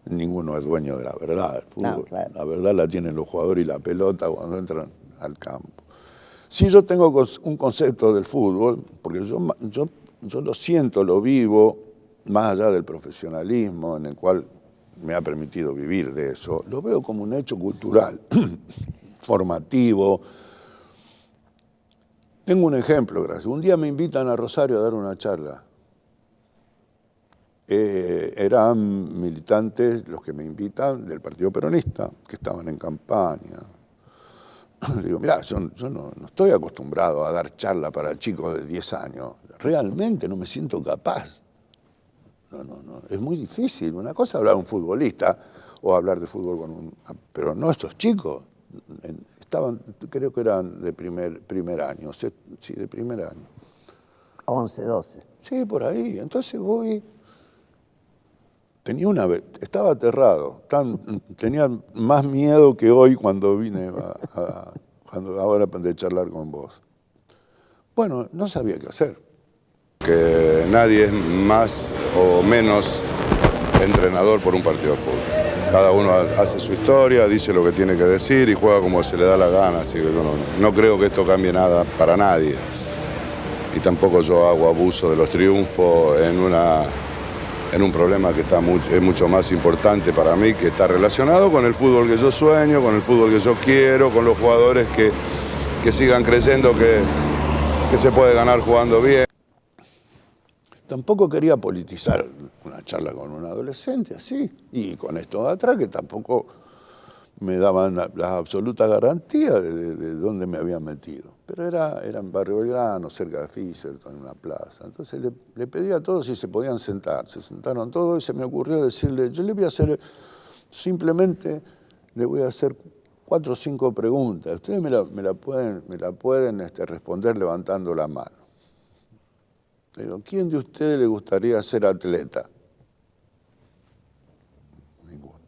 Speaker 6: ninguno es dueño de la verdad. El fútbol, claro. La verdad la tienen los jugadores y la pelota cuando entran al campo. Sí, yo tengo un concepto del fútbol, porque yo lo siento, lo vivo, más allá del profesionalismo en el cual me ha permitido vivir de eso, lo veo como un hecho cultural, formativo. Tengo un ejemplo, gracias. Un día me invitan a Rosario a dar una charla eran militantes los que me invitan del Partido Peronista, que estaban en campaña. Le digo, mirá, yo no estoy acostumbrado a dar charla para chicos de 10 años. Realmente no me siento capaz. No, es muy difícil. Una cosa es hablar a un futbolista o hablar de fútbol pero no estos chicos. Estaban, creo que eran de primer año, sí, de primer año.
Speaker 5: 11, 12.
Speaker 6: Sí, por ahí. Entonces voy... Estaba aterrado, tenía más miedo que hoy cuando vine ahora de charlar con vos. Bueno, no sabía qué hacer. Que nadie es más o menos entrenador por un partido de fútbol. Cada uno hace su historia, dice lo que tiene que decir y juega como se le da la gana, así que no creo que esto cambie nada para nadie. Y tampoco yo hago abuso de los triunfos en un problema que es mucho más importante para mí, que está relacionado con el fútbol que yo sueño, con el fútbol que yo quiero, con los jugadores que sigan creyendo que se puede ganar jugando bien. Tampoco quería politizar una charla con un adolescente así, y con esto de atrás que tampoco me daban la absoluta garantía de dónde me habían metido. Pero era en Barrio Belgrano, cerca de Fisherton, en una plaza. Entonces le pedí a todos si se podían sentar. Se sentaron todos y se me ocurrió decirle, yo le voy a hacer, simplemente le voy a hacer 4 o 5 preguntas. Ustedes me la pueden responder levantando la mano. Le digo, ¿quién de ustedes le gustaría ser atleta? Ninguno.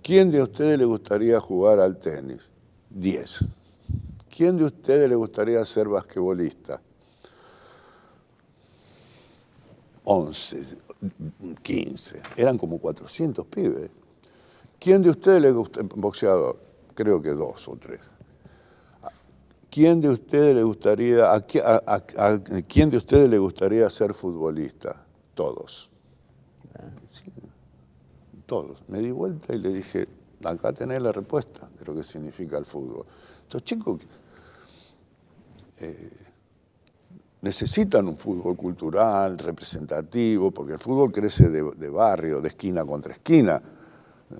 Speaker 6: ¿Quién de ustedes le gustaría jugar al tenis? 10. ¿Quién de ustedes le gustaría ser basquetbolista? 11, 15. Eran como 400 pibes. ¿Quién de ustedes le gusta boxeador? Creo que 2 o 3. ¿Quién de ustedes le gustaría, quién de ustedes le gustaría ser futbolista? Todos. Sí, todos. Me di vuelta y le dije, acá tenés la respuesta de lo que significa el fútbol. Estos chicos necesitan un fútbol cultural, representativo, porque el fútbol crece de barrio, de esquina contra esquina.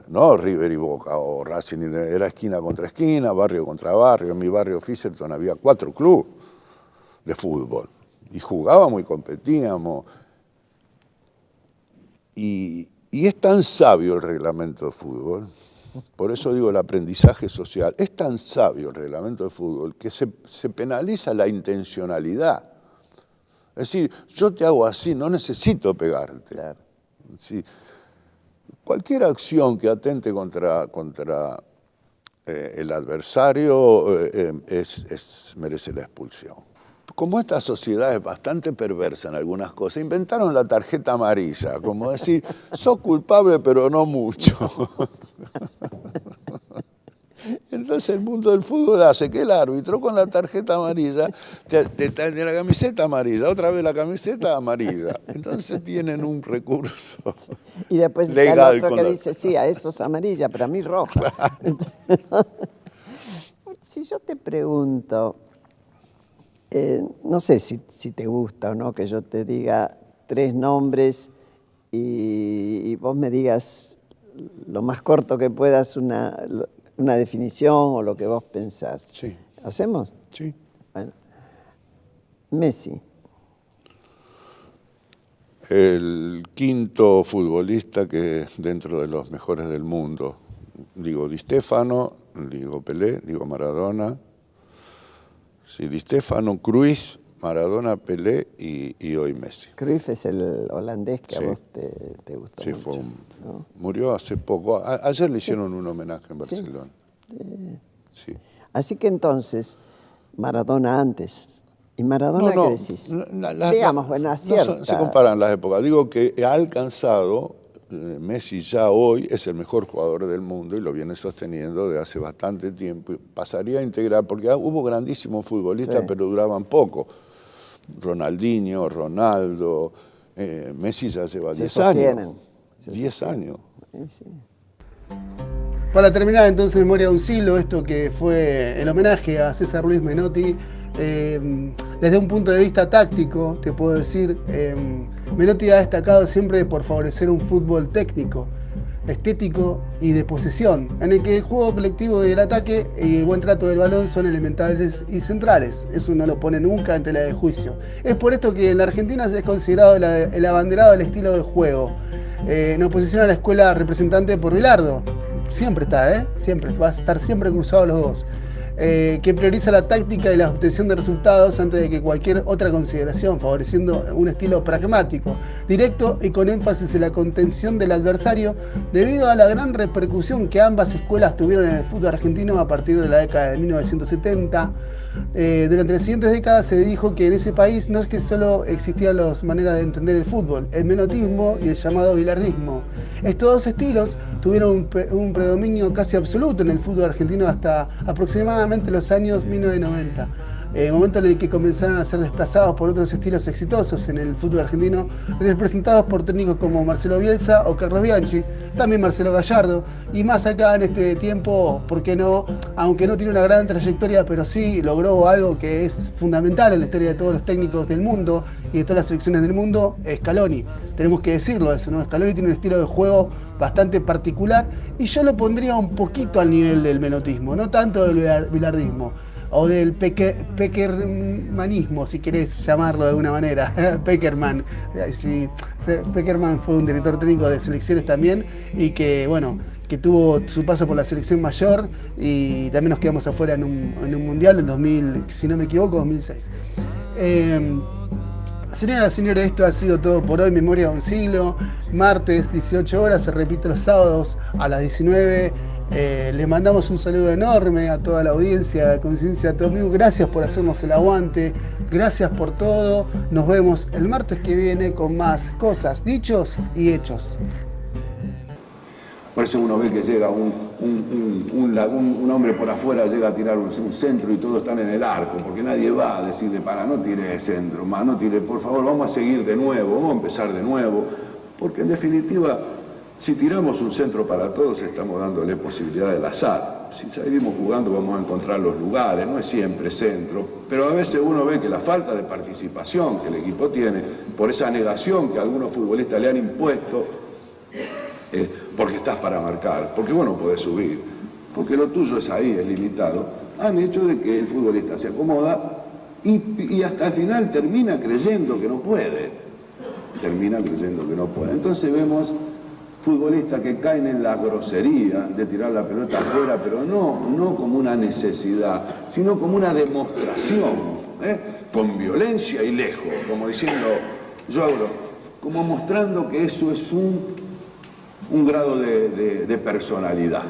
Speaker 6: No River y Boca o Racing, era esquina contra esquina, barrio contra barrio. En mi barrio Fisherton había 4 clubes de fútbol y jugábamos y competíamos. Y es tan sabio el reglamento de fútbol, por eso digo el aprendizaje social, es tan sabio el reglamento de fútbol que se penaliza la intencionalidad. Es decir, yo te hago así, no necesito pegarte. Claro. Sí. Cualquier acción que atente contra el adversario merece la expulsión. Como esta sociedad es bastante perversa en algunas cosas, inventaron la tarjeta amarilla, como decir, sos culpable pero no mucho. Entonces el mundo del fútbol hace que el árbitro con la tarjeta amarilla te trae la camiseta amarilla, otra vez la camiseta amarilla. Entonces tienen un recurso
Speaker 5: y después legal está el otro que dice, sí, a eso es amarilla, pero a mí roja. Claro. Si yo te pregunto, no sé si te gusta o no que yo te diga 3 nombres y vos me digas lo más corto que puedas una definición o lo que vos pensás.
Speaker 6: Sí.
Speaker 5: ¿Hacemos?
Speaker 6: Sí.
Speaker 5: Bueno. Messi.
Speaker 6: El 5º futbolista que dentro de los mejores del mundo. Digo Di Stéfano, digo Pelé, digo Maradona. Sí, Di Stéfano, Cruyff, Maradona, Pelé y hoy Messi.
Speaker 5: Cruyff es el holandés que a vos te gustó mucho.
Speaker 6: Fue ¿no? Murió hace poco. Ayer le hicieron un homenaje en Barcelona.
Speaker 5: Sí. Así que entonces, Maradona antes. ¿Y Maradona qué decís? Digamos, bueno, cierta.
Speaker 6: No se comparan las épocas. Digo que ha alcanzado, Messi ya hoy es el mejor jugador del mundo y lo viene sosteniendo de hace bastante tiempo. Pasaría a integrar, porque hubo grandísimos futbolistas, pero duraban poco. Ronaldinho, Ronaldo, Messi ya lleva 10 años. 10 años.
Speaker 5: Sí.
Speaker 2: Para terminar entonces Memoria de un siglo, esto que fue el homenaje a César Luis Menotti, desde un punto de vista táctico, te puedo decir, Menotti ha destacado siempre por favorecer un fútbol técnico, estético y de posesión, en el que el juego colectivo y el ataque y el buen trato del balón son elementales y centrales. Eso no lo pone nunca en tela de juicio. Es por esto que en la Argentina se es considerado el abanderado del estilo de juego, en oposición a la escuela representante por Bilardo. Siempre está, siempre, va a estar siempre cruzados los dos. Que prioriza la táctica y la obtención de resultados antes de que cualquier otra consideración, favoreciendo un estilo pragmático, directo y con énfasis en la contención del adversario, debido a la gran repercusión que ambas escuelas tuvieron en el fútbol argentino a partir de la década de 1970. Durante las siguientes décadas se dijo que en ese país no es que solo existían dos maneras de entender el fútbol, el menotismo y el llamado bilardismo. Estos dos estilos tuvieron un predominio casi absoluto en el fútbol argentino hasta aproximadamente los años 1990. Momento en el que comenzaron a ser desplazados por otros estilos exitosos en el fútbol argentino, representados por técnicos como Marcelo Bielsa o Carlos Bianchi, también Marcelo Gallardo, y más acá en este tiempo, ¿por qué no? Aunque no tiene una gran trayectoria, pero sí logró algo que es fundamental en la historia de todos los técnicos del mundo y de todas las selecciones del mundo, Scaloni. Tenemos que decirlo eso, ¿no? Scaloni tiene un estilo de juego bastante particular y yo lo pondría un poquito al nivel del menotismo, no tanto del bilardismo o del peckermanismo, si querés llamarlo de alguna manera. Peckerman. Sí, Peckerman fue un director técnico de selecciones también y que, bueno, que tuvo su paso por la selección mayor y también nos quedamos afuera en un mundial en 2000, si no me equivoco, 2006. Señoras y señores, esto ha sido todo por hoy. Memoria de un siglo, martes 18 horas, se repite los sábados a las 19. Les mandamos un saludo enorme a toda la audiencia de Conciencia Todo Vivo. Gracias por hacernos el aguante, gracias por todo. Nos vemos el martes que viene con más cosas, dichos y hechos.
Speaker 14: Por eso uno ve que llega un hombre por afuera, llega a tirar un centro y todos están en el arco, porque nadie va a decirle, para, no tire el centro, más, no tire, por favor, vamos a seguir de nuevo, vamos a empezar de nuevo, porque en definitiva, si tiramos un centro para todos, estamos dándole posibilidad del azar. Si seguimos jugando, vamos a encontrar los lugares, no es siempre centro, pero a veces uno ve que la falta de participación que el equipo tiene, por esa negación que algunos futbolistas le han impuesto, porque estás para marcar, porque vos no podés subir, porque lo tuyo es ahí, es limitado, han hecho de que el futbolista se acomoda y hasta el final termina creyendo que no puede. Entonces vemos futbolistas que caen en la grosería de tirar la pelota afuera, pero no como una necesidad, sino como una demostración, con violencia y lejos, como diciendo, yo hablo, como mostrando que eso es un grado de personalidad.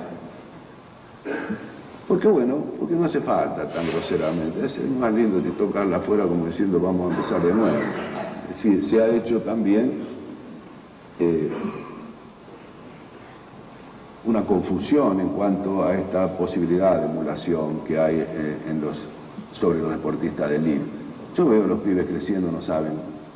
Speaker 14: Porque no hace falta tan groseramente, es más lindo de tocarla afuera como diciendo vamos a empezar de nuevo. Es decir, se ha hecho también una confusión en cuanto a esta posibilidad de emulación que hay sobre los deportistas de elite. Yo veo a los pibes creciendo, no saben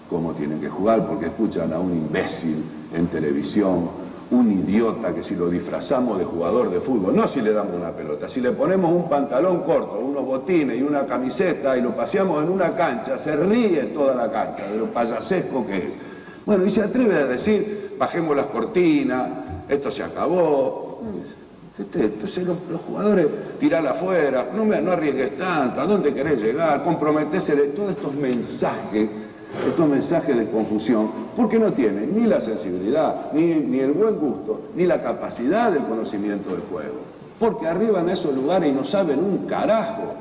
Speaker 14: cómo tienen que jugar porque escuchan a un imbécil en televisión, un idiota que si lo disfrazamos de jugador de fútbol, no si le damos una pelota, si le ponemos un pantalón corto, unos botines y una camiseta y lo paseamos en una cancha, se ríe toda la cancha de lo payasesco que es. Bueno, y se atreve a decir, bajemos las cortinas, esto se acabó. Entonces los jugadores, tirala afuera, no arriesgues tanto, ¿a dónde querés llegar? Comprometese de todos estos mensajes de confusión, porque no tienen ni la sensibilidad, ni el buen gusto, ni la capacidad del conocimiento del juego. Porque arriban a esos lugares y no saben un carajo.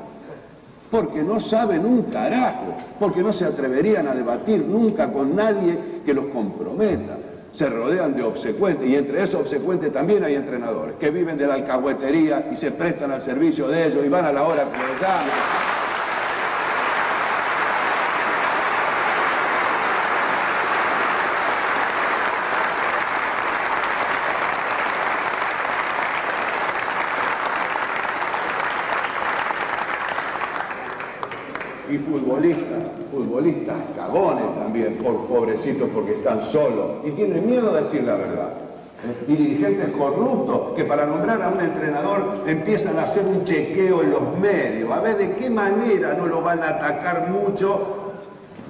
Speaker 14: Porque no se atreverían a debatir nunca con nadie que los comprometa. Se rodean de obsecuentes, y entre esos obsecuentes también hay entrenadores que viven de la alcahuetería y se prestan al servicio de ellos y van a la hora que les llaman. Y futbolistas cagones también, pobrecitos porque están solos y tienen miedo de decir la verdad. Y dirigentes corruptos que para nombrar a un entrenador empiezan a hacer un chequeo en los medios, a ver de qué manera no lo van a atacar mucho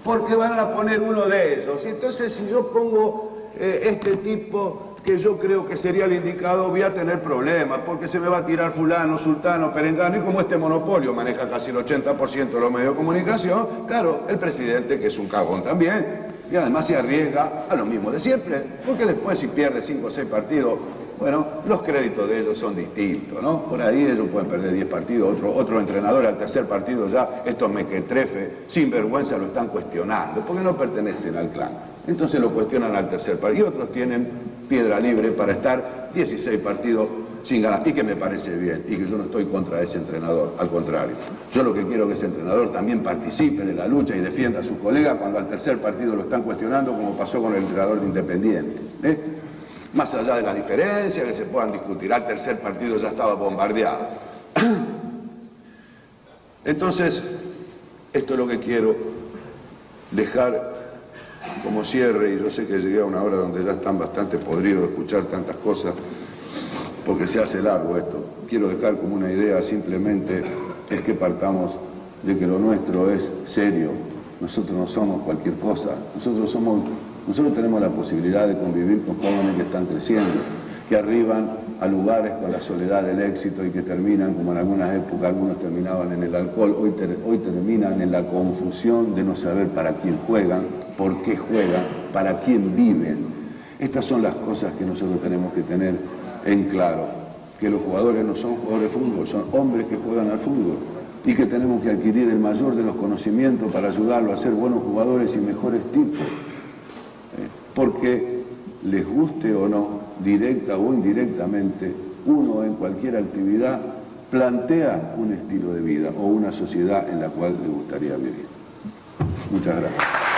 Speaker 14: porque van a poner uno de ellos. Entonces, si yo pongo este tipo que yo creo que sería el indicado, voy a tener problemas, porque se me va a tirar fulano, sultano, perengano, y como este monopolio maneja casi el 80% de los medios de comunicación, claro, el presidente, que es un cagón también, y además se arriesga a lo mismo de siempre, porque después si pierde 5 o 6 partidos, bueno, los créditos de ellos son distintos, ¿no? Por ahí ellos pueden perder 10 partidos, otro entrenador al tercer partido ya, estos mequetrefes, sin vergüenza lo están cuestionando, porque no pertenecen al clan. Entonces lo cuestionan al tercer partido, y otros tienen piedra libre para estar 16 partidos sin ganar, y que me parece bien, y que yo no estoy contra ese entrenador, al contrario. Yo lo que quiero es que ese entrenador también participe de la lucha y defienda a sus colegas cuando al tercer partido lo están cuestionando, como pasó con el entrenador de Independiente. Más allá de las diferencias que se puedan discutir, al tercer partido ya estaba bombardeado. Entonces, esto es lo que quiero dejar como cierre, y yo sé que llegué a una hora donde ya están bastante podridos de escuchar tantas cosas, porque se hace largo esto. Quiero dejar como una idea simplemente, es que partamos de que lo nuestro es serio. Nosotros no somos cualquier cosa, nosotros tenemos la posibilidad de convivir con jóvenes que están creciendo, que arriban a lugares con la soledad del éxito y que terminan, como en algunas épocas algunos terminaban en el alcohol, hoy terminan en la confusión de no saber para quién juegan, por qué juegan, para quién viven. Estas son las cosas que nosotros tenemos que tener en claro, que los jugadores no son jugadores de fútbol, son hombres que juegan al fútbol, y que tenemos que adquirir el mayor de los conocimientos para ayudarlos a ser buenos jugadores y mejores tipos. Porque les guste o no, directa o indirectamente, uno en cualquier actividad plantea un estilo de vida o una sociedad en la cual le gustaría vivir. Muchas gracias.